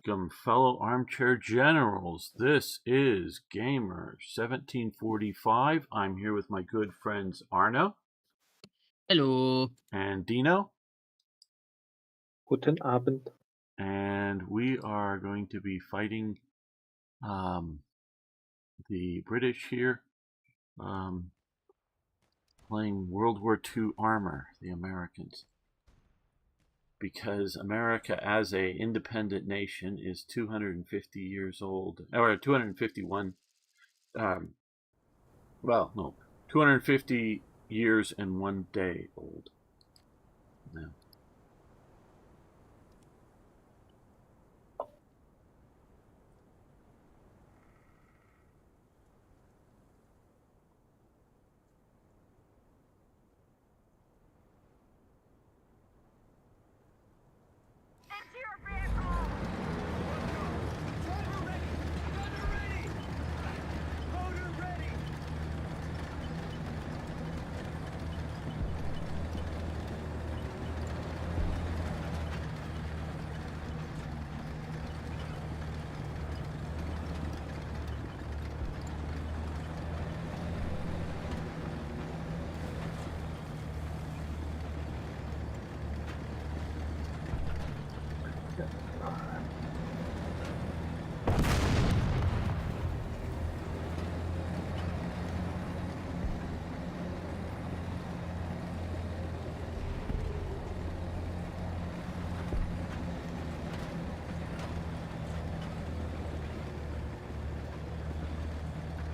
Welcome, fellow armchair generals. This is Gamer 1745. I'm here with my good friends Arno. Hello. And Dino. Guten Abend. And we are going to be fighting the British here, playing World War II armor, the Americans. Because America as a independent nation is 250 years old, or 251, 250 years and 1 day old now.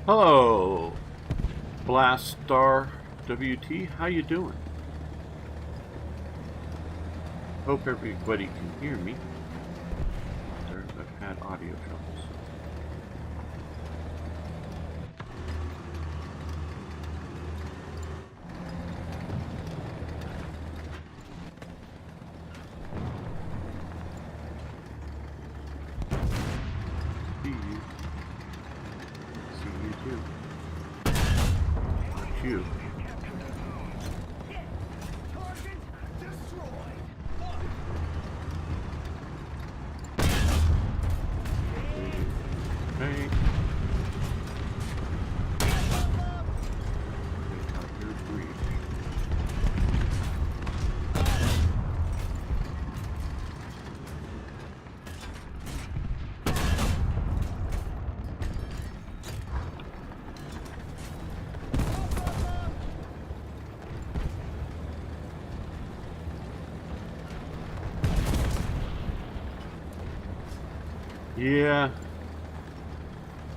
Hello, Blast Star WT. How you doing? Hope everybody can hear me. I've had audio troubles. You. Hey. Yeah,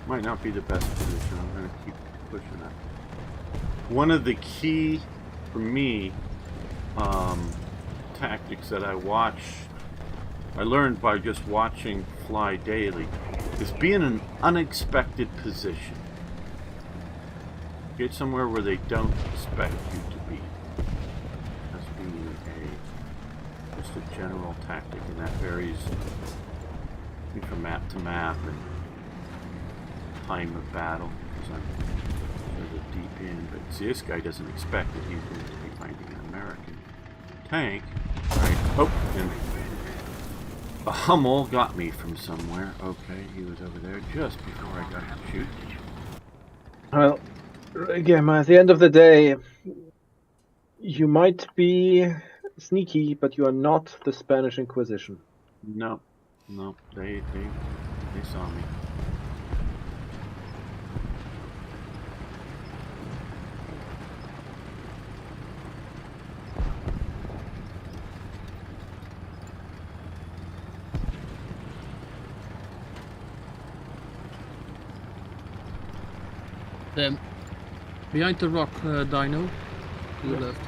might not be the best position. I'm going to keep pushing that. One of the key, for me, tactics that I learned by just watching Fly Daily, is be in an unexpected position. Get somewhere where they don't expect you to be. That's being just a general tactic, and that varies from map to map and time of battle, because I'm sort of deep in. But see, this guy doesn't expect that he's going to be finding an American tank. Right. Oh, and a Hummel got me from somewhere. Okay, he was over there just before I got to shoot. Well, again, at the end of the day, you might be sneaky, but you are not the Spanish Inquisition. No, they saw me. Behind the rock, Dino, to the left.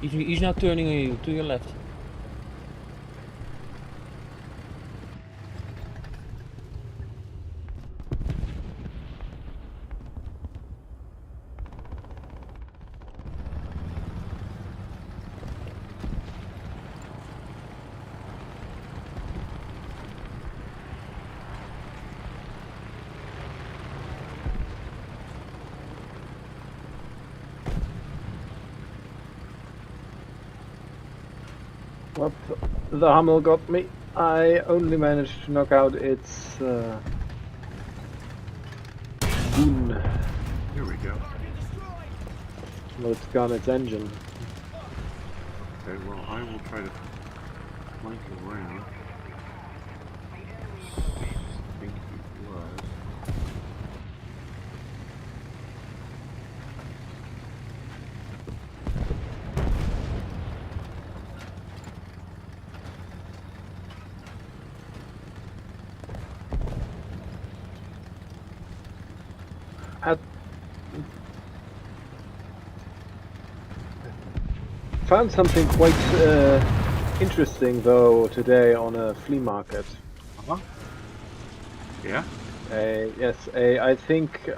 He's not turning on you, to your left. But the Hummel got me. I only managed to knock out its boon. Here we go. Well, it's gone its engine. Okay, well, I will try to flank around. I think he was. Found something quite interesting though today on a flea market. Uh-huh. Yeah? I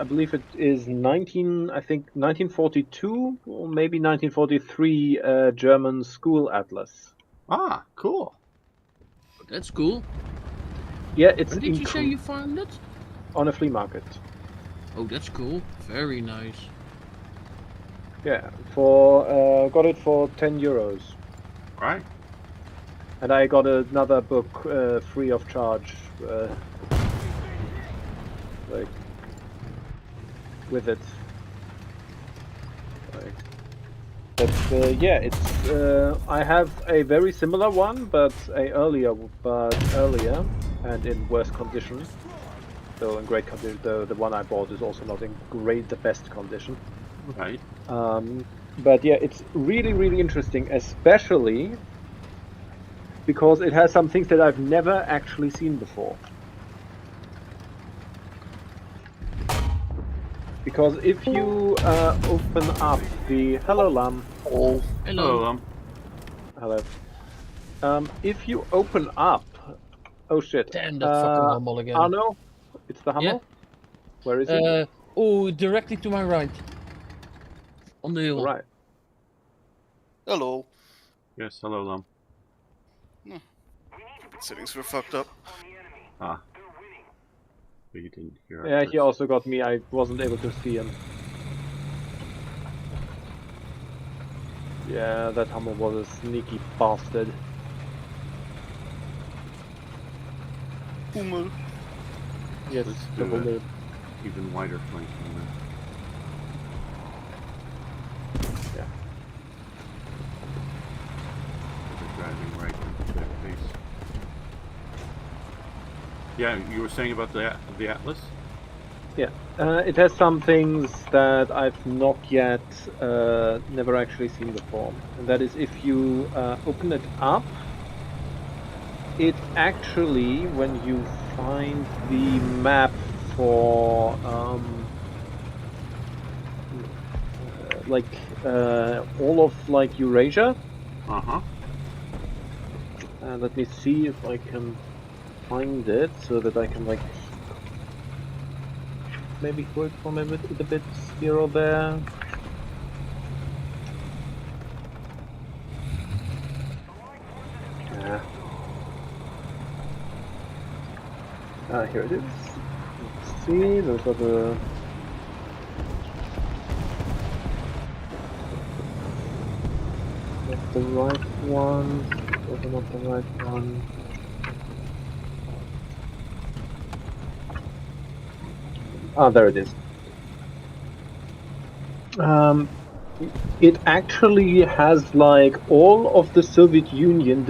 believe it is 1942 or maybe 1943 German school atlas. Ah, cool. That's cool. Yeah, it's Where did you say you found it? on a flea market. Oh, that's cool. Very nice. Yeah, for got it for 10 euros. Right. And I got another book free of charge, like with it. Like, but yeah, it's I have a very similar one, but earlier and in worse condition. So in great condition. The one I bought is also not in the best condition. Right. But yeah, it's really interesting, especially because it has some things that I've never actually seen before. Because if you open up the hello lamb, Hello. Hello, hello. If you open up, oh shit, Damn that fucking Hummel again. Arno, it's the Hummel. Yeah. Where is it? Oh, directly to my right. On the hill. Right. Hello. Yes, hello, Lum. Settings were fucked up. Ah. But you didn't hear Yeah, it. he also got me. I wasn't able to see him. Yeah, that Hummel was a sneaky bastard. Hummel. Yes, Let's the do Hummel. it. Even wider flanking then. Yeah. They're driving right into their face. Yeah, you were saying about the Atlas? Yeah, it has some things that I've not yet, never actually seen before. And that is if you open it up, it actually, when you find the map for, all of, like, Eurasia, Uh-huh. let me see if I can find it so that I can, like, maybe work from a bit here or there. Yeah. Here it is. Let's see, those are not the right one. Those are not the right one. Ah, there it is. It actually has like all of the Soviet Union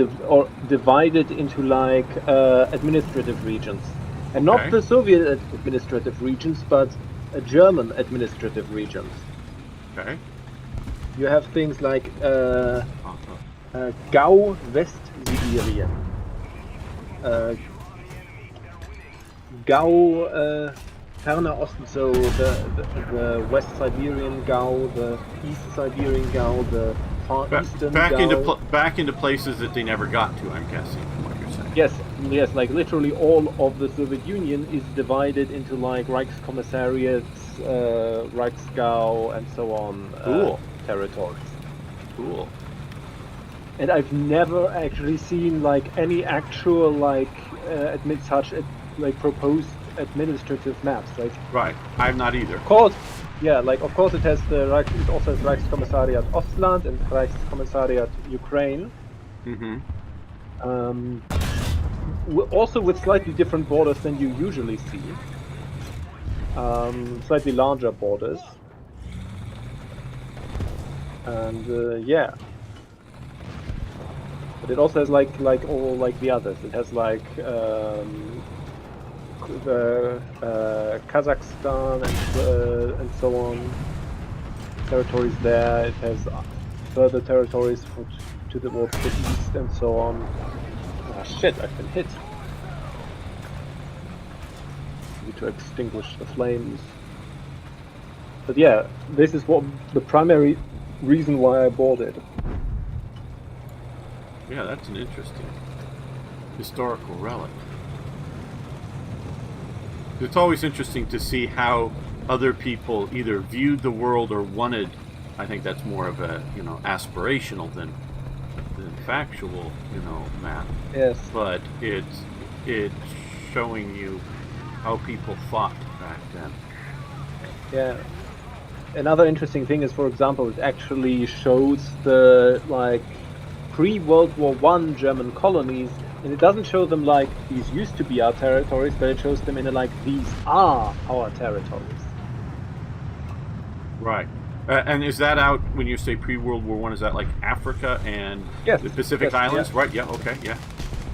divided into like administrative regions, and not Okay. the Soviet administrative regions, but German administrative regions. Okay. You have things like Gau Westsibirien, Gau Ferner Osten, so the West Siberian Gau, the East Siberian Gau, the Far Eastern Gau. Back into places that they never got to, I'm guessing, from what you're saying. Yes, like literally all of the Soviet Union is divided into like Reichskommissariats, Reichsgau, and so on. Cool. Territories. Cool. And I've never actually seen like any actual like proposed administrative maps. Like, Right. I'm not either. of course, yeah, like of course it also has Reichskommissariat Ostland and Reichskommissariat Ukraine. Mm-hmm. Also with slightly different borders than you usually see. Slightly larger borders. And yeah. But it also has like all like the others. It has like the Kazakhstan and so on territories there. It has further territories towards the east and so on. Ah shit! I've been hit. Need to extinguish the flames. But yeah, this is what the primary reason why I bought it. Yeah, that's an interesting historical relic. It's always interesting to see how other people either viewed the world or wanted. I think that's more of a aspirational than factual map. Yes. But it's showing you how people thought back then. Yeah. Another interesting thing is, for example, it actually shows the like pre-World War I German colonies, and it doesn't show them like these used to be our territories, but it shows them in a like these are our territories. Right. And is that out when you say pre-World War I? Is that like Africa and Yes, the Pacific yes, Islands? yeah. Right. Yeah. Okay. Yeah.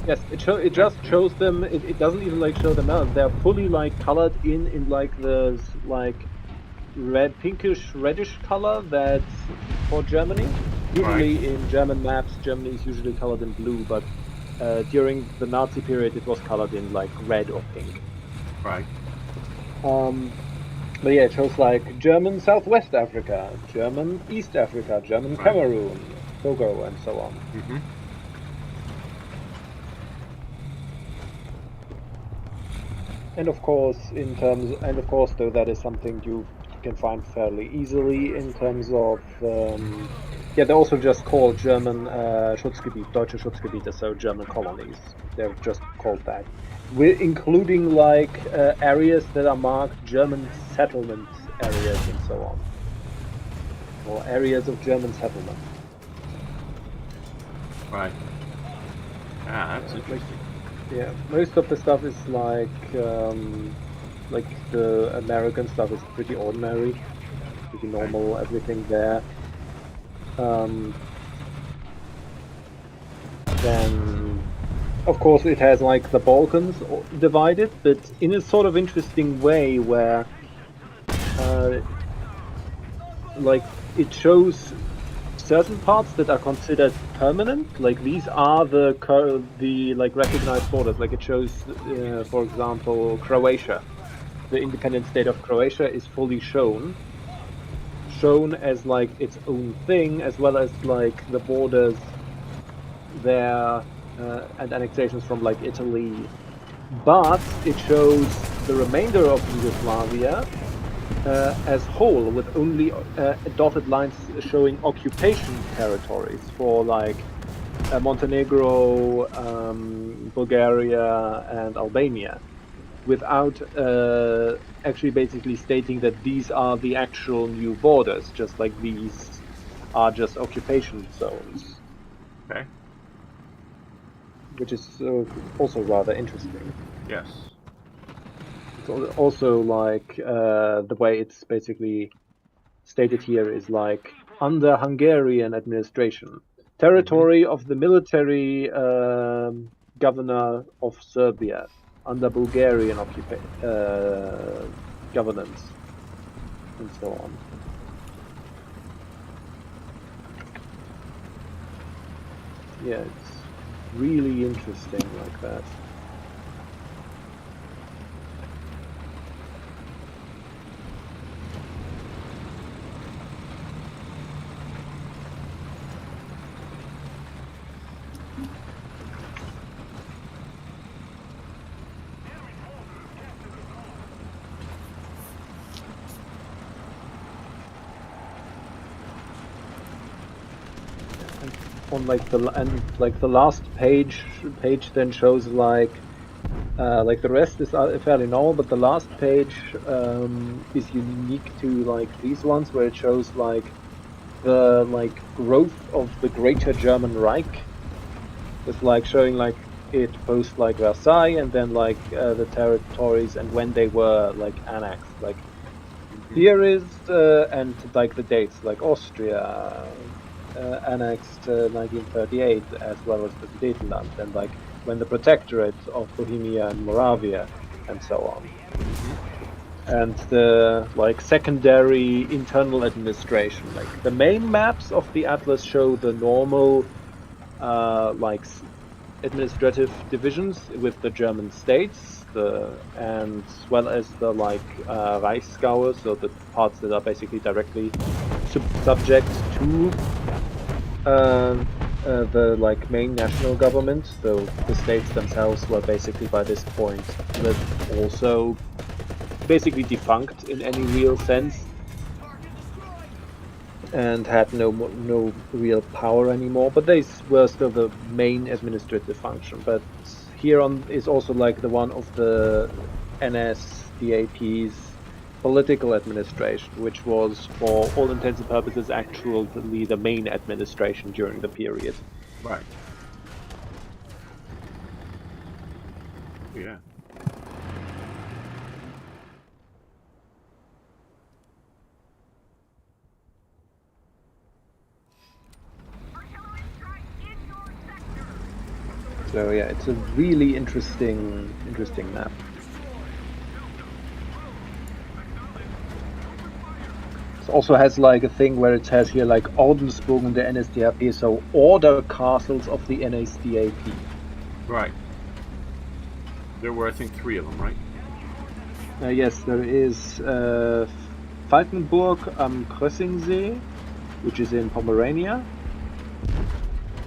Yes, it just shows them. It doesn't even like show them out. They're fully like colored in like the like red, pinkish, reddish color that's for Germany. Usually in German maps, Germany is usually colored in blue, but during the Nazi period, it was colored in like red or pink. Right. But yeah, it shows like German Southwest Africa, German East Africa, German Cameroon, Togo, and so on. Mm-hmm. And of course, though that is something you can find fairly easily in terms of, yeah, they're also just called German Schutzgebiet, Deutsche Schutzgebiete, so German colonies. They're just called that. We're including like areas that are marked German settlement areas and so on, or areas of German settlement. Right. Ah, that's interesting. Yeah, most of the stuff is like the American stuff is pretty ordinary, pretty normal, everything there. Then, of course, it has like the Balkans divided, but in a sort of interesting way where, like, it shows certain parts that are considered permanent, like these are the like recognized borders. Like it shows, for example, Croatia, the independent state of Croatia is fully shown as like its own thing, as well as like the borders there and annexations from like Italy. But it shows the remainder of Yugoslavia as whole, with only dotted lines showing occupation territories for like Montenegro, Bulgaria, and Albania, without actually basically stating that these are the actual new borders, just like these are just occupation zones. Okay. Which is also rather interesting. Yes. It's also like the way it's basically stated here is like under Hungarian administration, territory of the military governor of Serbia, under Bulgarian governance, and so on. Yeah, it's really interesting like that. On like the last page then shows like the rest is fairly normal, but the last page is unique to like these ones, where it shows like the growth of the Greater German Reich. with like showing like it post like Versailles and then like the territories and when they were like annexed. Like here is and like the dates like Austria annexed 1938 as well as the Sudetenland and like when the Protectorate of Bohemia and Moravia and so on. And the like secondary internal administration. Like the main maps of the atlas show the normal like administrative divisions with the German states, and as well as the like Reichsgaue, so the parts that are basically directly subject to the like main national government. So the states themselves were basically by this point also basically defunct in any real sense and had no real power anymore, but they were still the main administrative function. But here on is also like the one of the NSDAP's political administration, which was for all intents and purposes actually the main administration during the period. Right. Yeah. So yeah, it's a really interesting map. It also has like a thing where it has here like Ordensbogen der NSDAP, so order castles of the NSDAP. Right. There were, I think, 3 of them, right? Yes, there is Falkenburg am Krössingsee, which is in Pomerania.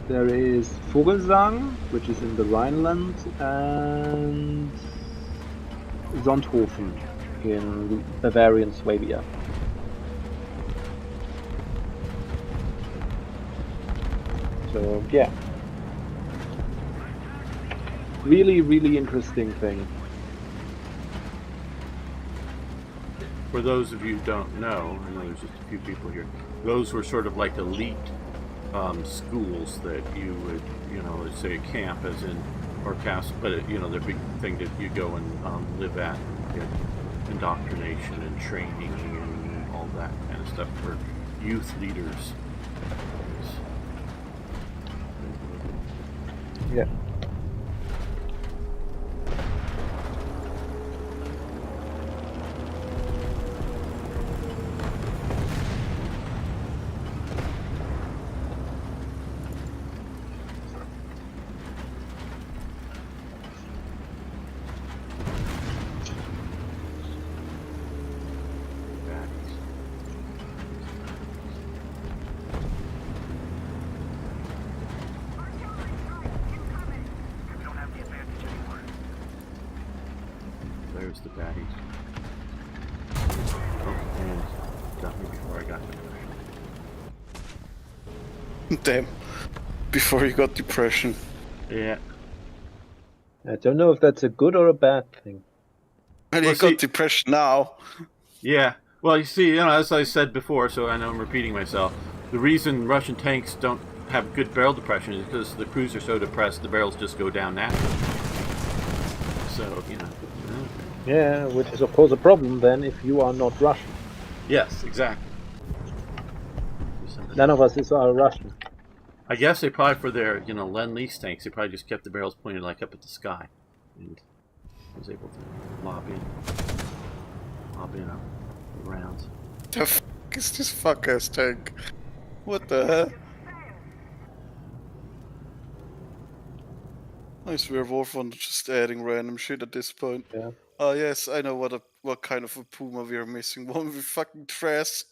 There is Vogelsang, which is in the Rhineland, and Sonthofen in Bavarian Swabia. So yeah, really, really interesting thing. For those of you who don't know, I know there's just a few people here, those were sort of like elite schools that you would, let's say a camp as in, or castle, but the big thing that you go and live at and get indoctrination and training and all that kind of stuff for youth leaders. Yeah. There's the baddies. Oh, and got me before I got depression. Damn. Before you got depression. Yeah. I don't know if that's a good or a bad thing. And Well, you got depression now. Yeah. Well, you see, as I said before, so I know I'm repeating myself, the reason Russian tanks don't have good barrel depression is because the crews are so depressed, the barrels just go down naturally. So, Yeah, which is of course a problem then if you are not Russian. Yes, exactly. None of us are Russian. I guess they probably, for their, Lend-Lease tanks, they probably just kept the barrels pointed like up at the sky. And was able to lob in rounds. The f*** is this fuck-ass tank? What the hell? I swear Wolfon just adding random shit at this point. Yeah. Oh yes, I know what kind of a Puma we are missing. One with fucking trash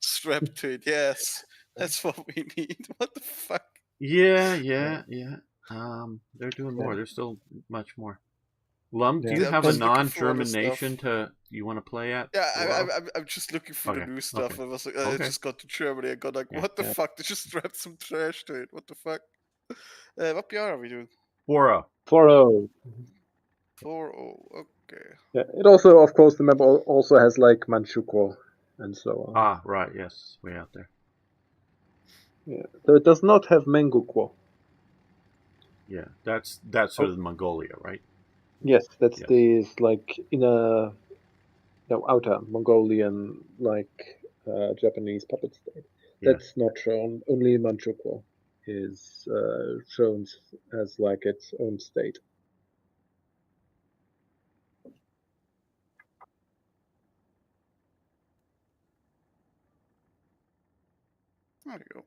strapped to it. Yes, that's what we need. What the fuck? Yeah. They're doing more. Yeah. There's still much more. Lum, do Yeah. you Yeah, I'm have a just looking for other non-German stuff. nation you want to play at? Yeah, I'm just looking for the Okay, new stuff. okay. I was like, I Okay. just got to Germany. I got like, Yeah, what the yeah. fuck? They just strapped some trash to it. What the fuck? What PR are we doing? 4-0. 4-0. 4-0. Okay. Yeah. It also, of course, the map also has like Manchukuo and so on. Ah, right. Yes, way out there. Yeah. So it does not have Mengukuo. Yeah, that's sort of Mongolia, right? Yes, that's Yes. this like inner, no, outer Mongolian Japanese puppet state. Yes. That's not shown. Only Manchukuo is shown as like its own state. There you go.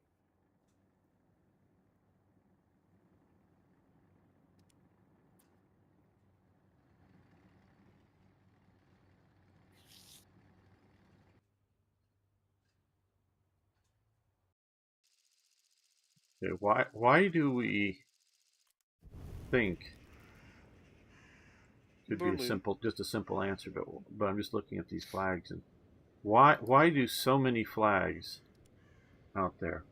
Okay, why do we think could be Berlin. just a simple answer, but I'm just looking at these flags and why do so many flags out there?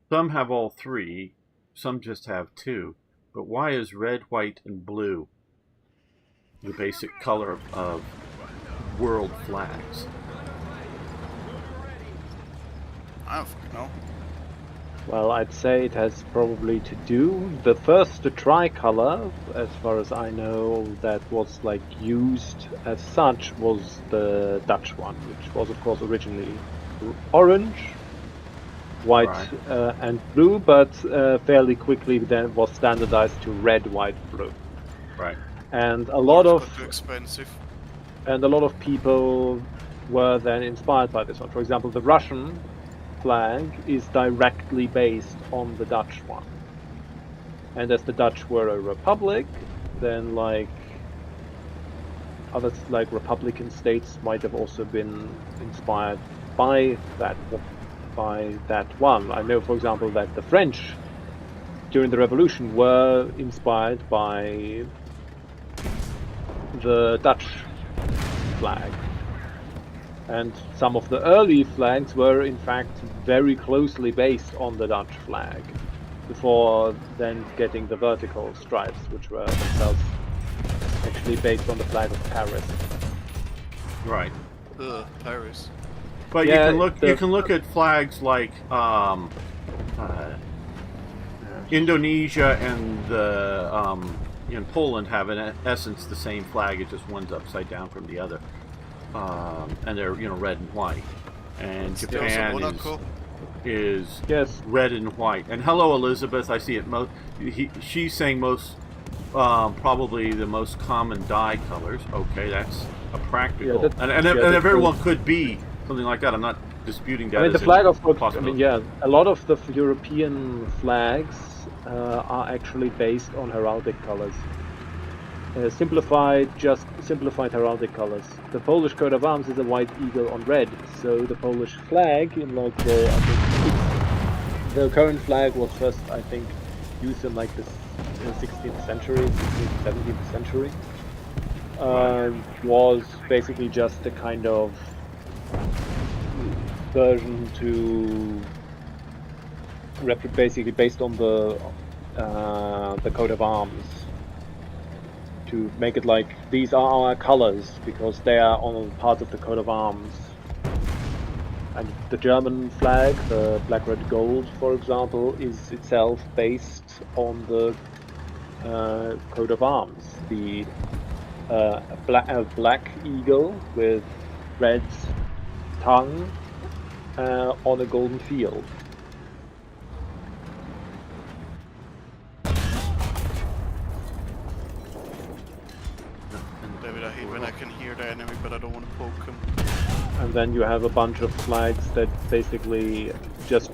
Some have all three, some just have two. But why is red, white, and blue the basic color of world flags? I don't fucking know. Well, I'd say it has probably to do. The first tricolor, as far as I know, that was like used as such was the Dutch one, which was of course originally orange, white, Right. and blue, but fairly quickly then was standardized to red, white, blue. Right. And a Or lot it of got too expensive. people were then inspired by this one. For example, the Russian flag is directly based on the Dutch one. And as the Dutch were a republic, then like other like republican states might have also been inspired by that one. I know, for example, that the French during the revolution were inspired by the Dutch flag. And some of the early flags were in fact very closely based on the Dutch flag, before then getting the vertical stripes, which were themselves actually based on the flag of Paris. Right. Paris. But Yeah, you can look at flags like Indonesia and in Poland have in essence the same flag. It just one's upside down from the other, and they're red and white. And Japan is yes, red and white. And hello, Elizabeth. I see it. She's saying most probably the most common dye colors. Okay, that's a practical, Yeah, and everyone could be something like that. I'm not disputing that. I mean, the flag of course, possibility. yeah, a lot of the European flags are actually based on heraldic colors. Simplified heraldic colors. The Polish coat of arms is a white eagle on red, so the Polish flag in like the current flag was first, I think, used in like the 16th century, 16th, 17th century. Was basically just a kind of version to basically based on the coat of arms, to make it like these are our colors because they are on part of the coat of arms. And the German flag, the black, red, gold, for example, is itself based on the coat of arms. The black eagle with red tongue on a golden field. David, I hate when I can hear the enemy, but I don't want to poke him. And then you have a bunch of flags that basically just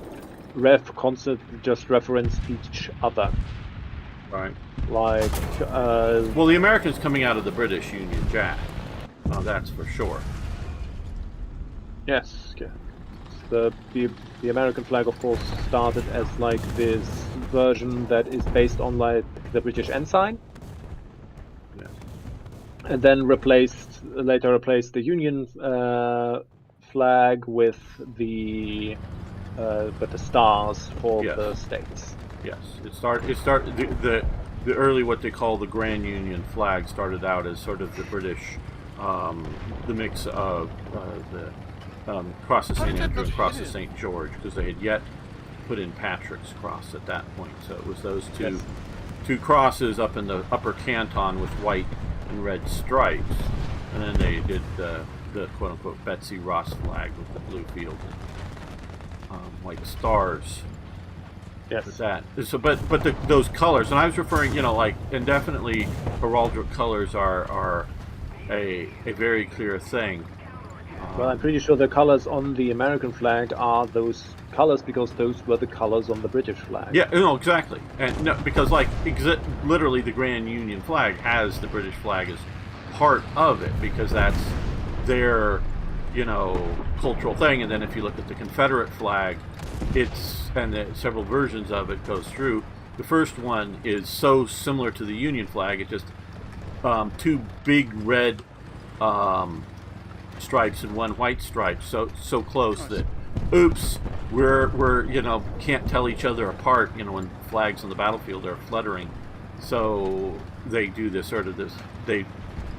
reference each other. Right. Like, well, the Americans coming out of the British Union Jack. That's for sure. Yes. The American flag, of course, started as like this version that is based on like the British ensign. Yes. And then later replaced the Union flag with the stars for the states. Yes, it started the early what they call the Grand Union flag started out as sort of the British, the mix of the cross of St. Andrew and cross of St. George, because they had yet put in Patrick's Cross at that point. So it was those Yes. two crosses up in the upper canton with white and red stripes, and then they did the quote unquote Betsy Ross flag with the blue field and white stars. Yes. With that. So, but those colors, and I was referring, like, and definitely heraldic colors are a very clear thing. Well, I'm pretty sure the colors on the American flag are those colors because those were the colors on the British flag. Yeah, no, exactly, and no, because like literally the Grand Union flag has the British flag as part of it because that's their cultural thing. And then if you look at the Confederate flag, several versions of it goes through. The first one is so similar to the Union flag, it just two big red stripes and one white stripe, so close that oops, we're can't tell each other apart when flags on the battlefield are fluttering. So they do they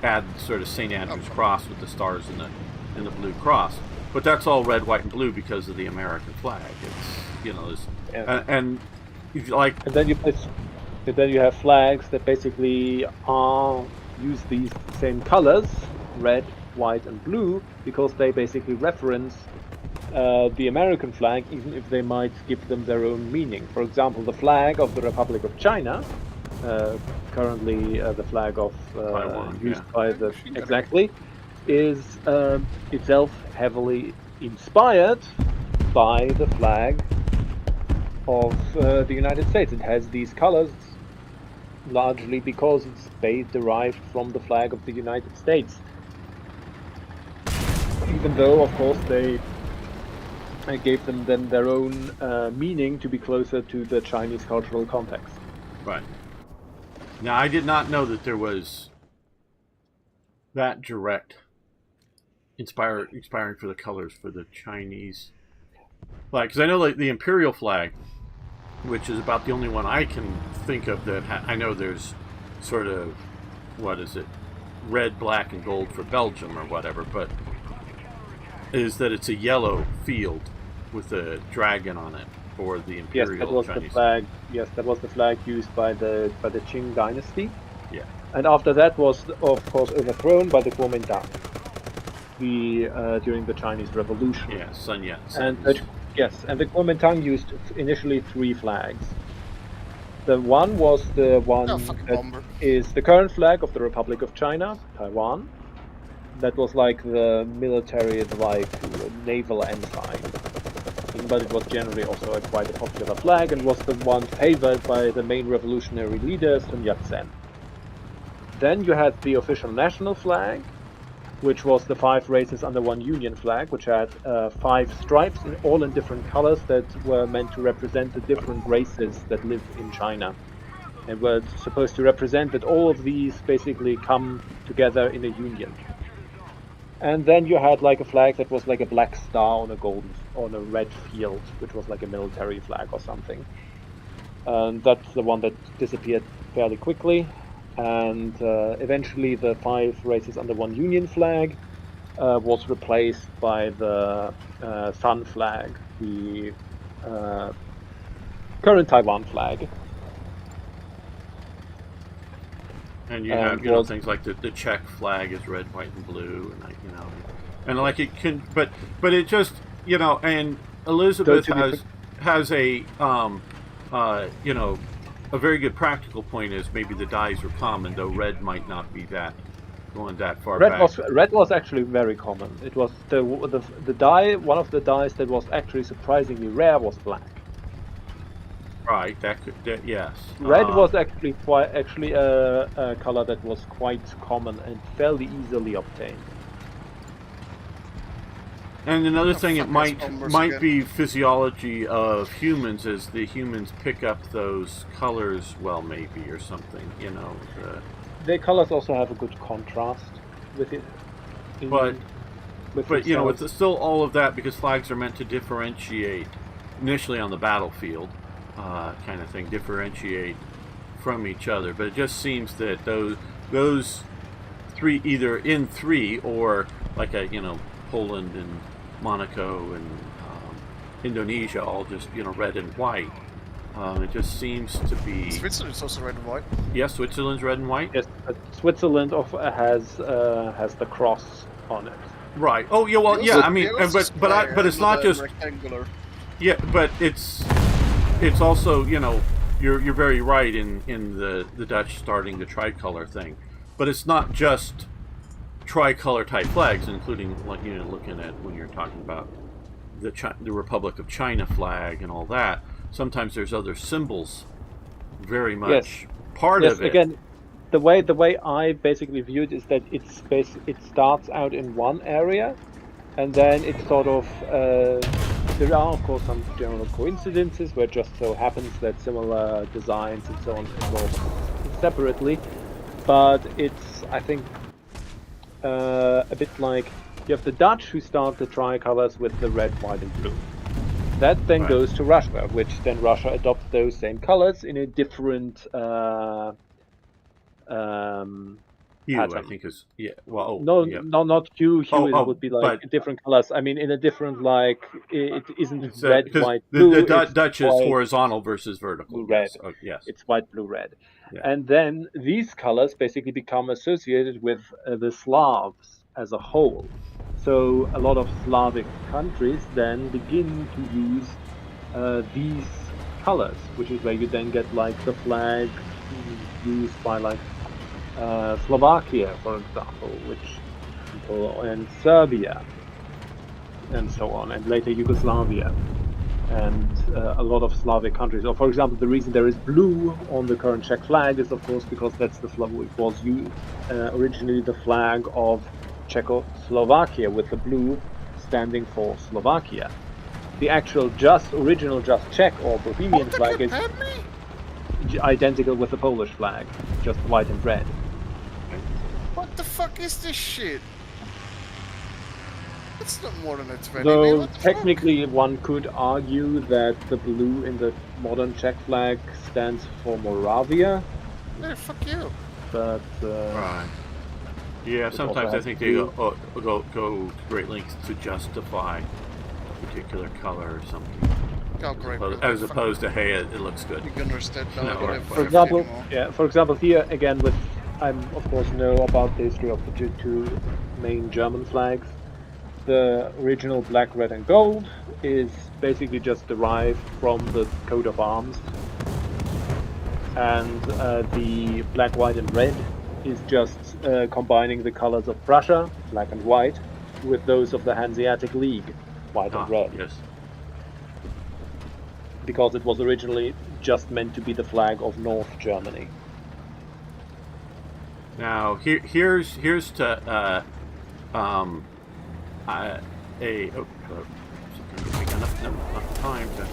add sort of St. Andrew's cross with the stars and the blue cross, but that's all red, white, and blue because of the American flag. It's and then you have flags that basically use these same colors, red, white, and blue, because they basically reference the American flag, even if they might give them their own meaning. For example, the flag of the Republic of China, currently the flag of Taiwan, used yeah. by the is itself heavily inspired by the flag of the United States. It has these colors largely because it's derived from the flag of the United States. Even though, of course, they gave them then their own meaning to be closer to the Chinese cultural context. Right. Now, I did not know that there was that direct inspiring for the colors for the Chinese flag. Because I know like the imperial flag, which is about the only one I can think of that I know there's sort of, what is it, red, black, and gold for Belgium or whatever, but is that it's a yellow field with a dragon on it for the imperial Yes, that was Chinese. the flag. Yes, that was the flag used by the Qing dynasty. Yeah. And after that was, of course, overthrown by the Kuomintang during the Chinese Revolution. Yeah, Sun Yat-sen. And the Kuomintang used initially 3 flags. The one was the one that is the current flag of the Republic of China, Taiwan. That was like the military, naval ensign. But it was generally also quite a popular flag and was the one favored by the main revolutionary leader, Sun Yat-sen. Then you had the official national flag, which was the 5 races under one union flag, which had 5 stripes, all in different colors that were meant to represent the different races that live in China. And were supposed to represent that all of these basically come together in a union. And then you had like a flag that was like a black star on a red field, which was like a military flag or something. And that's the one that disappeared fairly quickly. And eventually the 5 races under one union flag was replaced by the Sun flag, the current Taiwan flag. And you have things like the Czech flag is red, white, and blue, and like it can, but it just and Elizabeth has a a very good practical point is maybe the dyes were common, though red might not be going that far back. Red was actually very common. It was the dye. One of the dyes that was actually surprisingly rare was black. Right. Yes. Red was actually a color that was quite common and fairly easily obtained. And another thing, it might be physiology of humans, as the humans pick up those colors well, maybe, or something. Their colors also have a good contrast with it. But with still all of that, because flags are meant to differentiate initially on the battlefield, kind of thing, differentiate from each other. But it just seems that those 3, either in 3 or like Poland and Monaco and Indonesia all just red and white. It just seems to be. Switzerland's also red and white. Yeah, Switzerland's red and white. Yes, but Switzerland has the cross on it. Right. Oh yeah. Well, yeah. I mean, but it's not just rectangular. Yeah, but it's also you're very right in the Dutch starting the tricolor thing, but it's not just tricolor type flags, including looking at when you're talking about the Republic of China flag and all that. Sometimes there's other symbols very much part of it. Again, the way I basically view it is that it starts out in one area, and then it sort of there are of course some general coincidences where it just so happens that similar designs and so on evolve separately, but it's I think a bit like you have the Dutch who start the tricolors with the red, white, and blue. That then goes to Russia, which then Russia adopts those same colors in a different hue, pattern. I think is not hue. It would be like different colors. I mean, in a different it isn't red, white, blue. The Dutch is horizontal versus vertical. Blue, red. Yes. It's white, blue, red. Yeah. And then these colors basically become associated with the Slavs as a whole. So a lot of Slavic countries then begin to use these colors, which is where you then get like the flag used by like Slovakia, for example, and Serbia, and so on, and later Yugoslavia, and a lot of Slavic countries. Or, for example, the reason there is blue on the current Czech flag is, of course, because that's the flag. It was originally the flag of Czechoslovakia, with the blue standing for Slovakia. The actual original Czech or Bohemian flag is identical with the Polish flag, just white and red. What the fuck is this shit? It's not more than a 20. So technically one could argue that the blue in the modern Czech flag stands for Moravia. Yeah, fuck you. But right. Yeah, sometimes I think they go to great lengths to justify a particular color or something. Oh, great. As opposed to, hey, it looks good. You can understand now. No, for example, here again I of course know about the history of the two main German flags. The original black, red, and gold is basically just derived from the coat of arms, and the black, white, and red is just combining the colors of Prussia, black and white, with those of the Hanseatic League, white and red. Yes. Because it was originally just meant to be the flag of North Germany. Now here's to enough time to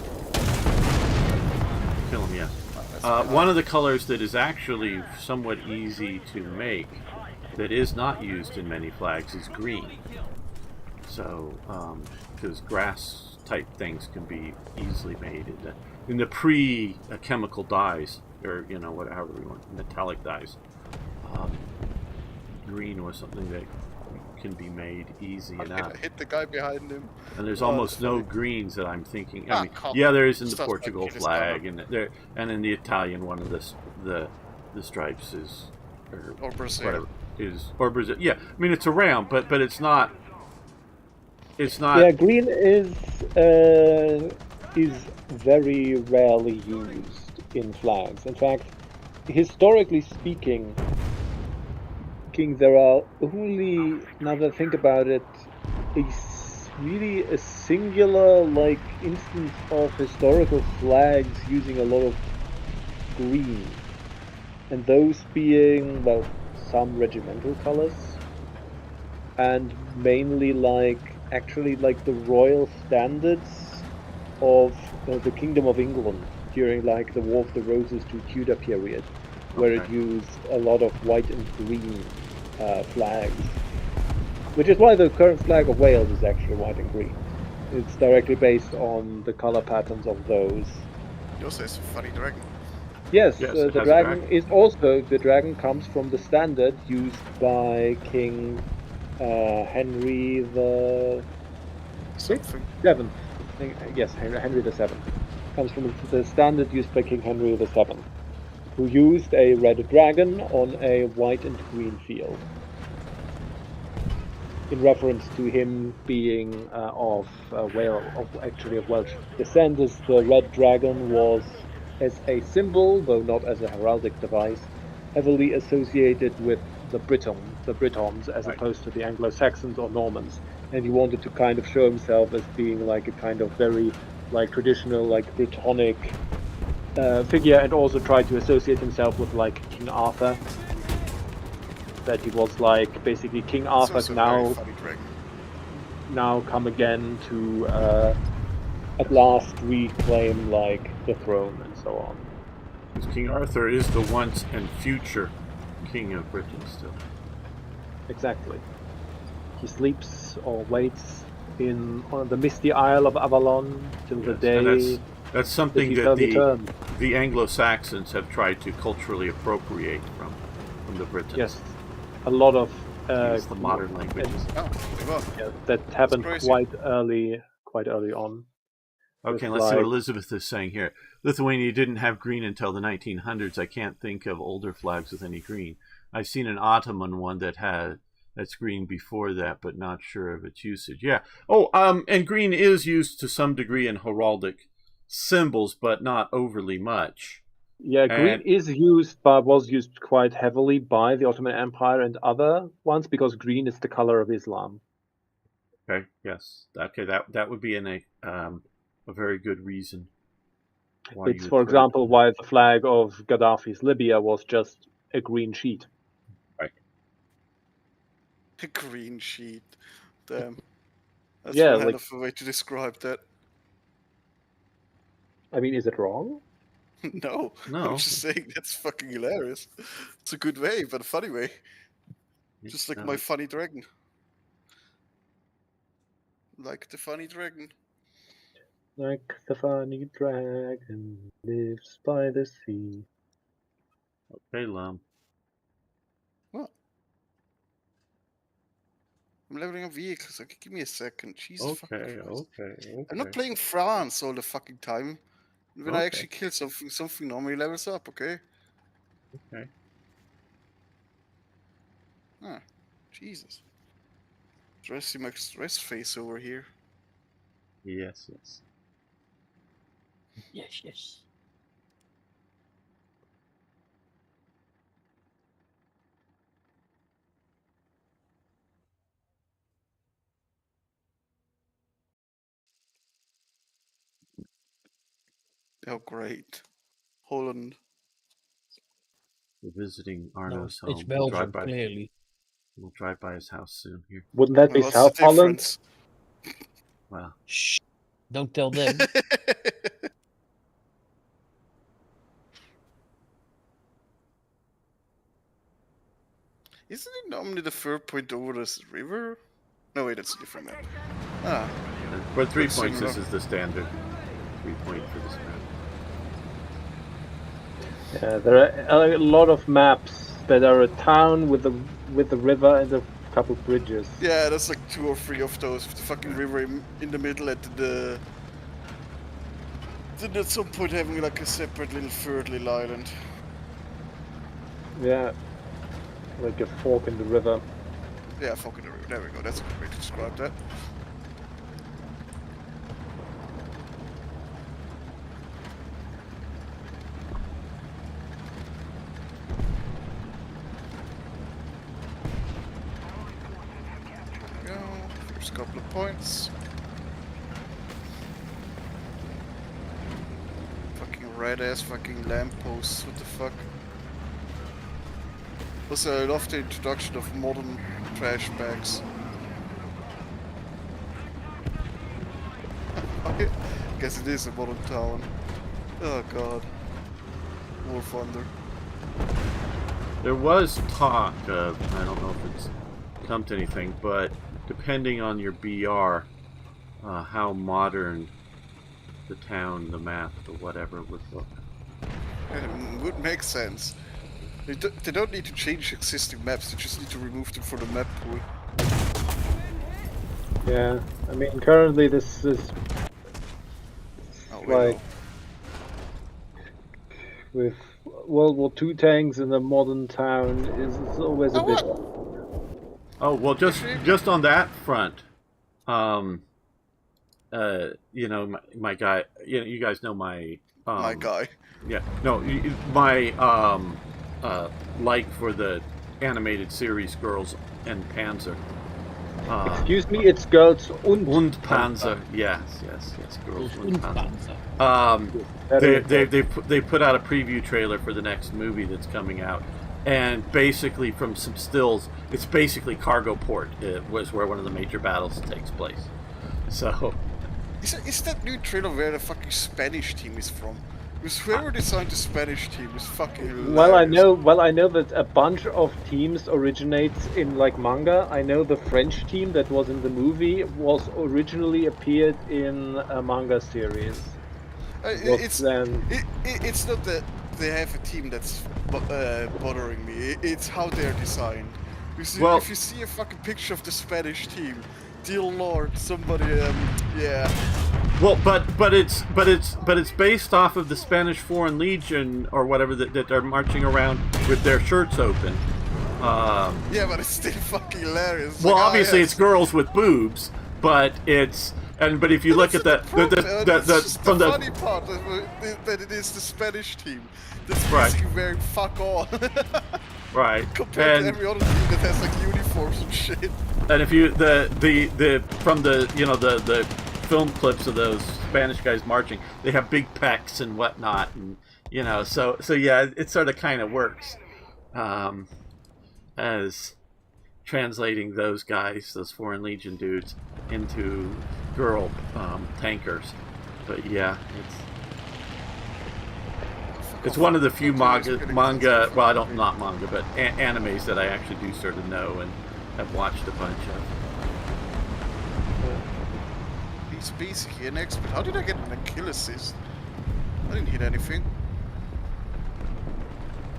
kill him. Yes. One of the colors that is actually somewhat easy to make, that is not used in many flags, is green. So, because grass type things can be easily made in the pre-chemical dyes, or whatever we want, metallic dyes. Green was something that can be made easy enough. Hit the guy behind him. And there's almost no greens that I'm thinking. I mean, there is in the Portugal flag, and in the Italian one of the stripes is or Brazil. Or Brazil. Yeah, I mean it's around, but it's not. It's not. Yeah, green is very rarely used in flags. In fact, historically speaking, there are only, now that I think about it, really a singular instance of historical flags using a lot of green, and those being some regimental colors, and mainly the royal standards of the Kingdom of England during the War of the Roses to Tudor period, where it used a lot of white and green flags, which is why the current flag of Wales is actually white and green. It's directly based on the color patterns of those. You also have a funny dragon. Yes, the dragon is also, the dragon comes from the standard used by King Henry the Something. 7th. Yes, Henry VII. Comes from the standard used by King Henry VII, who used a red dragon on a white and green field. In reference to him being of Welsh descent, as the red dragon was, as a symbol, though not as a heraldic device, heavily associated with the Britons, as Right. opposed to the Anglo-Saxons or Normans. And he wanted to kind of show himself as being like a kind of very like traditional, like Brittonic figure, and also tried to associate himself with like King Arthur. That he was like basically King It's Arthur also a very now funny dragon. come again to at last reclaim like the throne and so on. Because King Arthur is the once and future king of Britain still. Exactly. He sleeps or waits on the misty Isle of Avalon till the Yes, day and that's that something he that shall return. the Anglo-Saxons have tried to culturally appropriate from the Britons. Yes, a lot of Use the modern languages. Oh, well, yeah, that happened crazy. quite early on. Okay, With, let's see what like- Elizabeth is saying here. Lithuania didn't have green until the 1900s. I can't think of older flags with any green. I've seen an Ottoman one that's green before that, but not sure of its usage. Yeah. Oh, and green is used to some degree in heraldic symbols, but not overly much. Yeah, green is used, but was used quite heavily by the Ottoman Empire and other ones because green is the color of Islam. Okay. Yes. Okay. That would be a very good reason. Why It's, you for would put it. example, why the flag of Gaddafi's Libya was just a green sheet. Right. A green sheet. Damn. That's Yeah, one hell like- of a way to describe that. I mean, is it wrong? No, No. I'm just saying that's fucking hilarious. It's a good way, but a funny way. Just like No. my funny dragon. Like the funny dragon. Like the funny dragon lives by the sea. Okay, Lum. What? I'm leveling up vehicles. Okay, give me a second. Jesus fucking Okay. Christ. Okay. I'm not playing France all the fucking time. When I Okay. actually kill something normally levels up, okay? Okay. Ah, Jesus. Dressing my stress face over here. Yes. Yes. Yes. Oh, great. Holland. We're visiting No, Arno's home. it's Belgium, clearly. We'll drive by his house soon here. Wouldn't that be What's the South Holland? difference? Wow. Shh. Don't tell them. Isn't it normally the third point over this river? No, wait, that's a different map. Ah, But 3 That's points, this similar. is the standard 3 point for this map. Yeah, there are a lot of maps that are a town with the river and a couple bridges. yeah, that's like 2 or 3 of those. With the fucking river in the middle and then at some point having like a separate little third little island. Yeah, like a fork in the river. Yeah, fucking the river. There we go. That's a good way to describe that. There we go. First couple of points. Fucking red ass fucking lampposts. What the fuck? Also, I love the introduction of modern trash bags. I guess it is a modern town. Oh god. War Thunder. There was talk of, I don't know if it's come to anything, but depending on your BR, how modern the town, the map, the whatever would look. Would make sense. They don't need to change existing maps, they just need to remove them from the map pool. Yeah, I mean currently this is I like know. with World War II tanks in a modern town is always a Oh, bit. what? Oh well, If you, just on that front, you know, my guy, you guys know my my guy. yeah, no, my like for the animated series Girls and Panzer. Excuse me, it's Girls Und Panzer. Panzer, yes, Girls Those und Panzer. Panzer. Very They put out a preview trailer for the next movie that's coming out, and basically from some stills, it's basically Cargo Port. It was where one of the major battles takes place. So Is that new trailer where the fucking Spanish team is from? Because whoever designed the Spanish team is fucking hilarious. Well, I know that a bunch of teams originates in like manga. I know the French team that was in the movie was originally appeared in a manga series. It's not that they have a team that's bothering me. It's how they're designed. Because Well- if you see a fucking picture of the Spanish team, dear lord, somebody, yeah. well, but it's based off of the Spanish Foreign Legion or whatever that are marching around with their shirts open. Yeah, but it's still fucking hilarious. Well, Like, obviously yes. it's girls with boobs, but but if you look at That's the from the the funny part that it is the Spanish team that's Right. basically wearing fuck all right compared to and every other team that has like uniforms and shit. and if you the from the the film clips of those Spanish guys marching, they have big pecs and whatnot, and so yeah, it sort of kind of works as translating those guys, those Foreign Legion dudes, into girl tankers. But yeah, it's one of the few manga. Well, I don't not manga, but animes that I actually do sort of know and have watched a bunch of. He's basically an expert. How did I get a kill assist? I didn't hit anything.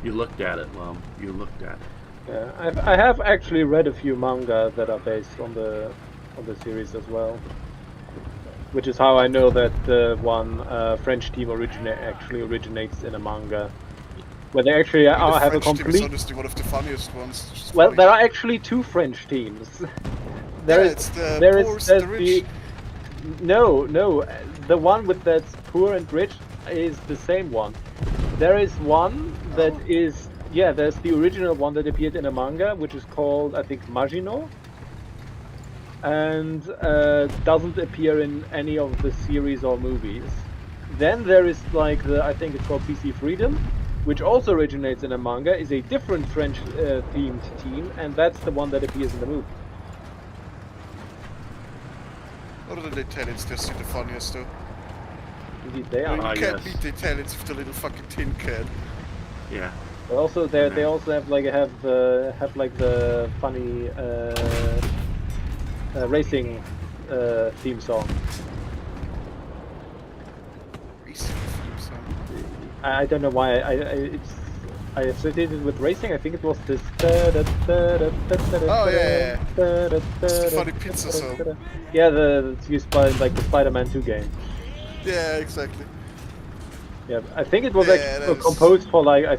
You looked at it, Lum. You looked at it. Yeah, I have actually read a few manga that are based on the series as well, which is how I know that the one French team actually originates in a manga, where they actually have a French team is complete. honestly one of the funniest ones. It's just Well, funny. there are actually two French teams. There is it's the there is poor, there's the rich. no, the one with that's poor and rich is the same one. There is one that is there's the original one that appeared in a manga, which is called I think Maginot, and doesn't appear in any of the series or movies. Then there is like I think it's called PC Freedom, which also originates in a manga, is a different French themed team, and that's the one that appears in the movie. Other than the Italians, they're still the funniest though. Indeed, they You are. can't yes. beat the Italians with the little fucking tin can. Yeah. They also have like the funny racing theme song. Racing theme song. I don't know why I associated it with racing. I think it was this. Oh yeah. It's the funny pizza song. Yeah, it's used by like the Spider-Man 2 game. Yeah, exactly. Yeah, I think it was Yeah, actually that was- composed for like a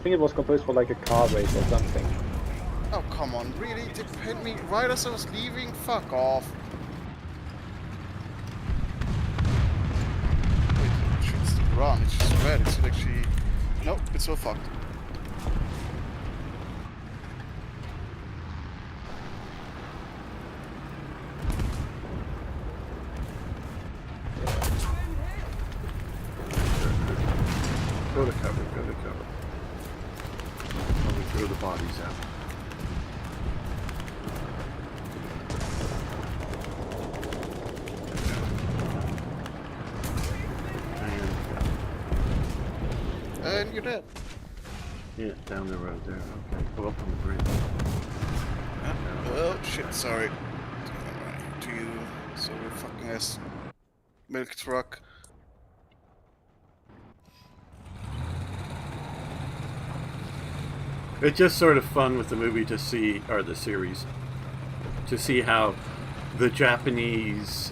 car race or something. Oh come on, really? They paid me right as I was leaving? Fuck off. Wait, it should still run. It's just red. It should actually. Nope, it's all fucked. Go to cover. Let me throw the bodies out. And you're dead. Yeah, down the road there. Okay, go up on the bridge. Oh shit, sorry. Alright, to you. So fucking ass milk truck. It's just sort of fun with the movie to see, or the series, to see how the Japanese,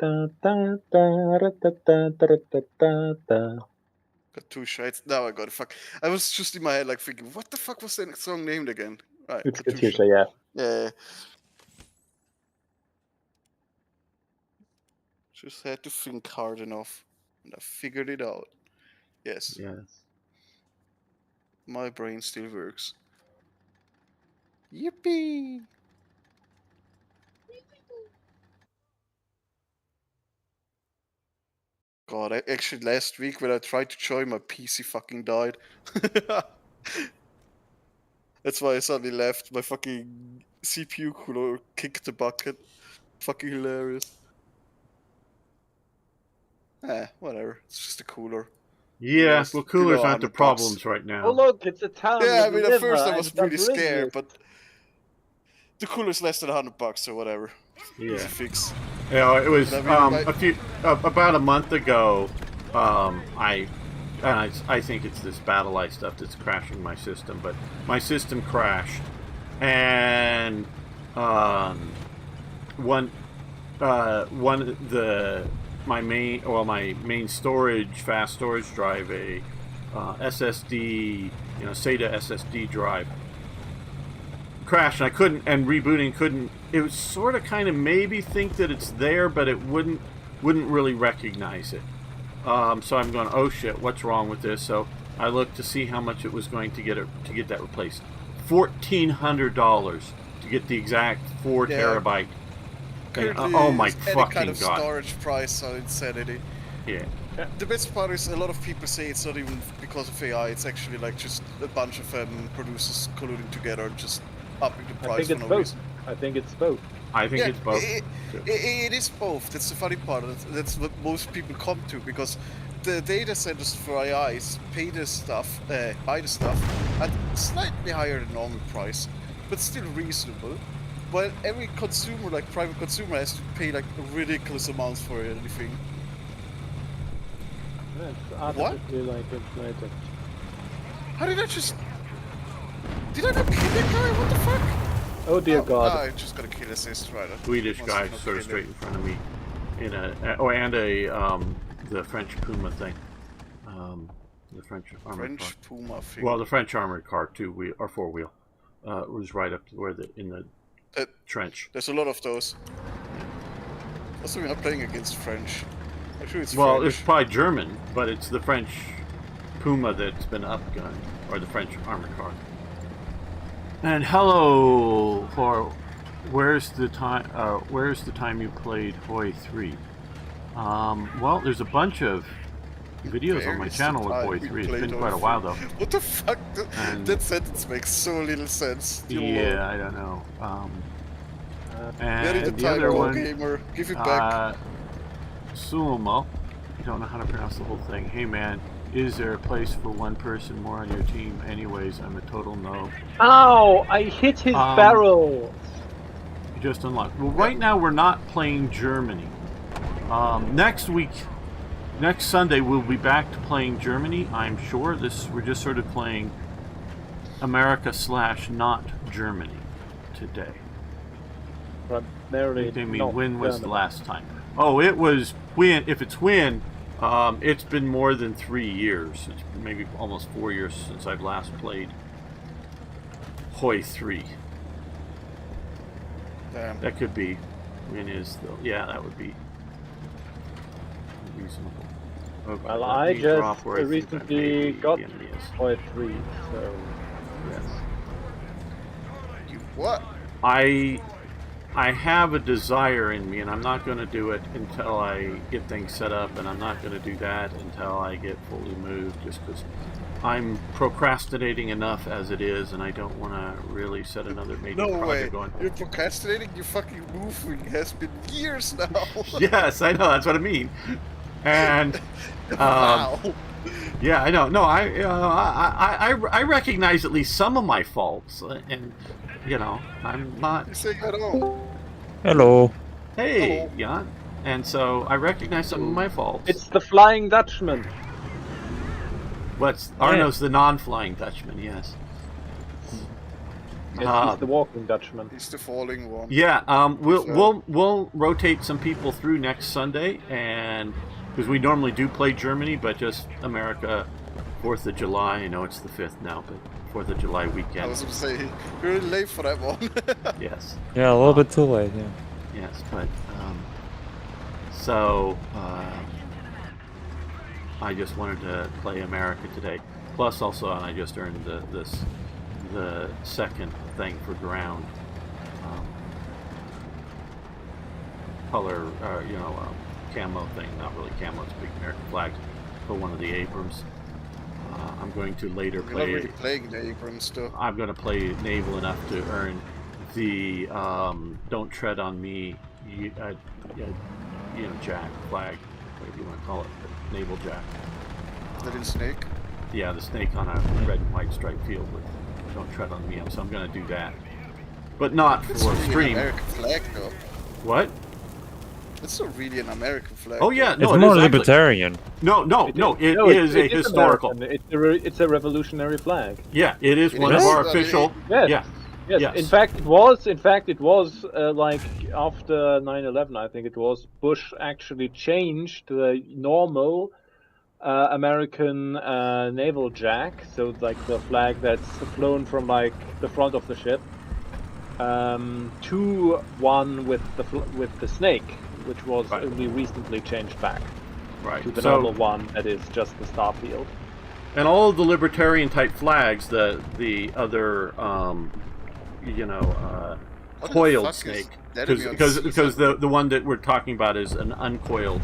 Da, da, da, da, da, da, da, da, da. Got 2 shots. Now I got it. Fuck. I was just in my head like thinking, what the fuck was that song named again? Right, It's got 2 Katusha, yeah. Yeah. Just had to think hard enough, and I figured it out. Yes, Yes. my brain still works. Yippee! God, actually last week when I tried to join, my PC fucking died. That's why I suddenly left. My fucking CPU cooler kicked the bucket. Fucking hilarious. Whatever. It's just a cooler. Yeah, well, coolers aren't the $100 problems right now. Oh look, it's a town Yeah, I with mean, a at river first I and was some pretty scared, bridges. but the cooler's less than $100, so whatever. Yeah. Easy fix. You know, it was But I mean, about a month ago. I think it's this BattleEye stuff that's crashing my system, but my system crashed, and my main storage, fast storage drive, a SSD, SATA SSD drive, crashed, and I couldn't, and rebooting couldn't. It was sort of kind of maybe think that it's there, but it wouldn't really recognize it. So I'm going, oh shit, what's wrong with this? So I looked to see how much it was going to get that replaced. $1,400 to get the exact 4 terabyte. And, oh my fucking any kind of god! storage price are insanity. Yeah. The best part is a lot of people say it's not even because of AI. It's actually like just a bunch of producers colluding together and just upping the price for no reason. I think it's both. I think it's both. It is both. That's the funny part. That's what most people come to, because the data centers for AIs buy the stuff at slightly higher than normal price, but still reasonable. While every consumer, like private consumer, has to pay like ridiculous amounts for anything. It's artificially like inflated. How did I just? Did I not kill that guy? What the fuck? Oh dear God! I just got a kill assist, right? Swedish guy sort of straight in front of me, and the French Puma thing, the French armored car. French Puma thing. Well, the French armored car 4-wheel, was right up where in the trench. There's a lot of those. Also, we're not playing against French. I'm sure it's Well, French. it's probably German, but it's the French Puma that's been upgunned, or the French armored car. And hello for where's the time you played Hoi 3? Well, there's a bunch of videos on my channel of Hoi 3. It's been quite a while though. What the fuck? That sentence makes so little sense. Yeah, I don't know. Very And the other one, gamer. Give it back. Sumo, I don't know how to pronounce the whole thing. Hey man, is there a place for one person more on your team? Anyways, I'm a total no. Ow! I hit his barrel! You just unlocked. Well, right now we're not playing Germany. Next Sunday, we'll be back to playing Germany, I'm sure. We're just sort of playing America / not Germany today. Primarily I mean, when was the last time? Oh, it was when. If it's when, it's been more than 3 years. It's maybe almost 4 years since I've last played Hoi 3. Damn. That could be. When is the? Yeah, that would be reasonable. Okay, Well, I just recently got the enemy is. Hoi 3, so Yes. You what? I have a desire in me, and I'm not going to do it until I get things set up, and I'm not going to do that until I get fully moved, just because I'm procrastinating enough as it is, and I don't want to really set another major project going. You're procrastinating? Your fucking moving has been years now. Yes, I know, that's what I mean. And Wow. yeah, I know. No, I recognize at least some of my faults, and I'm not. You say hello. Hello. Hey, Hello. Jan. And so I recognize some of my faults. it's the Flying Dutchman. Arno's the non-flying Dutchman, yes. Yes, he's the walking Dutchman. He's the falling one. Yeah, we'll rotate some people through next Sunday, and because we normally do play Germany, but just America, 4th of July. I know it's the 5th now, but 4th of July weekend. I was going to say, you're really late for that one. Yes. Yeah, a little bit too late. Yeah. Yes, but so I just wanted to play America today. Plus, also, I just earned the second thing for ground color, camo thing. Not really camo; it's big American flags for one of the Abrams. I'm going to later You're play. not really playing the Abrams though. I'm going to play naval enough to earn the "Don't Tread on Me," jack flag, whatever you want to call it, the naval jack. That in Snake. Yeah, the snake on a red and white striped field with "Don't Tread on Me." So I'm going to do that, but not It's for really an stream. American flag though. What? It's not really an American flag. Oh yeah, It's no, it more is actually. libertarian. No, it is a historical. American. It's a revolutionary flag. Yeah, it is It one is? of our Yes. official. Yes. Yeah. Yes. Yes. In fact, it was like after 9/11. I think it was Bush actually changed the normal American naval jack, so like the flag that's flown from like the front of the ship, to one with the snake, which was Right. only recently changed back Right. to the So, normal one that is just the star field. and all of the libertarian type flags, the other, What the coiled fuck is snake, that on your because the one that we're talking about is an uncoiled,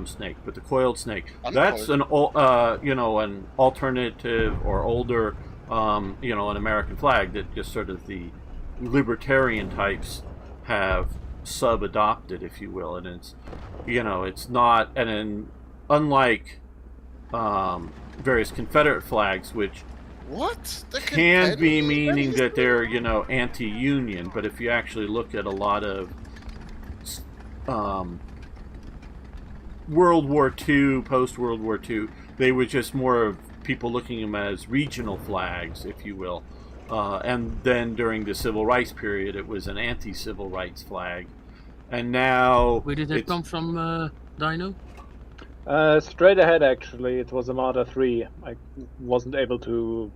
snake. But the coiled snake, that's an an alternative or older, an American flag that just sort of the libertarian types have sub-adopted, if you will, and it's not, and unlike various Confederate flags, which What? That can be meaning that they're anti-union, but if you actually look at a lot of World War II, post-World War II, they were just more of people looking at them as regional flags, if you will. And then during the Civil Rights period, it was an anti-civil rights flag. And now... Where did that come from, Dino? Straight ahead, actually, it was a Marder 3. I wasn't able to,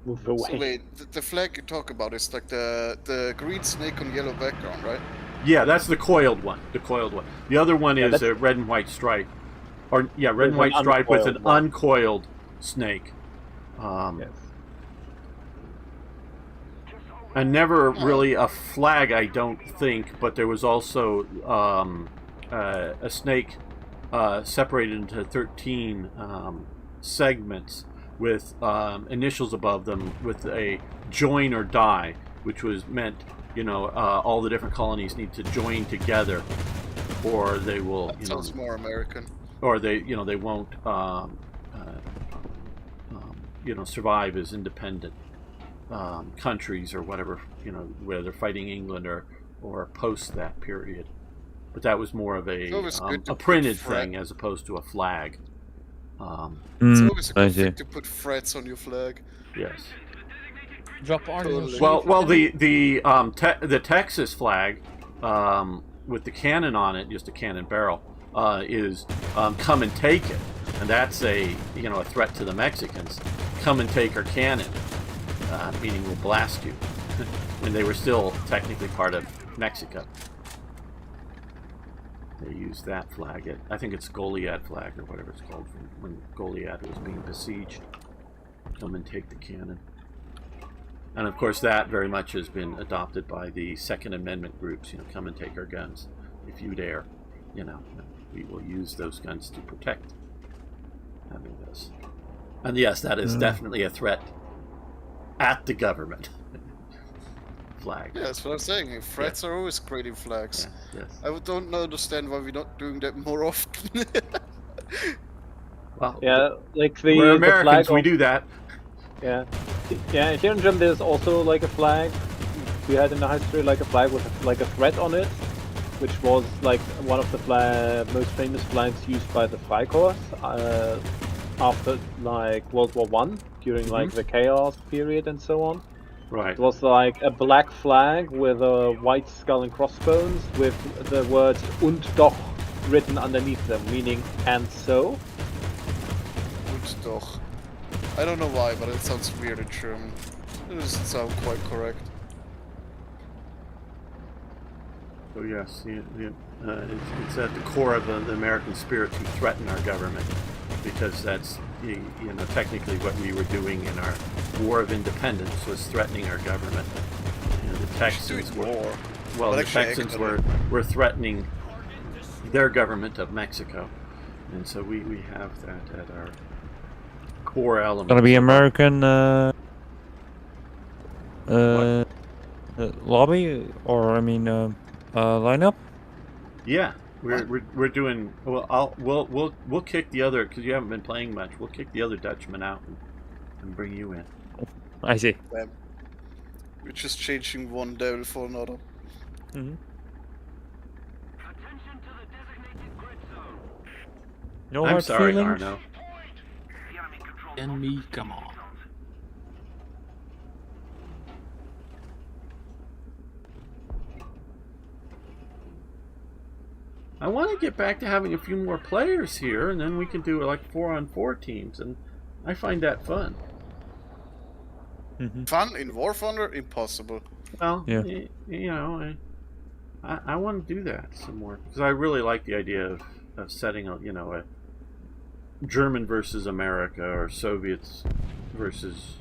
move away. So wait, the flag you talk about is like the green snake on yellow background, right? Yeah, that's the coiled one. The other one is a red and white stripe. Red and white stripe with an uncoiled snake. Yes. And never really a flag, I don't think, but there was also a snake separated into 13 segments with initials above them with a join or die, which was meant, all the different colonies need to join together, or they will, That sounds more American. or they won't, survive as independent countries or whatever, where they're fighting England or post that period. But that was more of a printed thing as opposed to a flag. It's always a I good see. thing to put threads on your flag. Yes. Drop Arnold. Well, the Texas flag with the cannon on it, just a cannon barrel, is "Come and take it," and that's a threat to the Mexicans. Come and take our cannon, meaning we'll blast you. When they were still technically part of Mexico, they used that flag. I think it's Goliad flag or whatever it's called when Goliad was being besieged. Come and take the cannon. And of course, that very much has been adopted by the Second Amendment groups. Come and take our guns if you dare. We will use those guns to protect. This. And yes, that is definitely a threat at the government. Flag. Yeah, that's what I'm saying. Threats are always great in flags. Yes. I don't understand why we're not doing that more often. Well, like we're Americans. the We do that. Yeah, here in Germany there's also like a flag. We had in the history like a flag with like a thread on it, which was like one of the most famous flags used by the Freikorps after like World War I during like the chaos period and so on. Right. It was like a black flag with a white skull and crossbones with the words "und doch" written underneath them, meaning "and so." Und doch. I don't know why, but it sounds weird in German. It doesn't sound quite correct. So yes, it's at the core of the American spirit to threaten our government, because that's technically what we were doing in our War of Independence was threatening our government. The Texans were the Texans were threatening their government of Mexico, and so we have that at our core element. Gonna be American lobby, or I mean lineup. Yeah, we're doing well. We'll kick the other, because you haven't been playing much. We'll kick the other Dutchman out and bring you in. I see. We're just changing one devil for another. Mm-hmm. No I'm hard sorry, feelings? Arno. And me, come on. I want to get back to having a few more players here, and then we can do like 4-on-4 teams, and I find that fun. Mm-hmm. Fun in War Thunder? Impossible. Well, Yeah. I want to do that some more, because I really like the idea of setting a German versus America, or Soviets versus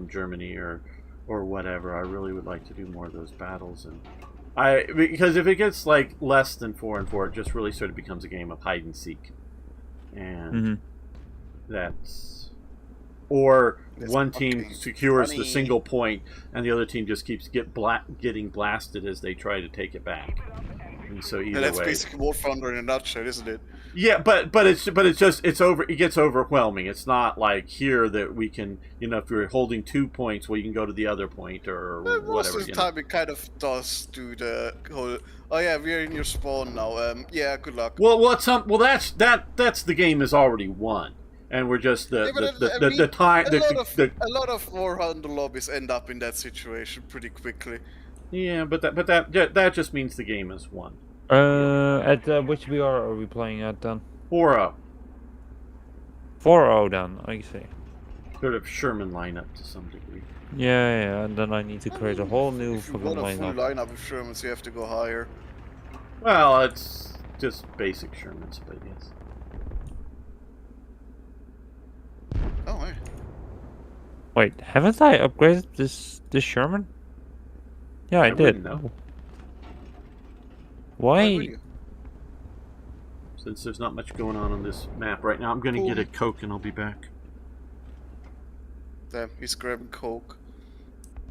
Germany, or whatever. I really would like to do more of those battles, and because if it gets like less than 4-on-4, it just really sort of becomes a game of hide and seek, and that's one team secures the single point, and the other team just keeps getting blasted as they try to take it back. And so either that's way, basically War Thunder in a nutshell, isn't it? Yeah, but it gets overwhelming. It's not like here that we can, if you're holding 2 points, well, you can go to the other point or whatever. Most of the time it kind of does do the whole, oh yeah, we're in your spawn now. Yeah, good luck. Well, that's the game is already won, and we're just a lot of War Thunder lobbies end up in that situation pretty quickly. Yeah, but that just means the game is won. At which VR are we playing at then? 4-0. 4-0 then, I see. Sort of Sherman lineup to some degree. Yeah, and then I need to create a whole new fucking If you want a full lineup. lineup of Shermans, you have to go higher. Well, it's just basic Shermans, but yes. Oh, hey. Wait, haven't I upgraded this Sherman? Yeah, I did. wouldn't know. Why? Since there's not much going on this map right now, I'm going to get a Coke and I'll be back. Damn, he's grabbing Coke.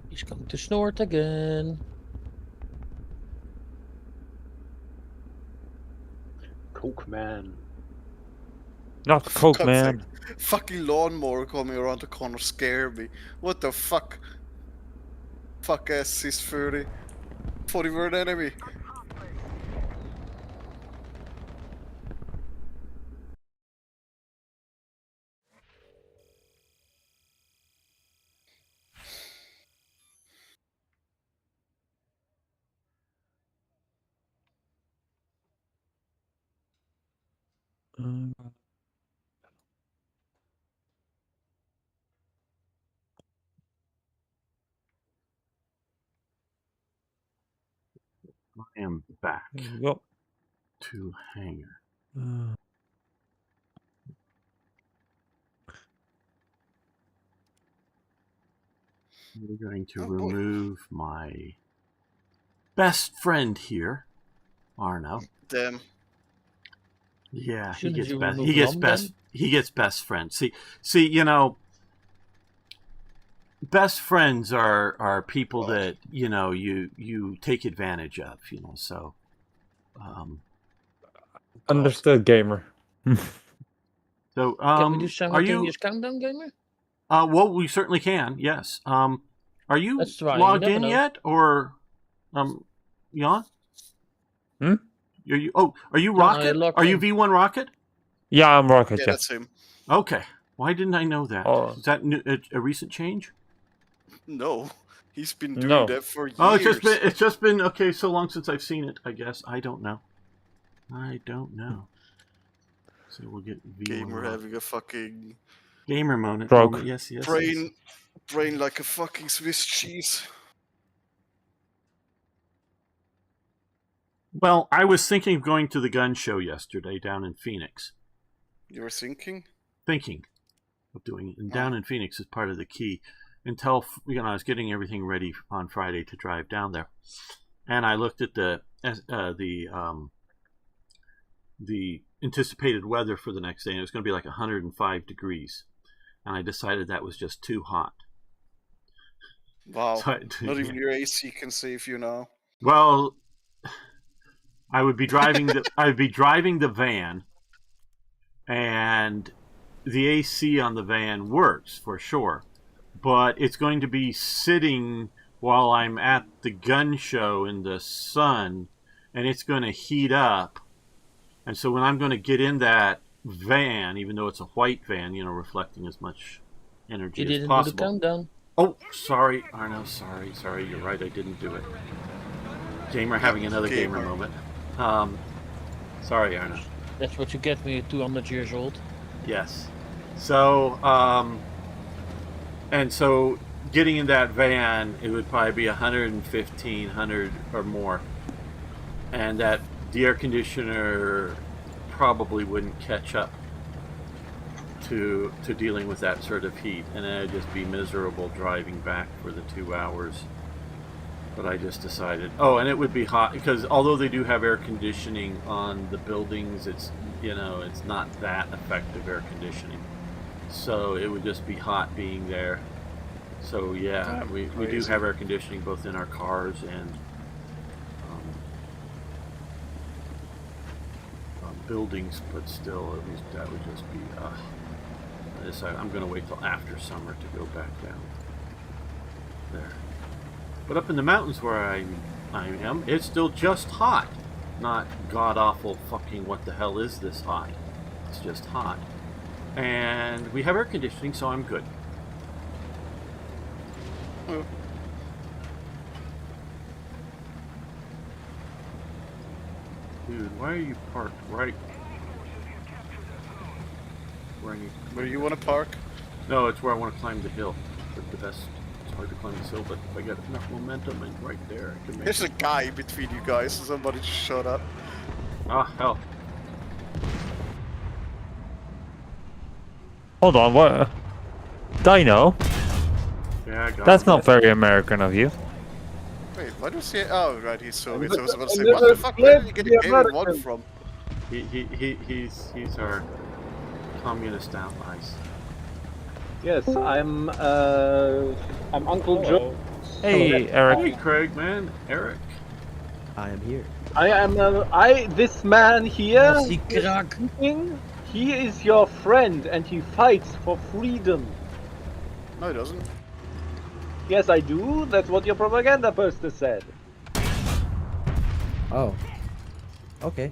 He's going to snort again. Coke man. Not Coke, God's man. sake. Fucking lawnmower coming around the corner scared me. What the fuck? Fuck ass cis 30. Thought he were an enemy. I am back There we go. to hangar. We're going to remove my best friend here, Arno. Damn. Yeah, he Shouldn't gets you best. remove He gets Rom, best. then? He gets best friend. See, best friends are people that you take advantage of. So. Understood, gamer. So Can we do are you? simultaneous countdown, gamer? Well, we certainly can. Yes. Are you Let's try. logged You never in know. yet, or Jan? Hmm? Are you? Oh, are you Yeah, I Rocket? logged Are you in. V1 Rocket? Yeah, I'm Rocket, Yeah, yeah. that's him. Okay. Why didn't I know that? Oh. Is that a recent change? No. He's been doing No. that for years. Oh, it's just been okay. So long since I've seen it. I guess I don't know. So we'll get Gamer having a fucking gamer moment. Broke. Yes. brain like a fucking Swiss cheese. Well, I was thinking of going to the gun show yesterday down in Phoenix. You were thinking? Thinking of doing it, and down in Phoenix is part of the key. Until I was getting everything ready on Friday to drive down there, and I looked at the anticipated weather for the next day, and it was going to be like 105 degrees, and I decided that was just too hot. Wow! So Not even your AC can save you now. Well, I would be driving the van, and the AC on the van works for sure. But it's going to be sitting while I'm at the gun show in the sun, and it's going to heat up. And so when I'm going to get in that van, even though it's a white van, reflecting as much energy You as didn't possible. do the countdown. Oh, sorry, Arno. Sorry. You're right. I didn't do it. Gamer having another gamer moment. Sorry, Arno. That's what you get when you're 200 years old. Yes. So, and so getting in that van, it would probably be 115, 100 or more. And that the air conditioner probably wouldn't catch up to dealing with that sort of heat. And then it'd just be miserable driving back for the 2 hours. But I just decided, and it would be hot because although they do have air conditioning on the buildings, it's not that effective air conditioning. So it would just be hot being there. So yeah, we do have air conditioning both in our cars and buildings, but still, that would just be. I decided I'm going to wait till after summer to go back down there. But up in the mountains where I am, it's still just hot. Not god-awful fucking what the hell is this hot. It's just hot. And we have air conditioning, so I'm good. Oh. Dude, why are you parked right Where you want to park? No, it's where I want to climb the hill. The best. It's hard to climb this hill, but if I get enough momentum and right there, I can make There's it. a guy between you guys, so somebody just shut up. Ah, hell. Hold on, what? Dino? Yeah, I got That's it. not very American of you. Wait, what was he? Oh, right, he's Soviet. I was about to say, And what the there's fuck? Where did you get the a Game 1 American. from? He's our communist allies. Yes, I'm Uncle Joe. Hey, Eric. Hey, Craig, man. Eric. I am here. I am this man here. Die krak. He is your friend, and he fights for freedom. No, he doesn't. Yes, I do. That's what your propaganda poster said. Oh. Okay.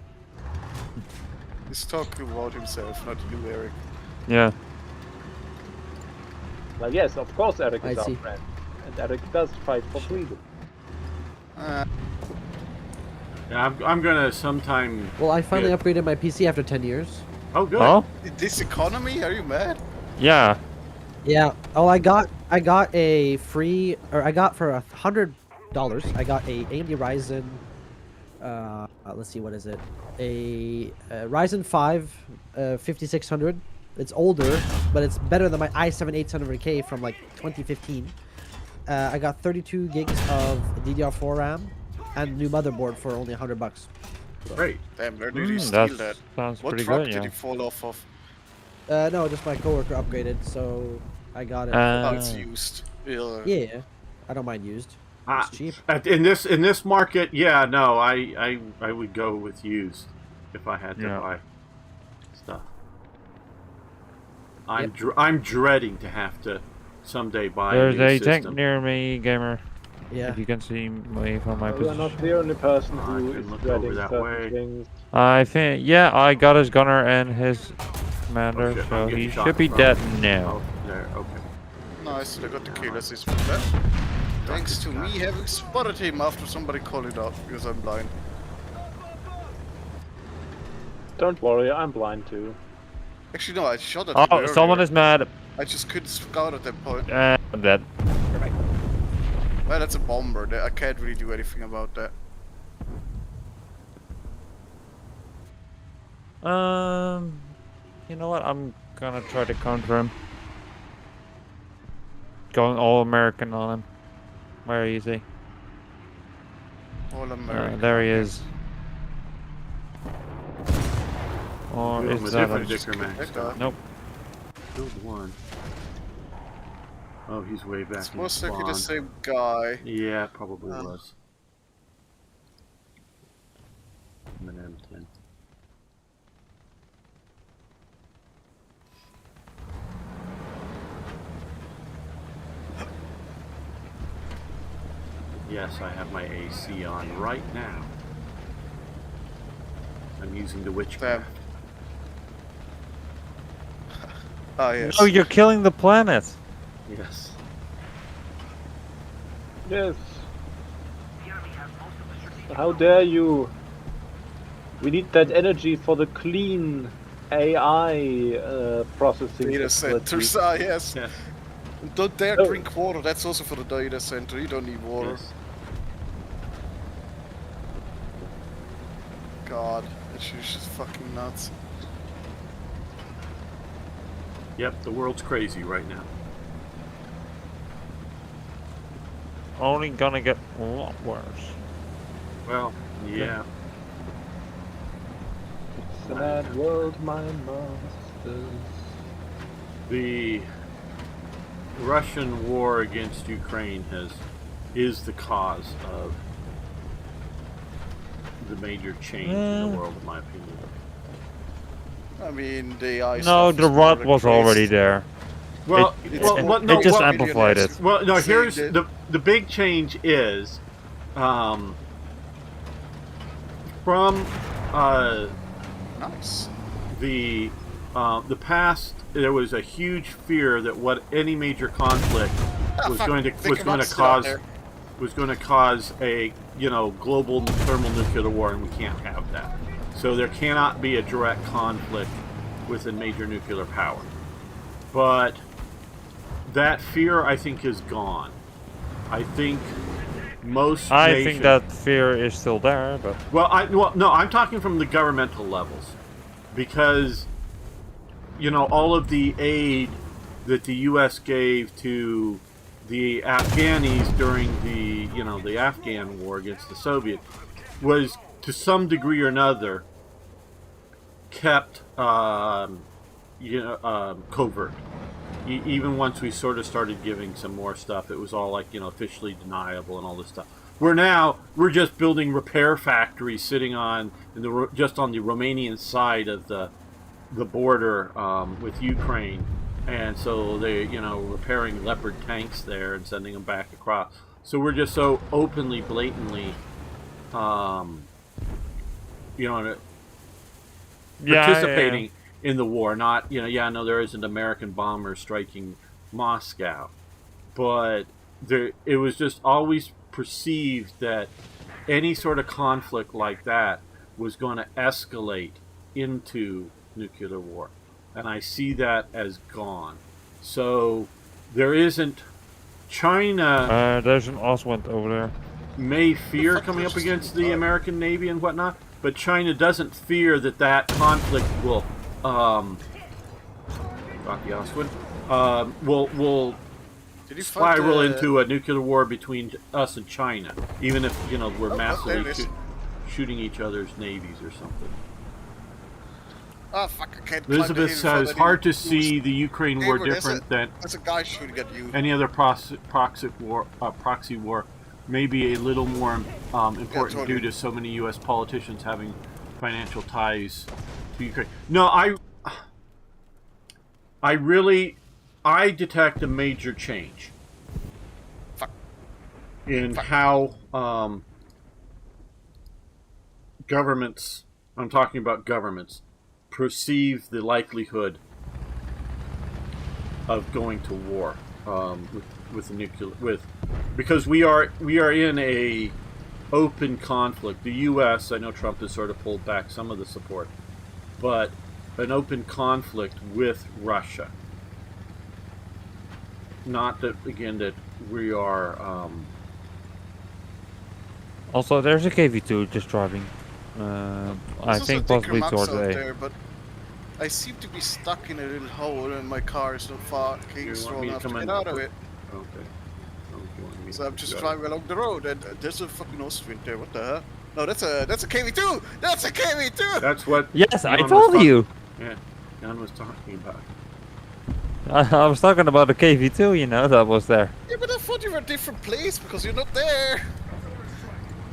He's talking about himself, not you, Eric. Yeah. Well, yes, of course, Eric is I our see. friend, and Eric does fight for freedom. Yeah, I'm gonna sometime. Well, I finally Yeah. upgraded my PC after 10 years. Oh, good. Oh? In this economy, are you mad? Yeah. Yeah. Oh, I got a free, or I got for $100. I got a AMD Ryzen. Let's see, what is it? A Ryzen 5 5600. It's older, but it's better than my i7 8700K from like 2015. I got 32 gigs of DDR4 RAM and new motherboard for only $100. Great. Damn, where did he steal That that? sounds What pretty truck good, did yeah. he fall off of? No, just my coworker upgraded, so I got it. Oh, it's used. Yeah, I don't mind used. Ah, It's cheap. in this market, yeah, no, I would go with used if I had to Yeah. buy stuff. I'm dreading to have to someday buy There's a new a tank system. near me, gamer. Yeah. If you can see me from my You are not position. the only person I who can is look dreading over that certain way. things. I think, yeah, I got his gunner and his commander, Oh, shit, so I'm getting he shot should be from- dead now. Oh, there, okay. Nice, I got the kill assist from that. Thanks to me having spotted him after somebody called it out because I'm blind. Don't worry, I'm blind too. Actually, no, I shot at him Oh, earlier. someone is mad. I just couldn't scout at that point. I'm dead. Well, that's a bomber. I can't really do anything about that. You know what? I'm gonna try to counter him. Going all American on him. Where is he? All American. There he is. Or Boom, is a that different a... Dicker Max. Nope. Killed one. Oh, he's way back It's in most likely spawn. the same guy. Yeah, it probably was. I'm an M10. Yes, I have my AC on right now. I'm using the witchcraft. Ah, yes. Oh, you're killing the planet. Yes. Yes. How dare you? We need that energy for the clean AI processing Data facility. centers, ah, yes. Yes. Don't dare Oh. drink water, that's also for the data center. You don't need water. Yes. God, it's just fucking nuts. Yep, the world's crazy right now. Only gonna get a lot worse. Well, yeah. It's a mad world, my masters. The Russian war against Ukraine is the cause of the major change in the world, in my opinion. I mean, the AI No, stuff the is more rot like was crazy. already there. Well, It- no, it just well, amplified it. well, no. Here's Saying the big change is, from Nice. the past, there was a huge fear that what any major conflict was fuck, going to think about it still out cause there. a global thermonuclear war, and we can't have that. So there cannot be a direct conflict with a major nuclear power. But that fear, I think, is gone. I think most I nations, think that fear is still there, but... well, no, I'm talking from the governmental levels, because all of the aid that the U.S. gave to the Afghanis during the Afghan war against the Soviets was, to some degree or another, kept covert. Even once we sort of started giving some more stuff, it was all officially deniable and all this stuff. We're just building repair factories sitting just on the Romanian side of the border with Ukraine, and so they repairing Leopard tanks there and sending them back across. So we're just so openly, blatantly, participating in the war. Not no, there isn't American bombers striking Moscow, but it was just always perceived that any sort of conflict like that was going to escalate into nuclear war, and I see that as gone. So there isn't China. There's an Oswald over there. May fear coming up against the American Navy and whatnot, but China doesn't fear that conflict will will Did you spiral find, into a nuclear war between us and China, even if we're massively there it is. shooting each other's navies or something. Oh fuck! I can't. Elizabeth says it's hard to see the Ukraine war Gabriel, different than There's a guy shooting at you. any other proxy war. Maybe a little more important totally. due to so many U.S. politicians having financial ties to Ukraine. No, I detect a major change in how governments, I'm talking about governments, perceive the likelihood of going to war. with the nuclear because we are in a open conflict. The U.S. I know Trump has sort of pulled back some of the support, but an open conflict with Russia. Not that again that we are. Also, there's a KV2 just driving. I There's think also a Dicker possibly Max towards out A. there, but I seem to be stuck in a little hole and my car is not fucking You want strong me to enough to come get in? out of it. Okay. Oh, you want me So to I'm just go? driving along the road and there's a fucking Ostwind there. What the hell? No, that's a KV2! That's a KV2! That's what. Yes, I Jan was told talk- you. Yeah, Jan was talking about. I was talking about the KV2, you know, that was there. Yeah, but I thought you were a different place because you're not there.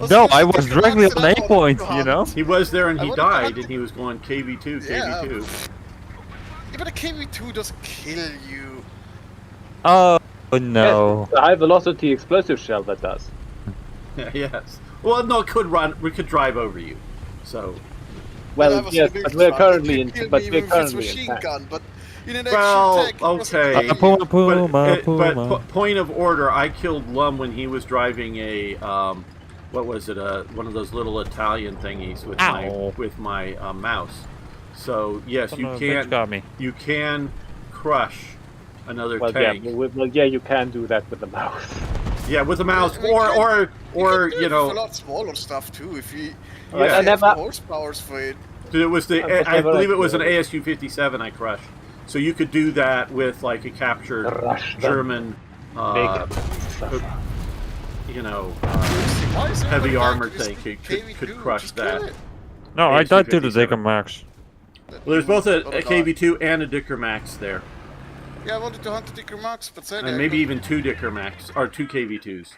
No, just I a was Dicker directly Max on that A I wanted point, to you hunt. know. He was there and I he wanted to died, hunt- and he was going KV2, Yeah. KV2. Yeah, but a KV2 doesn't kill you. Oh Yes, no. it's a high velocity explosive shell that does. Yes. Well, no, it could run. We could drive over you. So. Well, I was yes, in a but big we're truck. currently You in. can kill But me we're even if it's currently in machine tank. gun, but in an Well, actual tank, it doesn't okay. kill Puma, you. Puma, But Puma. point of order, I killed Lum when he was driving a what was it? One of those little Italian thingies Ow. with my mouse. So yes, Son you of a bitch can got me. you can crush another Well, yeah, tank. well, yeah, you can do that with the mouse. Yeah, with a mouse, We or can- or can do you it know, with a lot smaller stuff too. If you Yeah. I have never- the horsepowers for it. it was the But I never believe it was an actually. ASU 57 I crushed. So you could do that with like a captured Crush them. German, Make them suffer. you know, Why is heavy everybody armor back to this tank. It KV2? could crush Just kill that. it. No, I died to the ASU-57. Dicker Max. Well, there's both a Oh, God. KV2 and a Dicker Max there, Yeah, I wanted to hunt the Dicker Max, but sadly and I maybe couldn't. even two Dicker Max or two KV2s.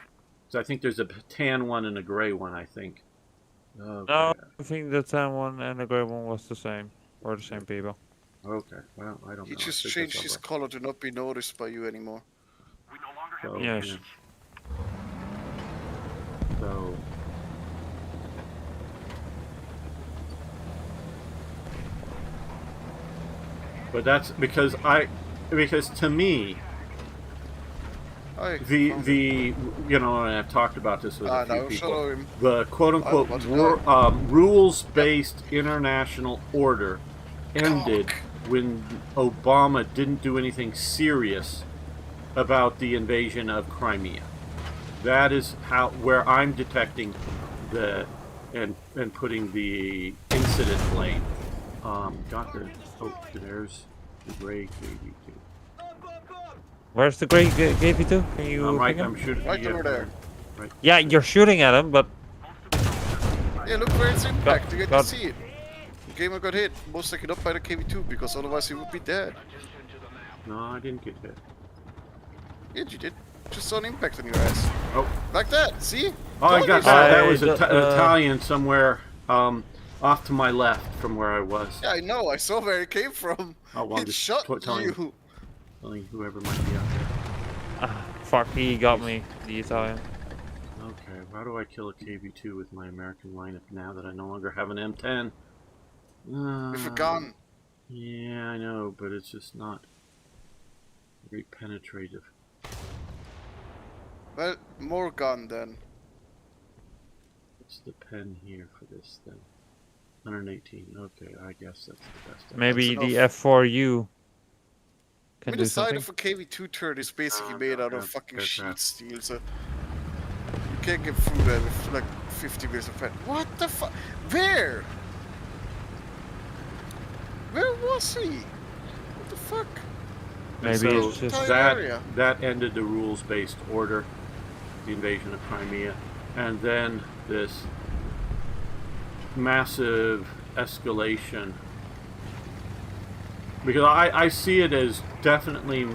So I think there's a tan one and a gray one. I think. Okay. No, I think the tan one and the grey one was the same. Or the same people. Okay. Well, I don't He know. I just think changed that's his over. color to not be noticed by you anymore. So, Yes. yeah. So. But that's because to me Hi. the you know, and I've talked about this with a few no, people. show him. The quote unquote I don't want to rules-based international order ended when Obama didn't do anything serious about the invasion of Crimea. That is where I'm detecting and putting the incident blame. There's the gray KV2. Where's the grey KV2? Can you Right, pick him? I'm shooting. Right over there. Right. Yeah, you're shooting at him, but Yeah, look where it's impact. You get God. to see it. The gamer got hit, most likely not by the KV2, because otherwise he would be dead. No, I didn't get hit. Yeah, you did. Just saw an impact on your ass. Oh, Like that, see? I Told got you so. that. That was an Italian somewhere off to my left from where I was. Yeah, I know. I saw where it came from. Oh, well, I'm It just shot telling you. Telling whoever might be out there. fuck, he got me, the Italian. Okay, how do I kill a KV2 with my American lineup now that I no longer have an M10? With a gun. Yeah, I know, but it's just not very penetrative. Well, more gun then. What's the pen here for this thing? 118. Okay, I guess that's the best. Maybe That's the enough. F4U I can mean, do the side something. of a KV2 turret is basically No, made no, out no, of fucking that's sheet not. steel, so you can't get through that with like 50 meters of pen. What the fuck? Where? Where was he? What the fuck? Maybe so it's just Tiny that area. that ended the rules-based order, the invasion of Crimea, and then this massive escalation. Because I see it as definitely,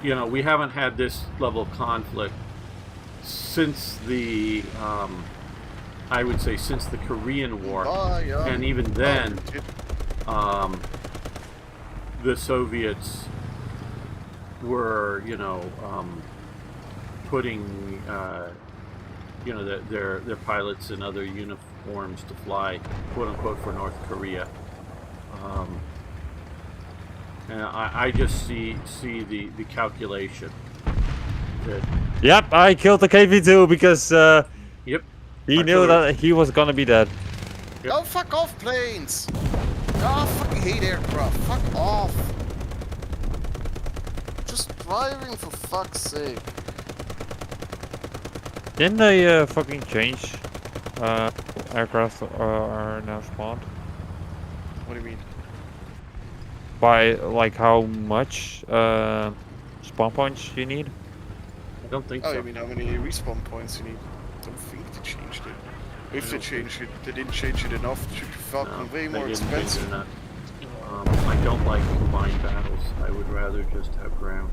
you know, we haven't had this level of conflict since the, I would say since the Korean War, Yeah. and even then, Oh, shit. the Soviets were, you know, putting, you know, their pilots in other uniforms to fly, quote unquote, for North Korea. And I just see the calculation. That, Yep, I killed the KV2 because yep. he knew Artillery. that he was gonna be dead. Yep. Oh, fuck off, planes! Oh, I fucking hate aircraft. Fuck off. Just driving, for fuck's sake. Didn't they fucking change aircraft are now spawned? What do you mean? By like how much spawn points you need? I don't think Oh, so. you mean how many respawn points you need? I don't think they changed it. If they changed it, they didn't change it enough. It should be fucking No, way they more didn't change it expensive. enough. I don't like combined battles. I would rather just have ground.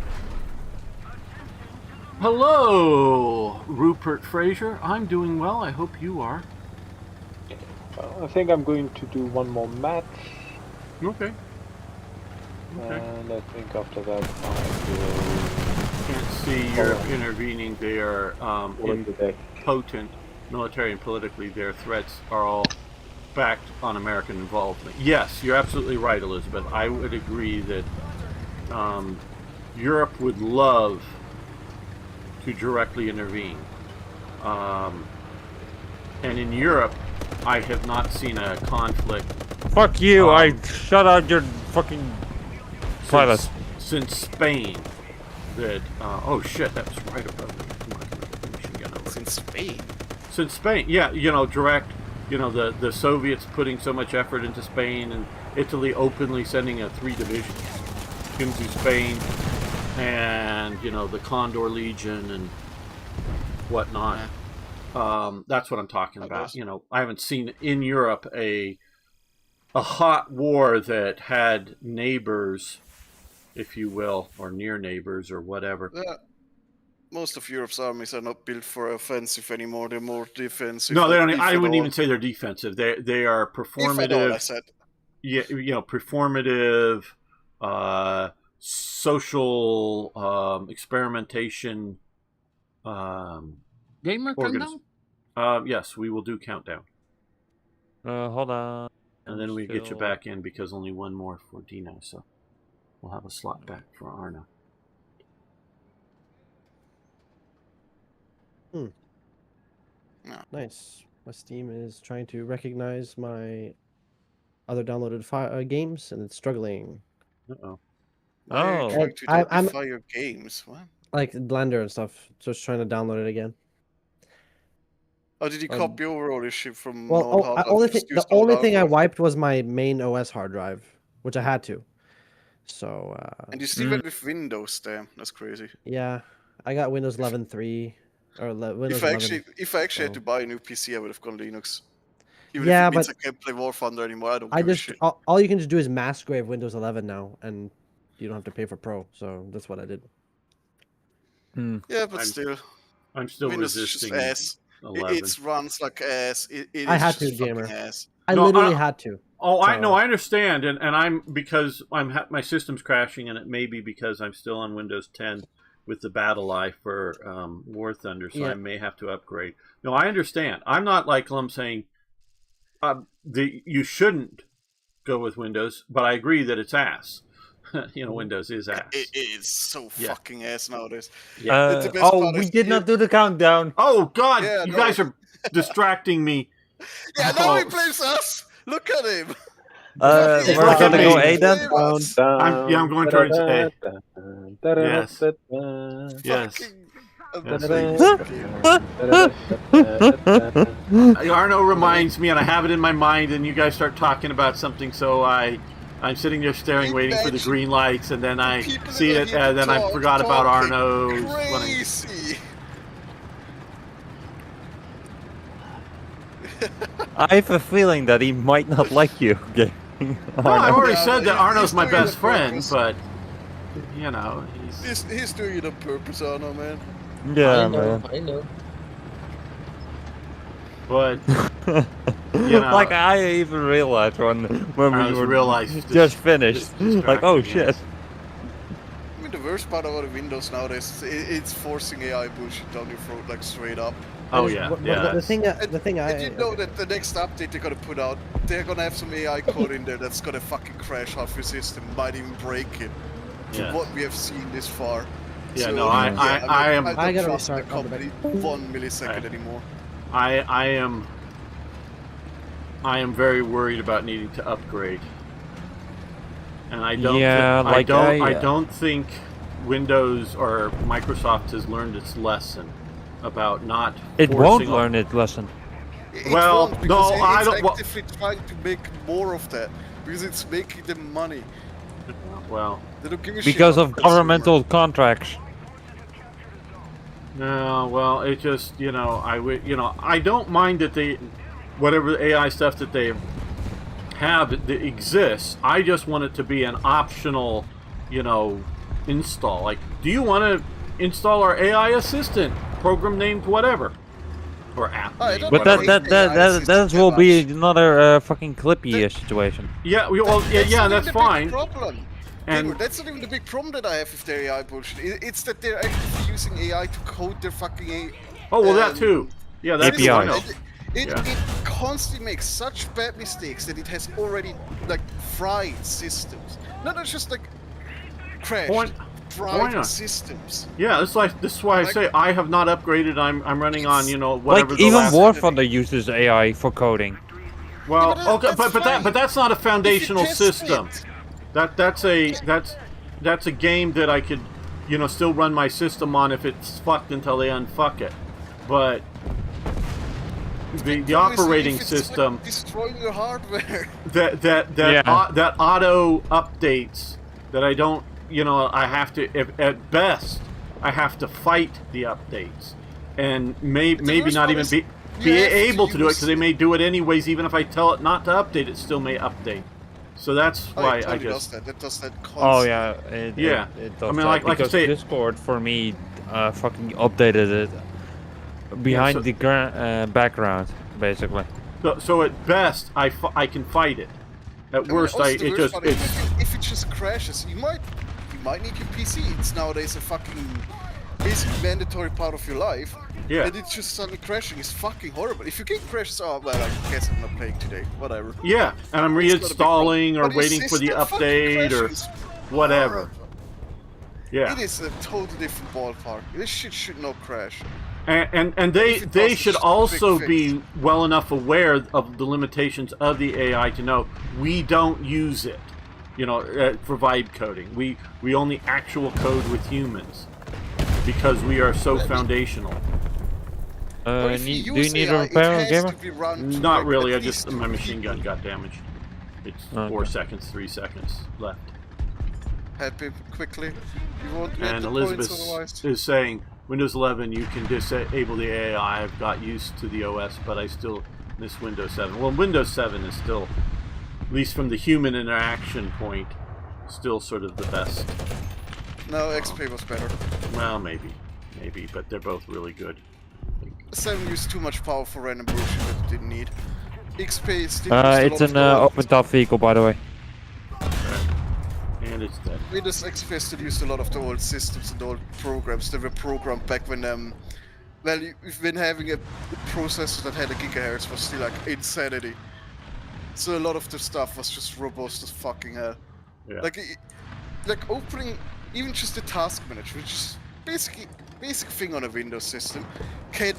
Hello, Rupert Fraser. I'm doing well. I hope you are. I think I'm going to do one more match, Okay. Okay. and I think after that I Can't see Europe intervening. They are will call it a day. impotent, military and politically. Their threats are all backed on American involvement. Yes, you're absolutely right, Elizabeth. I would agree that Europe would love to directly intervene. And in Europe, I have not seen a conflict Fuck you! I shut out your fucking pilot. since Spain. That oh shit, that was right above me. Come on, get the machine gun over. Since Spain. Since Spain, yeah, direct, the Soviets putting so much effort into Spain, and Italy openly sending 3 divisions into Spain, and the Condor Legion and whatnot. That's what I'm talking about. I haven't seen in Europe a hot war that had neighbors, if you will, or near neighbors or whatever. Yeah. Most of Europe's armies are not built for offensive anymore. They're more defensive. No, they don't. if I at wouldn't all. even say they're defensive. They are If at all, I performative. said. Yeah, performative, social experimentation. Gamer Organism. countdown? Yes, we will do countdown, Hold on. and then we get you back in because only one more for Dino, so we'll have a slot back for Arna. Nice. My Steam is trying to recognize my other downloaded games, and it's struggling. Uh-oh. Why are you Oh. trying to I'm- identify your games? What? Like Blender and stuff. Just trying to download it again. Oh, did you copy over all this shit from Well, old hard drive? Just the use old only hard thing I drive? wiped was my main OS hard drive, which I had to. So And you still went with Windows, damn, that's crazy. yeah, I got Windows 11.3 or Windows If I 11. actually had so- to buy a new PC, I would have gone Linux. Even Yeah, if it means but I can't play War Thunder anymore, I don't I give a just shit. all you can just do is mass grave Windows 11 now, and you don't have to pay for Pro. So that's what I did. Yeah, but I'm still, I'm still Windows is just resisting ass. 11. It runs like ass. It I is had just to, gamer. fucking ass. I No, literally had to. Oh, I So- know, I understand, and I'm because my system's crashing, and it may be because I'm still on Windows 10 with the Battle Eye for War Thunder, so Yeah. I may have to upgrade. No, I understand. I'm not like Lum saying you shouldn't go with Windows, but I agree that it's ass. Windows is ass. It is so Yeah. fucking ass nowadays. Yeah. The best part We is did you- not do the countdown. Oh God, Yeah, you no. guys are distracting me. Yeah, now he Oh. blames us. Look at him. We're Look gonna at go me. A then. Blame us. I'm going towards A. Yes. Yes. Fucking Arno reminds me, and I have it in my mind, and you guys start talking about something, so I'm sitting there staring, waiting for the Imagine green lights, and then I people see that it, are and then I talk- forgot about talking Arno's running. Crazy. I have a feeling that he might not like you. Okay. No, I've already Yeah, said but that Arno's he's my doing it best on friend, purpose. but He's doing it on purpose, Arno, man. Yeah, I know, man. I know. but Like I even realized when I we were realized just finished. Like, oh shit. yes. I mean, the worst part about the Windows nowadays, it's forcing AI bullshit down your throat, like straight up. Oh That is- yeah, but yeah. the thing, the thing And you know that the next update they're gonna put out they're gonna have some AI code in there that's gonna fucking crash half your system, might even break it. From Yeah. what we have seen this far. Yeah, So, no, I am. I don't I gotta trust the restart on the company 1 millisecond anymore. I am very worried about needing to upgrade, and I don't. Yeah, like I don't think Windows or Microsoft has learned its lesson about not. It won't forcing learn its lesson. It Well, won't, because no, I it's don't- well- actively trying to make more of that because it's making them money. Well, They don't give a shit Because about of consumer. governmental contracts. no, well, it just I don't mind that they, whatever AI stuff that they have that exists. I just want it to be an optional, install. Like, do you want to install our AI assistant program named whatever, or app? I name, don't But whatever. that will be another fucking Clippy situation. Yeah, well, That's yeah, not that's even the big fine. problem. And- Igor, that's not even the big problem that I have with their AI bullshit. It's that they're actually using AI to code their fucking AI. Oh well, that too. Yeah, that's APIs. I know. It Yeah. constantly makes such bad mistakes that it has already fried systems. Not just crashed, Why fried not? systems. Yeah, this is why I say I have not upgraded. I'm running on whatever Like the even last. War Thunder uses AI for coding. Well, Yeah, okay, that's but fine. that's not a foundational test system. it. That's a game that I could still run my system on if it's fucked until they unfuck it. But the operating If it's, system destroying your hardware. that auto updates that I don't I have to at best I have to fight the updates and maybe worst not part even is be you have to able to do it use- because they may do it anyways. Even if I tell it not to update, it still may update. So that's why it I totally just does that Oh constantly. yeah, Yeah. It does I mean, that like I because say- Discord for me fucking updated it behind so- the background basically. so at best I can fight it. At worst also I the it worst just part, it's if it just crashes, you might need your PC. It's nowadays a fucking basically mandatory part of your life. Yeah. And it's just suddenly crashing is fucking horrible. If your game crashes, oh well, I guess I'm not playing today. Whatever. yeah, and I'm It's not a big reinstalling problem. or But your waiting for the system fucking update or crashes. whatever. Horrible. Yeah. It is a totally different ballpark. This shit should not crash. And If they it they does, should it's just a also big be fix. well enough aware of the limitations of the AI to know we don't use it, for vibe coding. We only actual code with humans because we are so foundational. But if Do you use need AI, a repair, it has gamer? to be run to, Not like, really. at I just least my two machine gun people. got damaged. It's Okay. 4 seconds, 3 seconds left. Happy quickly. You won't get And the Elizabeth points otherwise. is saying Windows 11 you can disable the AI. I've got used to the OS, but I still miss Windows 7. Well, Windows 7 is still, at least from the human interaction point, still sort of the best. No, XP was better. Well, maybe, but they're both really good. 7 used too much power for random bullshit that it didn't need. XP still used a It's lot of an the old- open top vehicle, by the way. And it's dead. Windows XP still used a lot of the old systems and old programs that were programmed back when when having a processor that had a gigahertz was still like insanity. So a lot of the stuff was just robust as fucking hell. Yeah. Like opening even just the task manager, which is basic thing on a Windows system, can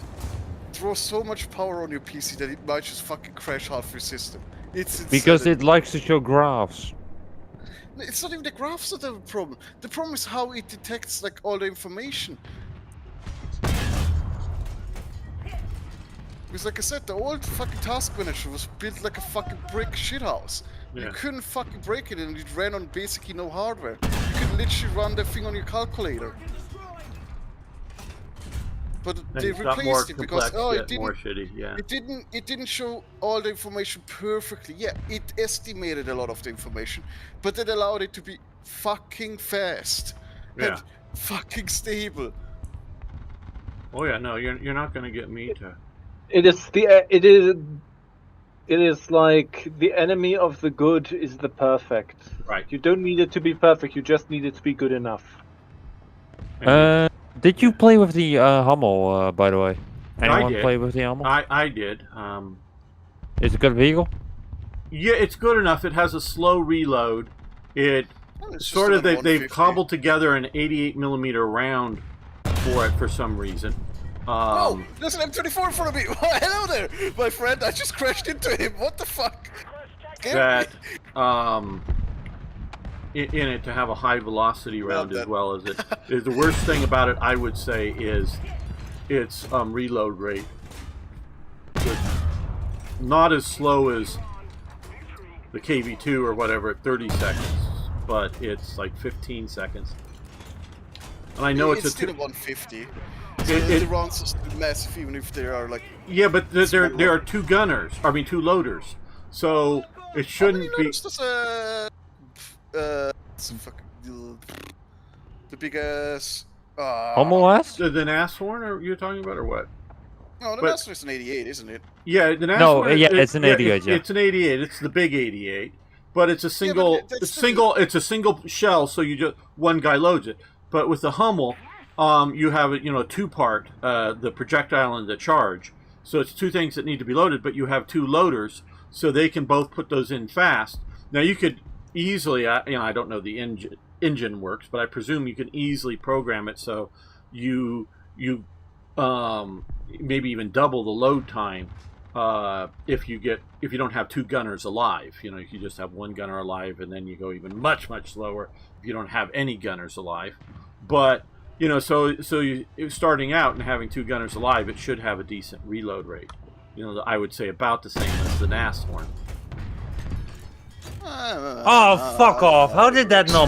throw so much power on your PC that it might just fucking crash half your system. It's insanity. Because it likes to show graphs. It's not even the graphs that are the problem. The problem is how it detects all the information. Because like I said, the old fucking task manager was built like a fucking brick shithouse. Yeah. You couldn't fucking break it and it ran on basically no hardware. You could literally run the thing on your calculator. But And they it's got more replaced it because complex, it more didn't shitty. Yeah. it didn't show all the information perfectly. Yeah, it estimated a lot of the information, but it allowed it to be fucking fast Yeah. and fucking stable. Oh yeah, no, you're not gonna get me to. It is like the enemy of the good is the perfect. Right. You don't need it to be perfect. You just need it to be good enough. Did you play with the Hummel, by the way? Anyone did. play with the Hummel? I did. Is it a good vehicle? Yeah, it's good enough. It has a slow reload. It It's just sort of another they've 150. cobbled together an 88 millimeter round for it for some reason. Oh, there's an M24 in front of me. Hello there, my friend. I just crashed into him. What the fuck? Scared me. That in it to have a high velocity round as that. well as it is. The worst thing about it, I would say, is its reload rate. It's not as slow as the KV2 or whatever at 30 seconds, but it's like 15 seconds. And I know it's still a 150. So the rounds are still massive, even if they are like. Yeah, but there are two gunners. I mean, two loaders. So it shouldn't be. Does the big ass. Almost? The Nashorn, are you talking about, or what? No, the Nashorn is an 88, isn't it? Yeah, the Nashorn. No, yeah, it's an 88. It's an 88. It's the big 88, but it's a single. Yeah, but It's a single shell, so you just one guy loads it. But with the Hummel, you have a two-part, the projectile and the charge. So it's two things that need to be loaded, but you have two loaders, so they can both put those in fast. Now you could easily, I don't know the engine works, but I presume you can easily program it so you maybe even double the load time if you don't have two gunners alive. If you just have one gunner alive, and then you go even much slower if you don't have any gunners alive. But so you starting out and having two gunners alive, it should have a decent reload rate. I would say about the same as the Nashorn. Oh, fuck off! How did that not?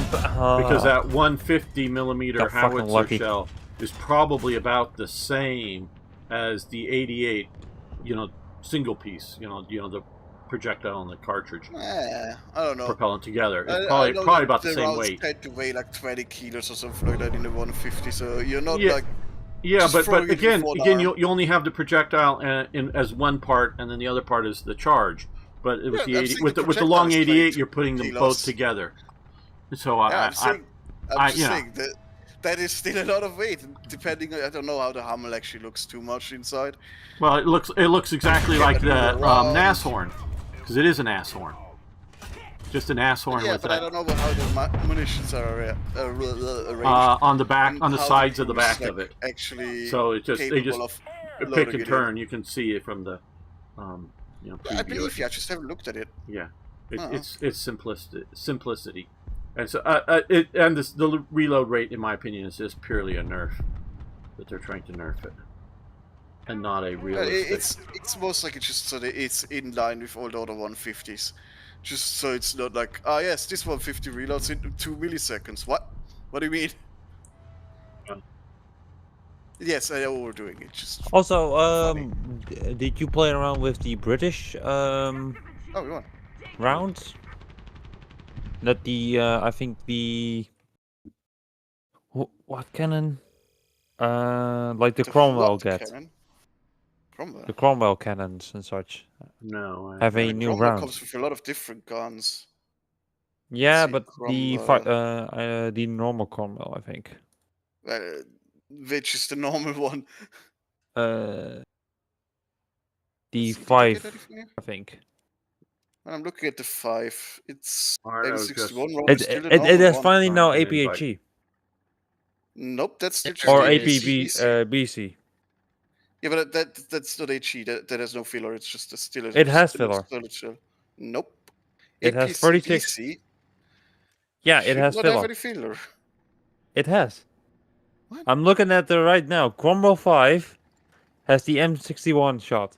Because that 150 millimeter Got fucking howitzer lucky. shell is probably about the same as the 88, single piece. The projectile and the cartridge I don't know. propellant together. It's I know probably that about the same rounds weight. tend to weigh like 20 kilos or something like that in the 150, so you're not Yeah. like. Yeah, Just but throwing it again, with one arm. you only have the projectile as one part, and then the other part is the charge. But it was Yeah, the I'm 80, saying with the the long projectile is 88, 22 you're putting them kilos. both together. So I'm just you know. saying that is still a lot of weight. Depending, I don't know how the Hummel actually looks too much inside. Well, it looks exactly like the around. Nashorn, because it is an Nashorn. Just an Nashorn Yeah, with but I that don't know how the munitions are arranged. on the back, and on the how sides of the crew's, back of like, it. Actually, So it just they capable just of pick loading and it in. turn. You can see it from the I preview. believe you. I just haven't looked at it. Yeah, Uh-huh. it's simplicity, and so the reload rate, in my opinion, is just purely a nerf that they're trying to nerf it, and not a realistic. It's most like it's just so that it's in line with all the other 150s, just so it's not like yes, this 150 reloads in 2 milliseconds. What? What do you mean? Um, Yes, I know we're doing it. Just Also, funny. did you play around with the British Oh, we won. rounds? That I think the what cannon? Like the Cromwell what get cannon? Cromwell. the Cromwell cannons and such No, have a The new Cromwell round. comes with a lot of different guns. Yeah, see, but the normal Cromwell, I think. Which is the normal one? The Did you get 5, anything here? I think. When I'm looking at the 5, it's I know, M61 round is still the normal It has one. finally now An invite. APHE Nope, that's still just or the APB HE. BC. Yeah, but that's not HE. That has no filler. It's just still a. It has still a filler. solid shell. Nope. It has 36. APCBC Yeah, it should has not have filler. any filler. It has. What? I'm looking at it right now. Cromwell 5 has the M61 shot.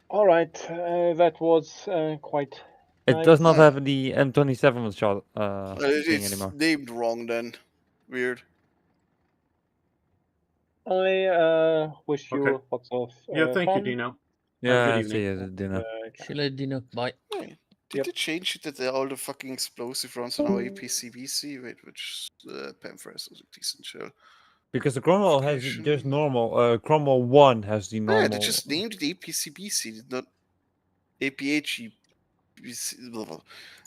All right, that was quite. It nice. does not Yeah. have the M27 shot thing It's anymore. named wrong then. Weird. I wish you Okay. lots of Yeah, thank you, fun. Dino. Yeah, good see evening. you, Dino. See you later, Dino. Bye. Hey, did Yep. they change it that all the fucking explosive rounds are now APCBC? Wait, which Pamphras was a decent shell. Because the Cromwell has Application. just normal. Cromwell 1 has the normal. Yeah, they just named it APCBC, not APHE.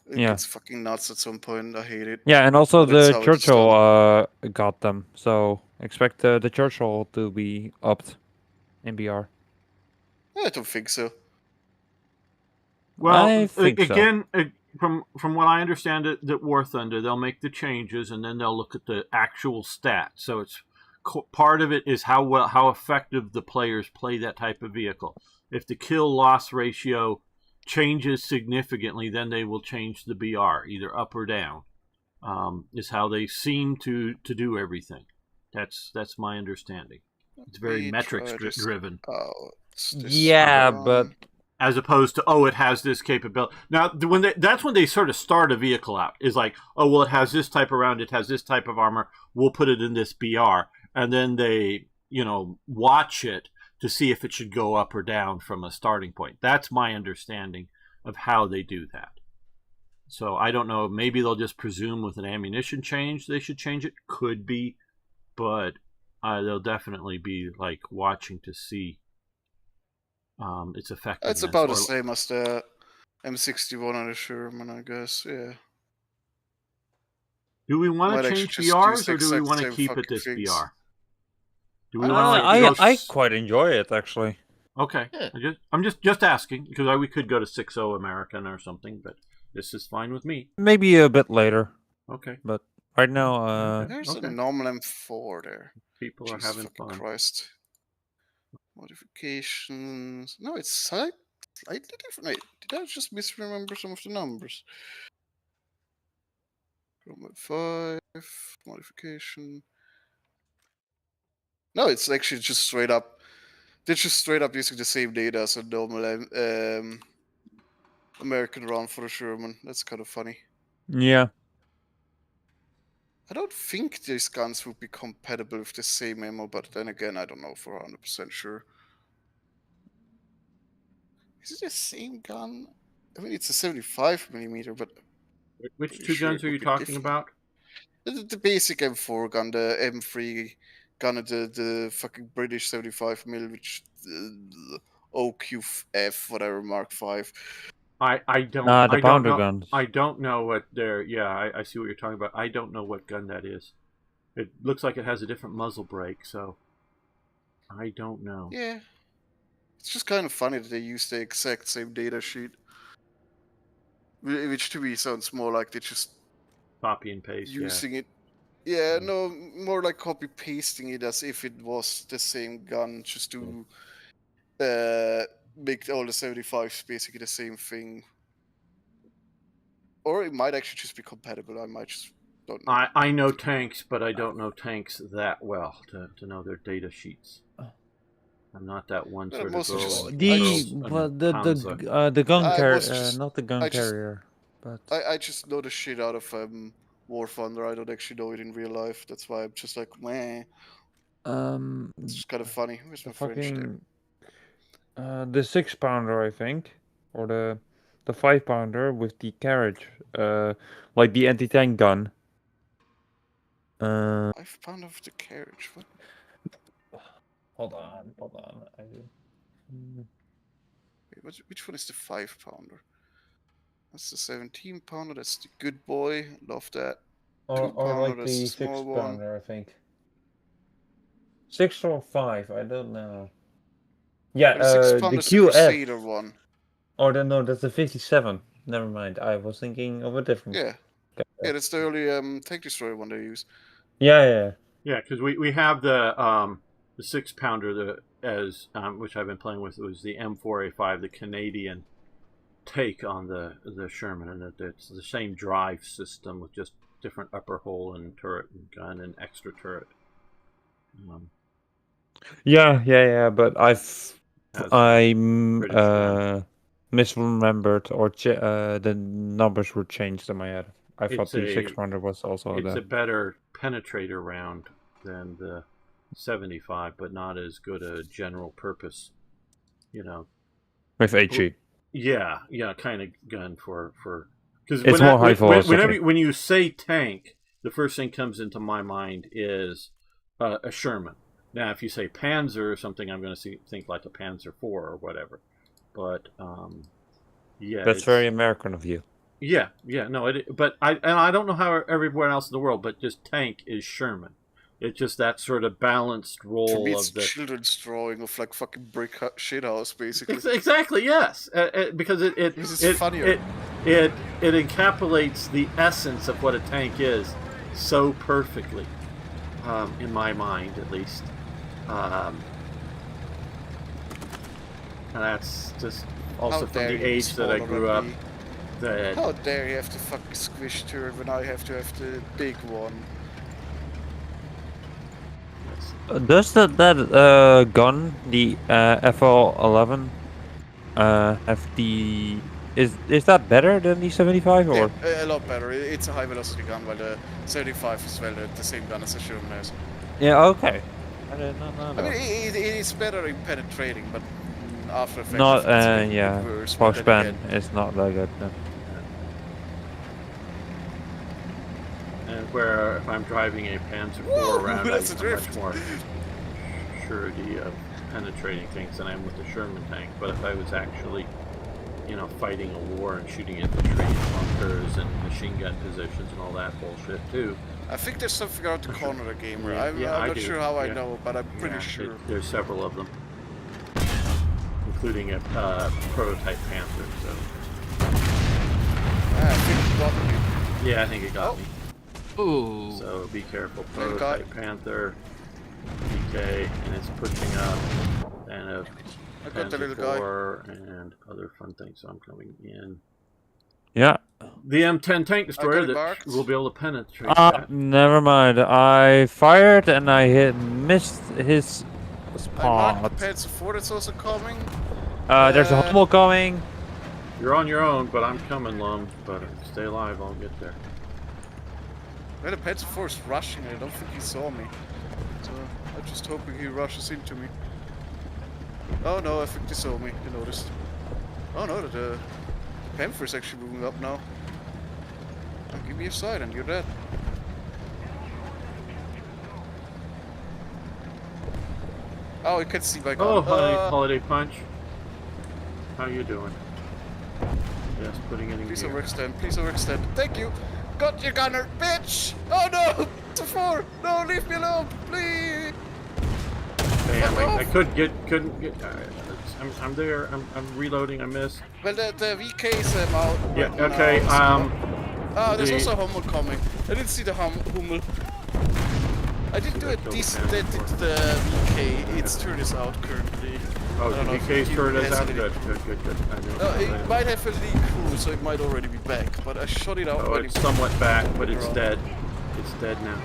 It Yeah. gets fucking nuts at some point. I hate it. Yeah, and also But that's the how it's Churchill got them. So expect the Churchill to be upped in BR. I don't think so. Well, I think so. again, from what I understand, it that War Thunder, they'll make the changes and then they'll look at the actual stats. So it's part of it is how effective the players play that type of vehicle. If the kill loss ratio changes significantly, then they will change the BR either up or down. Is how they seem to do everything. That's my understanding. It's very metrics driven. Oh, Yeah, but As opposed to it has this capability. Now that's when they sort of start a vehicle out is like, oh well, it has this type of round, it has this type of armor, we'll put it in this BR, and then they watch it to see if it should go up or down from a starting point. That's my understanding of how they do that. So I don't know, maybe they'll just presume with an ammunition change they should change it, could be, but they'll definitely be like watching to see its effectiveness. It's about the same as the M61 on the Sherman, I guess. Yeah. Do we want to change BRs or do we want to keep it this BR? Do we want to? I quite enjoy it actually. Okay, yeah. I'm just asking because we could go to 6.0 American or something, but this is fine with me. Maybe a bit later. Okay, but right now, there's a normal M4 there. People are having fun. Christ. Modifications. No, it's slightly different. Wait, did I just misremember some of the numbers? 5 modification. No, it's actually just straight up. They're just straight up using the same data as a normal American round for a Sherman. That's kind of funny. Yeah. I don't think these guns would be compatible with the same ammo, but then again, I don't know for 100% sure. Is it the same gun? I mean, it's a 75mm, but... Which two guns are you talking about? The basic M4 gun, the M3 gun, the fucking British 75mm, which... OQF, whatever, Mark 5. I don't. The pounder guns. I don't know what they're. Yeah, I see what you're talking about. I don't know what gun that is. It looks like it has a different muzzle brake, so I don't know. Yeah, it's just kind of funny that they use the exact same data sheet, which to me sounds more like they just copy and paste using it. Yeah, no, more like copy pasting it as if it was the same gun, just to make all the 75s basically the same thing. Or it might actually just be compatible. I might just don't know. I know tanks, but I don't know tanks that well to know their data sheets. I'm not that one sort of girl. The gun carrier, not the gun carrier, but I just know the shit out of War Thunder. I don't actually know it in real life. That's why I'm just like, meh. It's just kind of funny. Where's my French there? The 6-pounder, I think, or the 5-pounder with the carriage, like the anti-tank gun. 5-pounder with the carriage. What? Hold on. Wait, which one is the 5-pounder? That's the 17-pounder. That's the good boy. Love that. Or like the 6-pounder, I think. 6 or 5, I don't know. Yeah, the QF. Crusader one. Oh, no, that's the 57. Never mind. I was thinking of a different. Yeah, that's the early tank destroyer one they use. Yeah, because we have the 6-pounder as which I've been playing with. It was the M4A5, the Canadian take on the Sherman, and it's the same drive system with just different upper hole and turret and gun and extra turret. Yeah, but I misremembered, or the numbers were changed in my head. I thought the 600 was also It's a better penetrator round than the 75, but not as good a general purpose, with HE. Yeah, kind of gun for because it's more high velocity. When you say tank, the first thing comes into my mind is a Sherman. Now, if you say Panzer or something, I'm going to think like a Panzer IV or whatever. But that's very American of you. Yeah, no, but I don't know how everywhere else in the world, but just tank is Sherman. It's just that sort of balanced role For me, it's of the children's drawing of like fucking brick shithouse, basically. Exactly, yes, because This is funnier. it encapsulates the essence of what a tank is so perfectly, in my mind at least, and that's just also from the age that I grew up. That how dare you have the fucking squish turret when I have to have the big one? Does that gun, the FL11, have the... Is that better than the 75 or? Yeah, a lot better. It's a high velocity gun, while the 75 is well the same gun as the Sherman has. Yeah, okay. I mean, it is better in penetrating, but after effects, not, yeah, Fox span is not that good. No. And where if I'm driving a Panzer IV around, I have much more surety of penetrating things than I am with the Sherman tank. But if I was actually, you know, fighting a war and shooting infantry and bunkers and machine gun positions and all that bullshit too. I think there's something around the corner of the gamer. I'm not sure how I know, but I'm pretty sure. There's several of them, including a prototype Panther. So. I think it got me. Yeah, I think it got me. Ooh. So be careful. Prototype Panther, PK, and it's pushing up, and a I got the little guy and other fun things. So I'm coming in. Yeah. The M10 tank destroyer that will be able to penetrate. Never mind. I fired and I missed his spot. I marked the Panzer IV that's also coming. There's a Hummel coming. You're on your own, but I'm coming, Lum. But stay alive, I'll get there. Well, the Panzer IV is rushing. I don't think he saw me. So I'm just hoping he rushes into me. Oh no, I think they saw me. They noticed. Oh no, the Panther is actually moving up now. Oh, give me a side and you're dead. Oh, you can see my gun. Oh, holiday punch. How you doing? Yes, putting it in Please gear. overextend. Please overextend. Thank you. Got your gunner, bitch! Oh no! It's a 4! No, leave me alone, please! Damn, I couldn't get. I'm there. I'm reloading. I missed. Well, the VK's out. Yeah. Okay. There's also a Hummel coming. I didn't see the Hummel. I didn't do a decent edit to the VK. Its turn is out currently. Oh, the VK's turn is out. Good. I know. It might have a leak crew, so it might already be back. But I shot it out. Oh, it's somewhat back, but it's dead. It's dead now.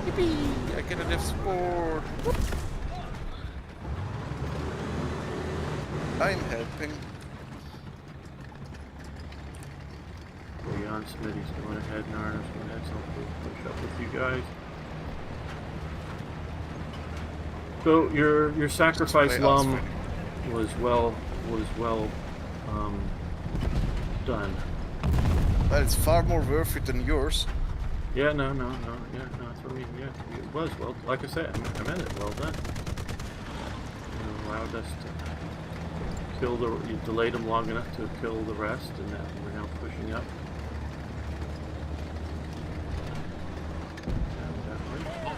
Yippee! I get an F-Sport. I'm helping. Leon Smitty's going ahead, and Arno's going ahead, so I'll push up with you guys. So your sacrifice, Lum, was well done. Well, it's far more worth it than yours. Yeah, no, that's what I mean. Yeah, it was well. Like I said, I meant it. Well done. You allowed us to kill you delayed them long enough to kill the rest, and now we're now pushing up.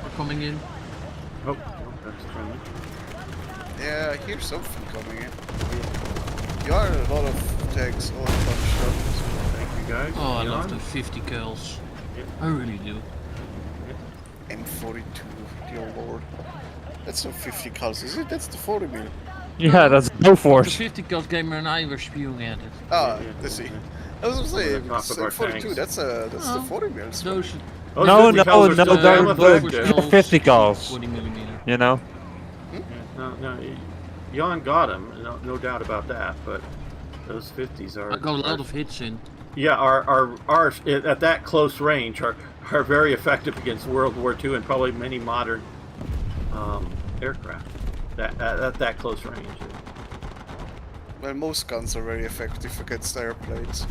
We're coming in. Oh, that's friendly. Yeah, I hear something coming in. You are a lot of tanks all bunched up. Thank you guys. Oh, I love the 50 kills. Yeah. I really do. M42, dear lord. That's not 50 kills, is it? That's the 40 million. Yeah, that's no The force. 50 kills gamer and I were spewing at it. Ah, let's see. I was gonna say, Top of our 42, tanks. that's the 40 million. Those Oh, No, 50 calls are still down with they're us. 50 calls. 40 millimeter. You know? No, Jan got him, no doubt about that, but those 50s are... I got a lot of hits in. Yeah, are at that close range are very effective against World War II and probably many modern aircraft at that close range. Well, most guns are very effective against airplanes.